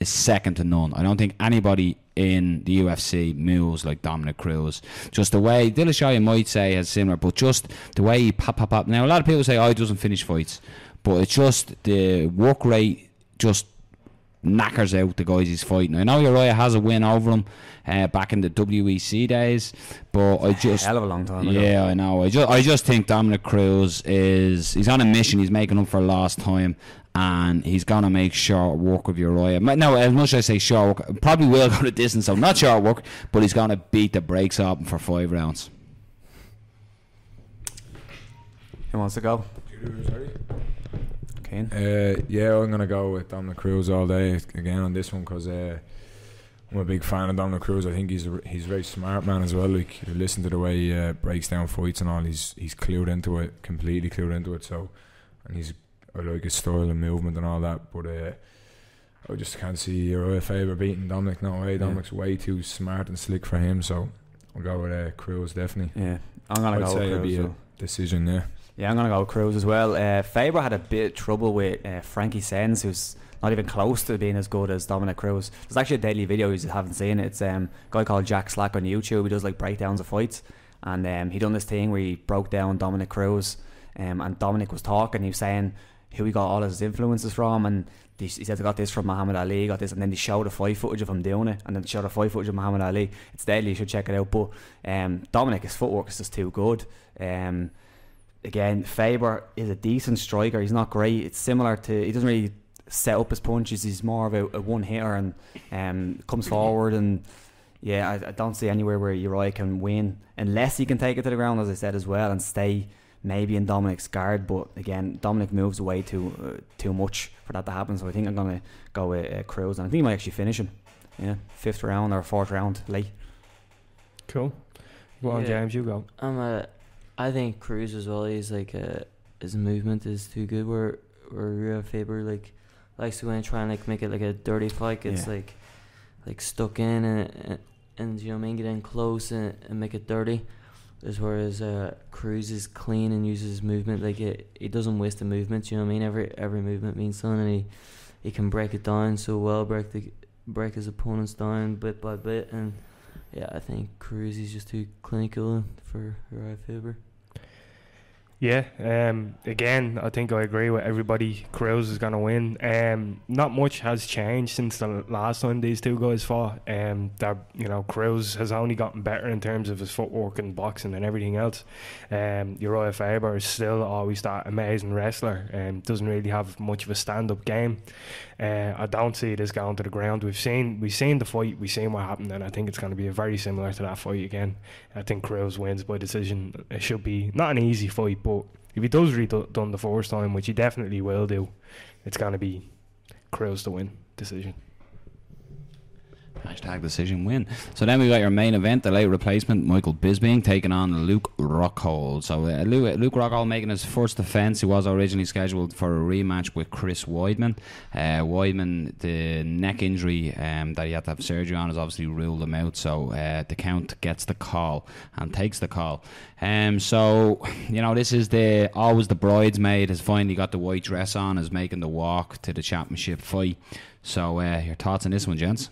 is second to none. I don't think anybody in the UFC moves like Dominic Cruz. Just the way Dillashaw, you might say, is similar, but just the way he pop. Now, a lot of people say, he doesn't finish fights, but it's just the work rate just knackers out the guys he's fighting. I know Uriah has a win over him back in the WEC days, but I just hell of a long time ago. Yeah, I know. I just think Dominic Cruz he's on a mission. He's making up for lost time, and he's gonna make short work of Uriah. No, as much as I say short work, probably will go the distance. So not short work, but he's gonna beat the brakes off him for 5 rounds. Who wants to go? Kane? Yeah, I'm gonna go with Dominic Cruz all day again on this one because I'm a big fan of Dominic Cruz. I think he's a very smart man as well. Like, you listen to the way he breaks down fights and all. He's clued into it, completely clued into it. So, and I like his style and movement and all that. But I just can't see Uriah Faber beating Dominic. No way. Dominic's way too smart and slick for him. So I'll go with Cruz definitely. Yeah, I'm gonna go with Cruz. It'll be a decision. Yeah. Yeah, I'm going to go with Cruz as well. Faber had a bit of trouble with Frankie Sens, who's not even close to being as good as Dominic Cruz. There's actually a daily video, you haven't seen it. It's a guy called Jack Slack on YouTube. He does like breakdowns of fights. And he done this thing where he broke down Dominic Cruz. And Dominic was talking, he was saying who he got all his influences from. And he said, I got this from Muhammad Ali, got this. And then they showed a fight footage of him doing it. And then they showed a fight footage of Muhammad Ali. It's deadly, you should check it out. But Dominic, his footwork is just too good. Again, Faber is a decent striker. He's not great. It's similar to, he doesn't really set up his punches. He's more of a one hitter and comes forward. And yeah, I don't see anywhere where Uriah can win unless he can take it to the ground, as I said as well, and stay maybe in Dominic's guard. But again, Dominic moves away too much for that to happen. So I think I'm gonna go with Cruz, and I think he might actually finish him. Yeah, 5th round or 4th round late. Cool. Go on, James. You go. I think Cruz as well. He's like his movement is too good. Where Faber likes to go and try and like make it like a dirty fight. It's like stuck in and you know what I mean, get in close and make it dirty. Whereas Cruz is clean and uses his movement. Like he doesn't waste the movement. You know what I mean? Every movement means something, and he can break it down so well. Break his opponents down bit by bit, and yeah, I think Cruz is just too clinical for Uriah Faber. Yeah, again, I think I agree with everybody. Cruz is going to win. Not much has changed since the last time these two guys fought. Cruz has only gotten better in terms of his footwork and boxing and everything else. Uriah Faber is still always that amazing wrestler and doesn't really have much of a stand-up game. I don't see this going to the ground. We've seen the fight, we've seen what happened, and I think it's going to be very similar to that fight again. I think Cruz wins by decision. It should be not an easy fight, but if he does redone the first time, which he definitely will do, it's going to be Cruz to win decision. Hashtag decision win. So then we got your main event, the late replacement, Michael Bisping, taking on Luke Rockhold. So Luke Rockhold making his first defence. He was originally scheduled for a rematch with Chris Weidman. Weidman, the neck injury that he had to have surgery on has obviously ruled him out. So the Count gets the call and takes the call. So, you know, this is always the bridesmaid has finally got the white dress on, is making the walk to the championship fight. So your thoughts on this one, gents?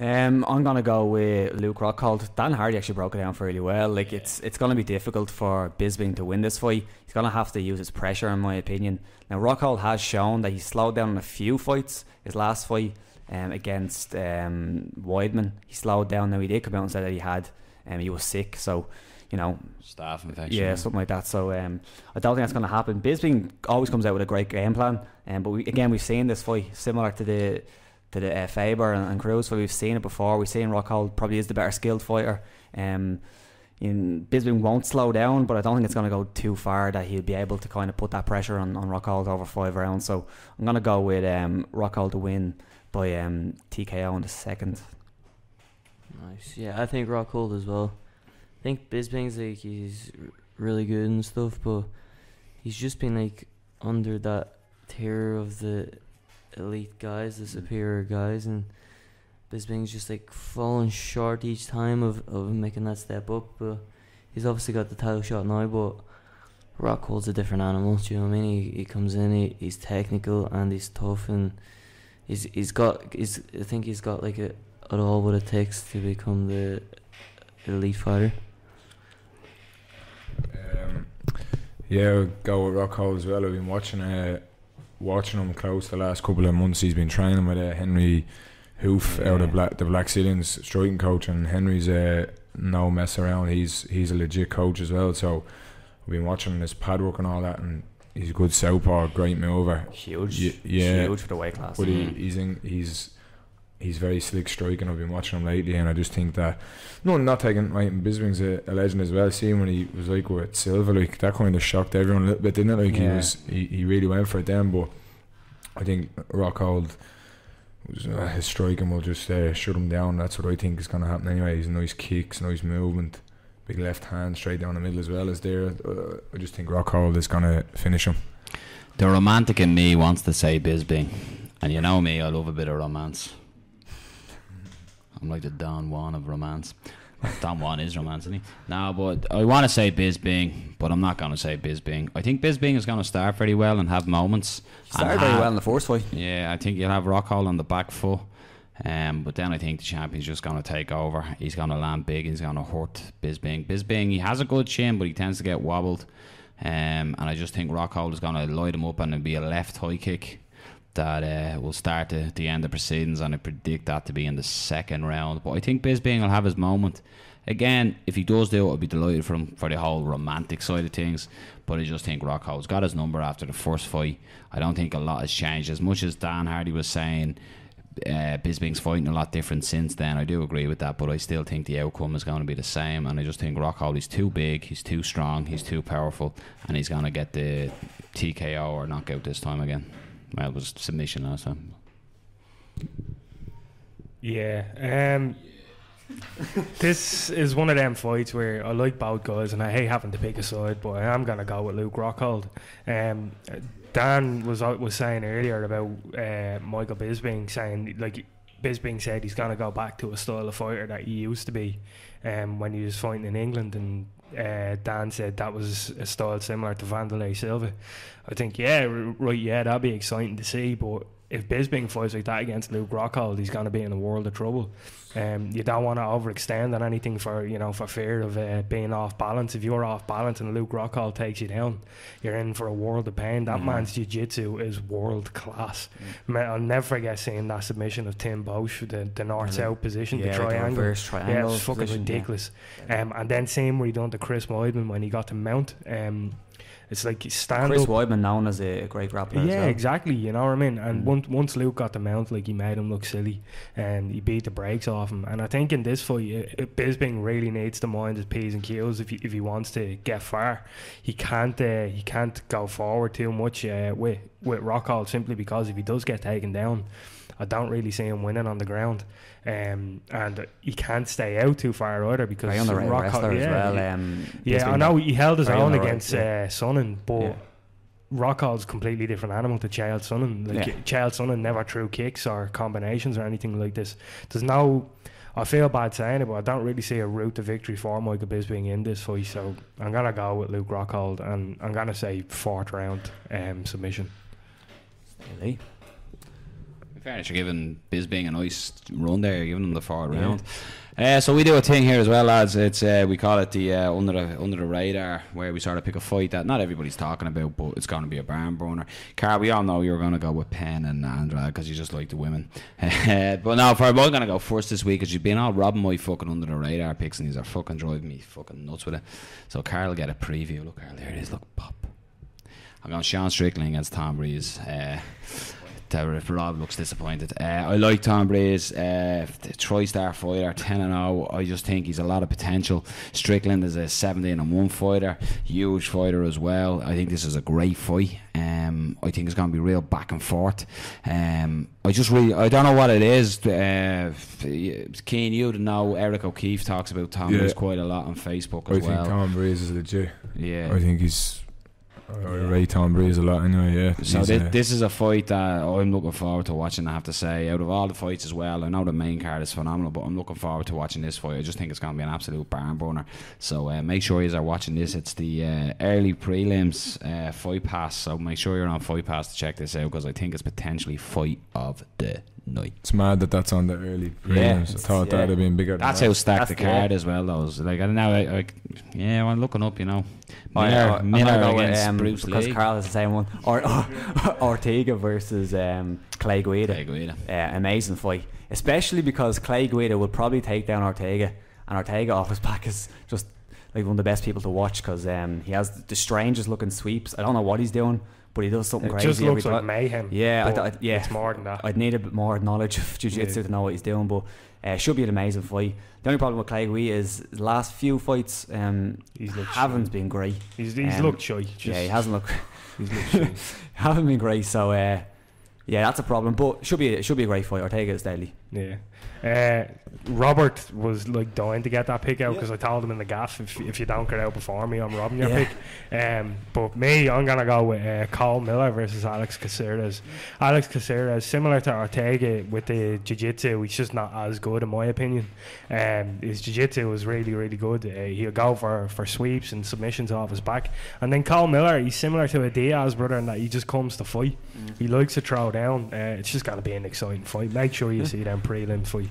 I'm gonna go with Luke Rockhold. Dan Hardy actually broke it down fairly well. Like it's gonna be difficult for Bisping to win this fight. He's gonna have to use his pressure, in my opinion. Now Rockhold has shown that he slowed down in a few fights. His last fight against Weidman, he slowed down. Now he did come out and say that he was sick. So, you know, staph infection. Yeah, something like that. So I don't think that's gonna happen. Bisping always comes out with a great game plan. But we've seen this fight similar to the Faber and Cruz, so we've seen it before. We've seen Rockhold probably is the better skilled fighter. Bisping won't slow down, but I don't think it's going to go too far that he'll be able to kind of put that pressure on Rockhold over 5 rounds. So I'm going to go with Rockhold to win by TKO in the second. Nice. Yeah, I think Rockhold as well. I think Bisping's like, he's really good and stuff, but he's just been like under that tier of the elite guys, the superior guys, and Bisping's just like falling short each time of making that step up. But he's obviously got the title shot now, but Rockhold's a different animal. Do you know what I mean? He comes in, he's technical and he's tough, and I think he's got like all what it takes to become the elite fighter. Yeah, I'll go with Rockhold as well. I've been watching him close the last couple of months. He's been training with Henry Hoof out of the Black Cillians striking coach, and Henry's no mess around. He's a legit coach as well. So we've been watching his pad work and all that, and he's a good southpaw, great mover. Huge for the weight class. But he's very slick striking. I've been watching him lately, and I just think that not taking right. Bisping's a legend as well. Seeing when he was like with Silva, like that kind of shocked everyone a little bit, didn't it? Like he really went for it then. But I think Rockhold, his striking will just shut him down. That's what I think is going to happen anyway. He's nice kicks, nice movement, big left hand straight down the middle as well as there. I just think Rockhold is going to finish him. The romantic in me wants to say Bisping, and you know me, I love a bit of romance. I'm like the Don Juan of romance. Don Juan is romance, isn't he? No, but I want to say Bisping, but I'm not going to say Bisping. I think Bisping is going to start very well and have moments. Started very well in the first fight. Yeah, I think you'll have Rockhold on the back foot. But then I think the champion's just going to take over. He's going to land big. He's going to hurt Bisping. Bisping, he has a good chin, but he tends to get wobbled. And I just think Rockhold is going to light him up, and it'll be a left high kick that will start at the end of proceedings, and I predict that to be in the second round. But I think Bisping will have his moment. Again, if he does do it, I'll be delighted for him for the whole romantic side of things. But I just think Rockhold's got his number after the first fight. I don't think a lot has changed. As much as Dan Hardy was saying Bisping's fighting a lot different since then, I do agree with that, but I still think the outcome is going to be the same. And I just think Rockhold is too big, he's too strong, he's too powerful, and he's going to get the TKO or knockout this time again. Well, it was submission last time. Yeah. This is one of them fights where I like both guys, and I hate having to pick a side, but I am going to go with Luke Rockhold. Dan was saying earlier about Michael Bisping, saying like Bisping said he's going to go back to a style of fighter that he used to be when he was fighting in England, and Dan said that was a style similar to Wanderlei Silva. I think that'd be exciting to see, but if Bisping fights like that against Luke Rockhold, he's going to be in a world of trouble. You don't want to overextend on anything for fear of being off balance. If you're off balance and Luke Rockhold takes you down, you're in for a world of pain. That man's jiu-jitsu is world class. I'll never forget seeing that submission of Tim Bosch, the north-south position, the triangle. Yeah, it was fucking ridiculous. And then seeing what he done to Chris Weidman when he got to mount. It's like stand Chris up. Weidman known as a great grappler. Yeah, as well. Exactly. You know what I mean. And once Luke got the mount, like he made him look silly, and he beat the brakes off him. And I think in this fight, Bisping really needs to mind his P's and Q's if he wants to get far. He can't go forward too much with Rockhold, simply because if he does get taken down, I don't really see him winning on the ground. And he can't stay out too far either, because right on the right wrestler as well. I know he held his own against Sonnen, but Rockhold's a completely different animal to Chael Sonnen. Chael Sonnen never threw kicks or combinations or anything like this. I feel bad saying it, but I don't really see a route to victory for Michael Bisping in this fight, so I'm going to go with Luke Rockhold, and I'm going to say 4th round submission. Really? Fairness, you're giving Bisping a nice run there. You're giving him the 4th round. So we do a thing here as well, lads. It's we call it the under the radar, where we sort of pick a fight that not everybody's talking about, but it's going to be a barn burner. Carl, we all know you're going to go with Penn and Andrade because you just like the women. But no, I'm going to go first this week, because you've been all robbing my fucking under the radar picks, and these are fucking driving me fucking nuts with it. So Carl will get a preview. Look, Carl, there it is. Look, pop. I'm going Sean Strickland against Tom Breeze. Rob looks disappointed. I like Tom Breeze, tri-star fighter, 10-0. I just think he's a lot of potential. Strickland is a 17-1 fighter, huge fighter as well. I think this is a great fight. I think it's going to be real back and forth. I don't know what it is. Cian, you know Eric O'Keefe talks about Tom Breeze quite a lot on Facebook as well. I think Tom Breeze is legit. Yeah, I think he's Ray Tom Breeze a lot anyway, yeah. So this is a fight that I'm looking forward to watching, I have to say. Out of all the fights as well, I know the main card is phenomenal, but I'm looking forward to watching this fight. I just think it's going to be an absolute barn burner. So make sure you are watching this. It's the early prelims Fight Pass, so make sure you're on Fight Pass to check this out, because I think it's potentially fight of the night. It's mad that that's on the early prelims. Yeah, I thought that would have been bigger. That's how stacked the card as well, though. Like, I don't know, I'm looking up, you know. Miller against Bruce because Lee. Carl is the same one. Ortega versus Clay Guida. Amazing fight, especially because Clay Guida will probably take down Ortega, and Ortega off his back is just like one of the best people to watch, because he has the strangest looking sweeps. I don't know what he's doing, but he does something crazy. It just looks like mayhem. Yeah, it's more than that. I'd need a bit more knowledge of jiu-jitsu to know what he's doing, but should be an amazing fight. The only problem with Clay Guida is his last few fights haven't been great. He's looked shy. He hasn't looked. He's looked shy. Haven't been great. So that's a problem. But should be a great fight. Ortega is deadly. Yeah. Robert was like dying to get that pick out, because I told him in the gaff, if you don't get out before me, I'm robbing your pick. But me, I'm gonna go with Cole Miller versus Alex Caceres. Alex Caceres, similar to Ortega with the jiu-jitsu, he's just not as good in my opinion. His jiu-jitsu was really, really good. He'll go for sweeps and submissions off his back. And then Cole Miller, he's similar to a Diaz brother in that he just comes to fight. He likes to throw down. It's just gonna be an exciting fight. Make sure you see them prelim fight.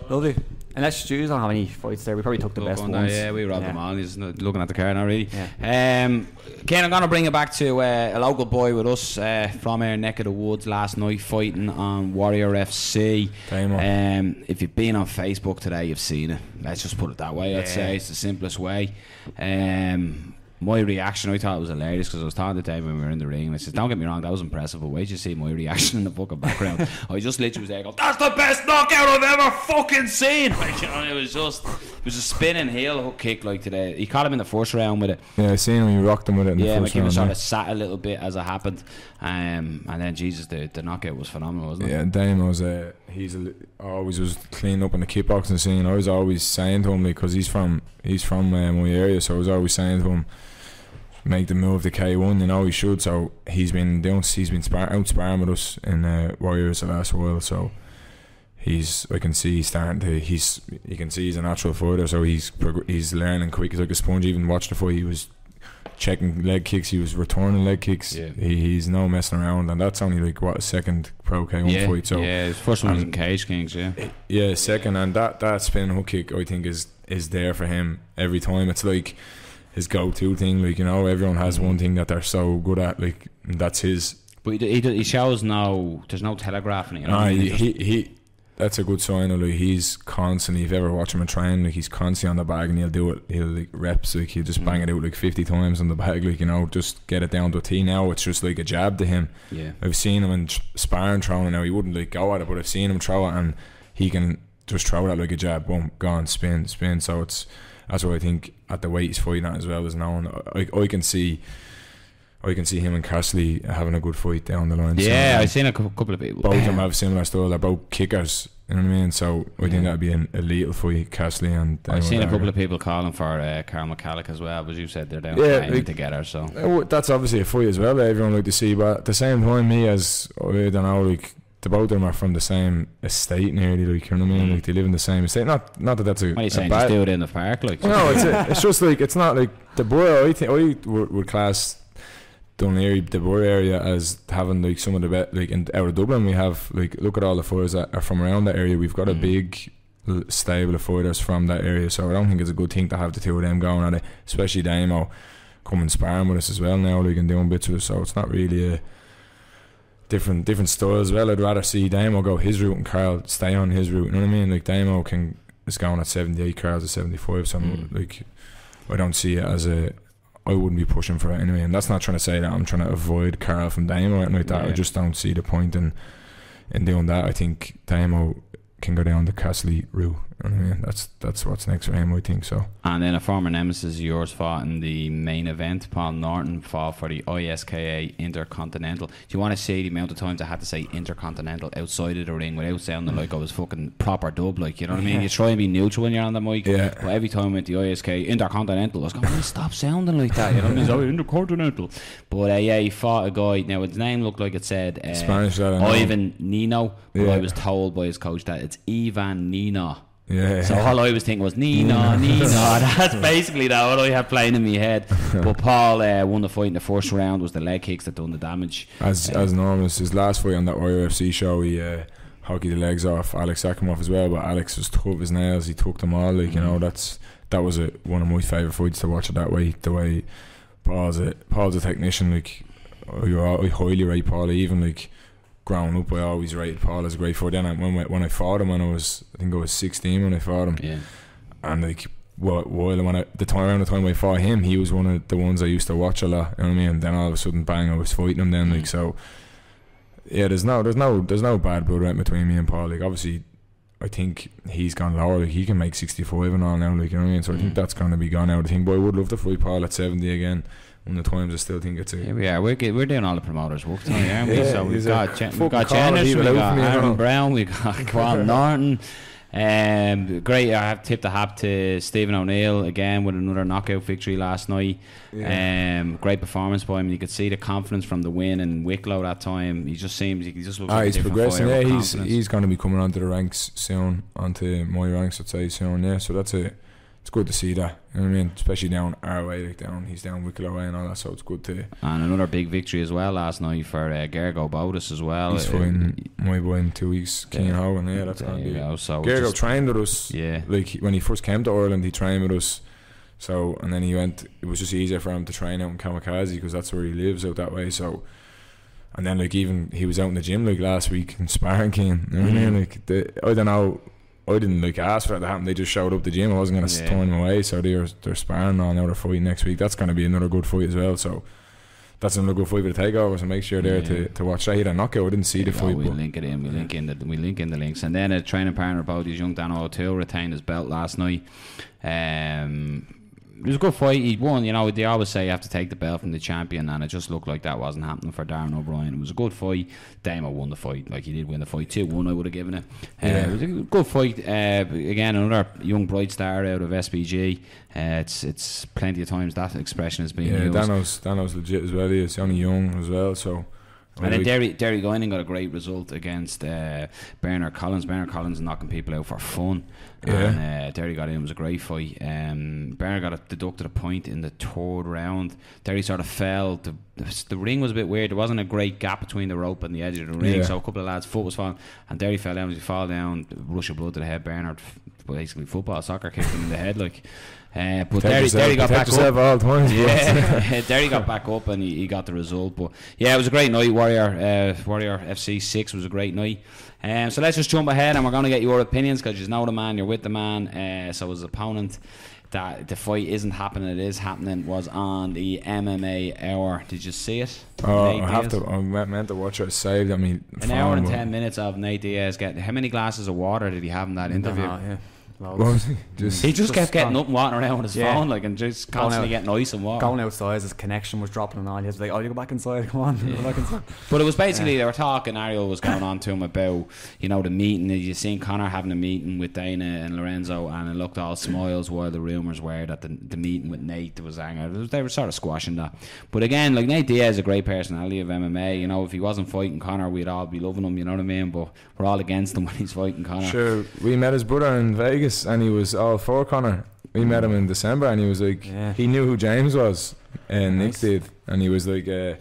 Lovely. And let's choose on how many fights there. We probably took the best ones. Yeah, we robbed them all. He's looking at the card now, really. Ken, I'm going to bring it back to a local boy with us from our neck of the woods last night, fighting on Warrior FC. If you've been on Facebook today, you've seen it. Let's just put it that way. I'd say it's the simplest way. My reaction, I thought it was hilarious, because I was talking to Dave when we were in the ring, and I said, don't get me wrong, that was impressive, but wait till you see my reaction in the fucking background. I just literally was there going, that's the best knockout I've ever fucking seen. Like, you know, it was a spinning heel hook kick like today. He caught him in the first round with it. Yeah, I seen him, he rocked him with it in the first round. Yeah, sort of sat a little bit as it happened, and then Jesus, the knockout was phenomenal, wasn't it? Yeah, Dame was always was cleaning up in the kickboxing scene. I was always saying to him, because he's from my area, so I was always saying to him, make the move to K1, you know, he should. So he's been out sparring with us in Warriors the last while, so you can see he's a natural fighter, so he's learning quick. He's like a sponge. Even watch the fight, he was checking leg kicks, he was returning leg kicks. He's no messing around, and that's only like a second pro K1 fight. So his first one was in Cage Kings. Second, and that spinning hook kick, I think is there for him every time. It's like his go-to thing, like, you know, everyone has one thing that they're so good at, like, and that's his. But he shows there's no telegraphing it. He that's a good sign. Like, he's constantly, if you ever watch him train, like, he's constantly on the bag, and he'll do it. He'll like reps, like, he'll just bang it out like 50 times on the bag, like, you know, just get it down to a T. Now it's just like a jab to him. I've seen him in sparring throwing. Now he wouldn't like go at it, but I've seen him throw it, and he can just throw it like a jab, boom, gone, spin. So that's what I think at the weight he's fighting at as well as known. I can see him and Castley having a good fight down the line. Yeah, I've seen a couple of people. Both of them have similar style. They're both kickers. You know what I mean? So I think that'd be a lethal fight, Castley and. I've seen a couple of people calling for Carl McCallick as well, but you said they're down together. So that's obviously a fight as well that everyone like to see. But at the same time, I don't know, like, the both of them are from the same estate nearly, like, you know what I mean? Like, they live in the same estate. Not that that's a. What are you saying? Just do it in the park, like? No, it's just like, it's not like the Borough. I think I would class Dunleary, the Borough area, as having like some of the best. Like, in out of Dublin, we have, like, look at all the fighters that are from around that area. We've got a big stable of fighters from that area, so I don't think it's a good thing to have the two of them going at it. Especially Damo coming sparring with us as well now, like, and doing bits with us. So it's not really a different style as well. I'd rather see Damo go his route and Carl stay on his route. You know what I mean? Like, Damo is going at 78, Carl's at 75. So like, I don't see it as I wouldn't be pushing for it anyway. And that's not trying to say that I'm trying to avoid Carl from Damo or anything like that. I just don't see the point in doing that. I think Damo can go down the Castley route. You know what I mean? That's what's next for him, I think so. And then a former nemesis of yours fought in the main event. Paul Norton fought for the ISKA Intercontinental. Do you want to say the amount of times I had to say Intercontinental outside of the ring without sounding like I was fucking proper dub, like, you know what I mean? You try and be neutral when you're on the mic, but every time I went to the ISK Intercontinental, I was going, stop sounding like that, you know what I mean? So Intercontinental. But yeah, he fought a guy. Now his name looked like it said Spanish, Ivan Nino, but I was told by his coach that it's Ivan Nino. Yeah. So all I was thinking was Nino. That's basically that what I had playing in my head. But Paul won the fight in the first round. Was the leg kicks that done the damage. As normal, his last fight on that UFC show, he hockeyed the legs off Alex Sakimov as well. But Alex was tough as nails. He took them all. Like, you know, that was one of my favourite fights to watch it that way. The way Paul's a technician. Like, I highly rate Paul. Even like, growing up, I always rated Paul as a great fighter. Then when I fought him, I think I was 16 when I fought him. Yeah. And like, around the time I fought him, he was one of the ones I used to watch a lot. You know what I mean? And then all of a sudden, bang! I was fighting him. Then like, so yeah, there's no bad blood right between me and Paul. Like, obviously, I think he's gone lower. Like, he can make 65 and all now. Like, you know what I mean? So I think that's gonna be gone out. I think, but I would love to fight Paul at 70 again. One of the times I still think it's Here we are. We're doing all the promoters' work tonight, aren't we? So we've got Jenners, we've got Aaron Brown, we've got Quan Norton. Great. I have tipped the hat to Stephen O'Neill again with another knockout victory last night. Great performance by him. You could see the confidence from the win in Wicklow that time. He just looks like he's progressing. Yeah, he's going to be coming onto the ranks soon, onto my ranks, I'd say soon. Yeah, so it's good to see that. You know what I mean? Especially down our way, like he's down Wicklow way and all that, so it's good to. And another big victory as well last night for Gergo Boudis as well. He's fighting my boy in 2 weeks, King Hogan. Yeah, that's going to be. So Gergo trained with us. Yeah. Like, when he first came to Ireland, he trained with us. So, and then he went. It was just easier for him to train out in Kamikaze because that's where he lives, out that way. So, and then like, even he was out in the gym like last week in sparring, King. You know what I mean? Like, I don't know. I didn't like ask for that to happen. They just showed up the gym. I wasn't going to turn them away. So they're sparring on another fight next week. That's going to be another good fight as well. So that's another good fight for the takeover. So make sure they're to watch that. He had a knockout. I didn't see the fight. We'll link it in. We link in the links. And then a training partner about his young Dan O'Toole retained his belt last night. It was a good fight. He won. You know, they always say you have to take the belt from the champion, and it just looked like that wasn't happening for Darren O'Brien. It was a good fight. Damo won the fight. Like, he did win the fight 2-1. I would have given it. It was a good fight. Again, another young bright star out of SBG. It's plenty of times that expression has been used. Dano's legit as well. He's only young as well, so. And then Derry Guinan got a great result against Bernard Collins. Bernard Collins knocking people out for fun. And Derry got in. It was a great fight. Bernard got deducted a point in the third round. Derry sort of fell. The ring was a bit weird. There wasn't a great gap between the rope and the edge of the ring, so a couple of lads' foot was falling, and Derry fell down. As he fall down, rush of blood to the head. Bernard, basically soccer kicked him in the head, like. But Derry got back up. All times, Derry got back up and he got the result. But yeah, it was a great night. Warrior FC 6 was a great night. So let's just jump ahead and we're going to get your opinions because you know the man, you're with the man. So his opponent, that the fight isn't happening, it is happening, was on the MMA Hour. Did you see it? Oh, I have to. I meant to watch it. Saved. I mean, an hour and 10 minutes of Nate Diaz. How many glasses of water did he have in that interview? He just kept getting up and walking around with his phone, like, and just constantly getting ice and water. Going outside, his connection was dropping and all. He was like, "Oh, you go back inside. Come on, go back inside." But it was basically they were talking. Ariel was going on to him about, you know, the meeting. You seen Conor having a meeting with Dana and Lorenzo, and it looked all smiles while the rumours were that the meeting with Nate was anger. They were sort of squashing that. But again, like, Nate Diaz is a great personality of MMA. You know, if he wasn't fighting Conor, we'd all be loving him. You know what I mean? But we're all against him when he's fighting Conor. Sure, we met his brother in Vegas. And he was all for Conor. We met him in December, and he was like, he knew who James was, and Nick did, and he was like, I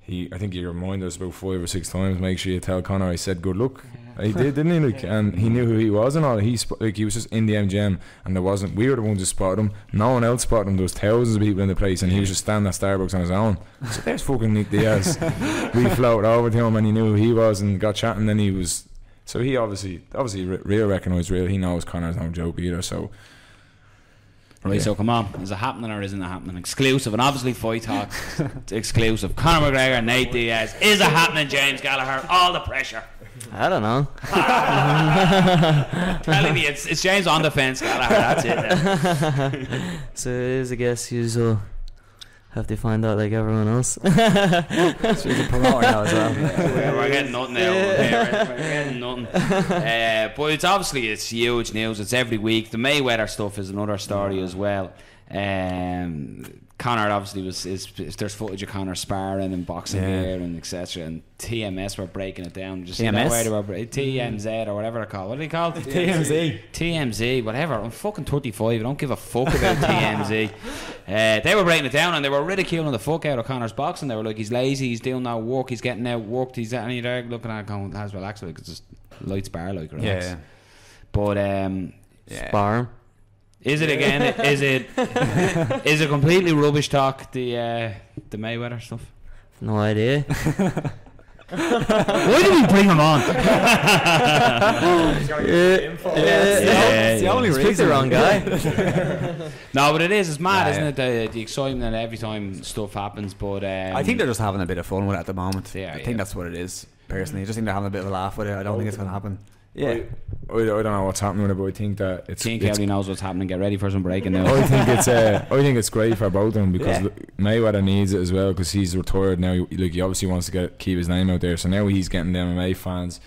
think he reminded us about 5 or 6 times, make sure you tell Conor I said good luck. He did, didn't he? Like, and he knew who he was and all. He was just in the MGM, and we were the ones who spotted him. No one else spotted him. There was thousands of people in the place, and he was just standing at Starbucks on his own. So there's fucking Nick Diaz. We floated over to him, and he knew who he was, and got chatting. Then he was. So he obviously real recognised real. He knows Conor's no joke either. So right, so come on, is it happening or isn't it happening? Exclusive, and obviously Fight Talk exclusive. Conor McGregor, Nate Diaz. Is it happening, James Gallagher? All the pressure. I don't know. Telling me it's James on the fence, Gallagher. That's it. So it is, I guess, usual. Have to find out like everyone else. She's a promoter now as well. We're getting nothing out of here. We're getting nothing. But it's huge news. It's every week. The Mayweather stuff is another story as well. Conor obviously there's footage of Conor sparring and boxing here and etc. And TMS were breaking it down. Just TMS? TMZ or whatever they're called. What are they called? TMZ, whatever. I'm fucking 35. I don't give a fuck about TMZ. They were breaking it down and they were ridiculing the fuck out of Conor's boxing. They were like, he's lazy, he's doing no work, he's getting outworked, he's at any there looking at it going, has relaxed, like it's just light spar, like relax. Yeah. But spar. Is it again? Is it completely rubbish talk? The Mayweather stuff. No idea. Why did we bring him on? It's the only reason. Picked the wrong guy. No, but it is. It's mad, isn't it? The excitement every time stuff happens. But I think they're just having a bit of fun with it at the moment. Yeah, I think that's what it is. Personally, I just think they're having a bit of a laugh with it. I don't think it's going to happen. Yeah, I don't know what's happening with it, but I think that Cian Cowley knows what's happening. Get ready for some breaking news. I think it's great for both of them because Mayweather needs it as well because he's retired now. Like he obviously wants to keep his name out there, so now he's getting the MMA fans,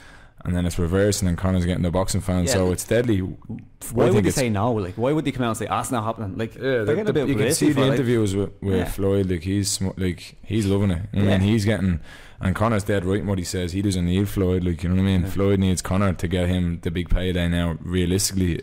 and then it's reversed, and then Conor's getting the boxing fans. So it's deadly. Why would they say no? Like, why would they come out and say, "That's not happening"? Like, they're getting a bit. You can see the interviews with Floyd. Like he's loving it, and he's getting. And Conor's dead right in what he says. He doesn't need Floyd, like, you know what I mean? Floyd needs Conor to get him the big payday now. Realistically,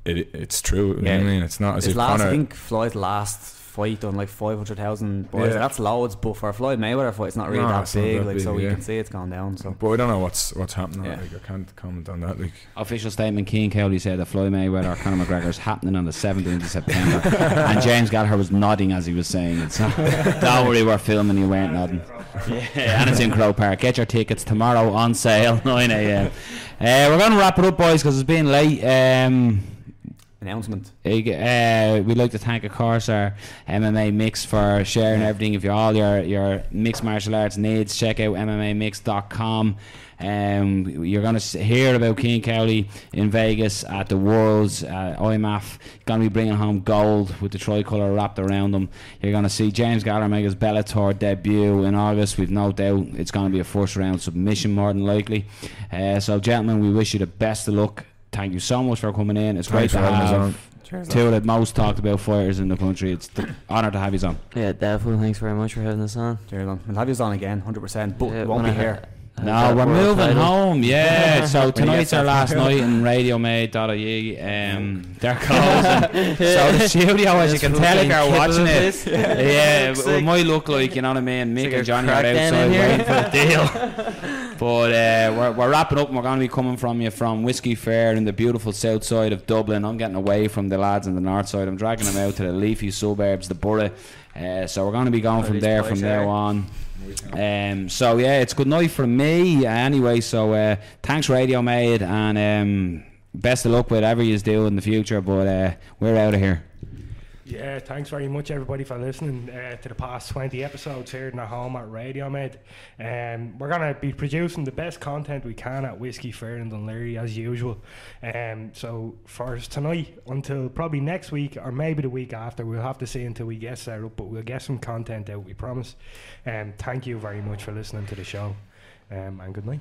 it's true. You know what I mean? It's not as if Conor... I think Floyd's last fight on like 500,000 boys. That's loads, but for a Floyd Mayweather fight, it's not really that big. Like, so you can see it's gone down. So, but I don't know what's happening. Like, I can't comment on that. Like, official statement: Cian Cowley said that Floyd Mayweather, Conor McGregor is happening on the 17th of September, and James Gallagher was nodding as he was saying it. So don't worry, we're filming. You weren't nodding. Yeah, and it's in Crow Park. Get your tickets tomorrow on sale, 9 a.m. We're going to wrap it up, boys, because it's been late. Announcement. We'd like to thank, of course, our MMA Mix for sharing everything. If you're all your mixed martial arts needs, check out MMAMix.com. You're going to hear about Cian Cowley in Vegas at the Worlds IMMAF. Going to be bringing home gold with the tricolour wrapped around him. You're going to see James Gallagher make his Bellator debut in August. We've no doubt it's going to be a first round submission more than likely. So gentlemen, we wish you the best of luck. Thank you so much for coming in. It's great to have two of the most talked about fighters in the country. It's an honour to have you on. Yeah, definitely. Thanks very much for having us on. Cheers, man. We'll have you on again, 100%. But we won't be here. No, we're moving home. Yeah, so tonight's our last night in RadioMade.ie. They're closing. So the studio, as you can tell, if you're watching it, it might look like, you know what I mean, Mick and Johnny are outside waiting for a deal. But we're wrapping up, and we're going to be coming from you from Whiskey Fair in the beautiful south side of Dublin. I'm getting away from the lads in the north side. I'm dragging them out to the leafy suburbs, the borough. So we're going to be going from there on. So yeah, it's good night from me anyway. So thanks, Radio Made, and best of luck with whatever you do in the future. But we're out of here. Yeah, thanks very much everybody for listening to the past 20 episodes here in our home at Radio Med. We're going to be producing the best content we can at Whiskey Fair in Dunleary as usual. So for tonight until probably next week or maybe the week after, we'll have to see until we get set up, but we'll get some content out, we promise. Thank you very much for listening to the show, and good night.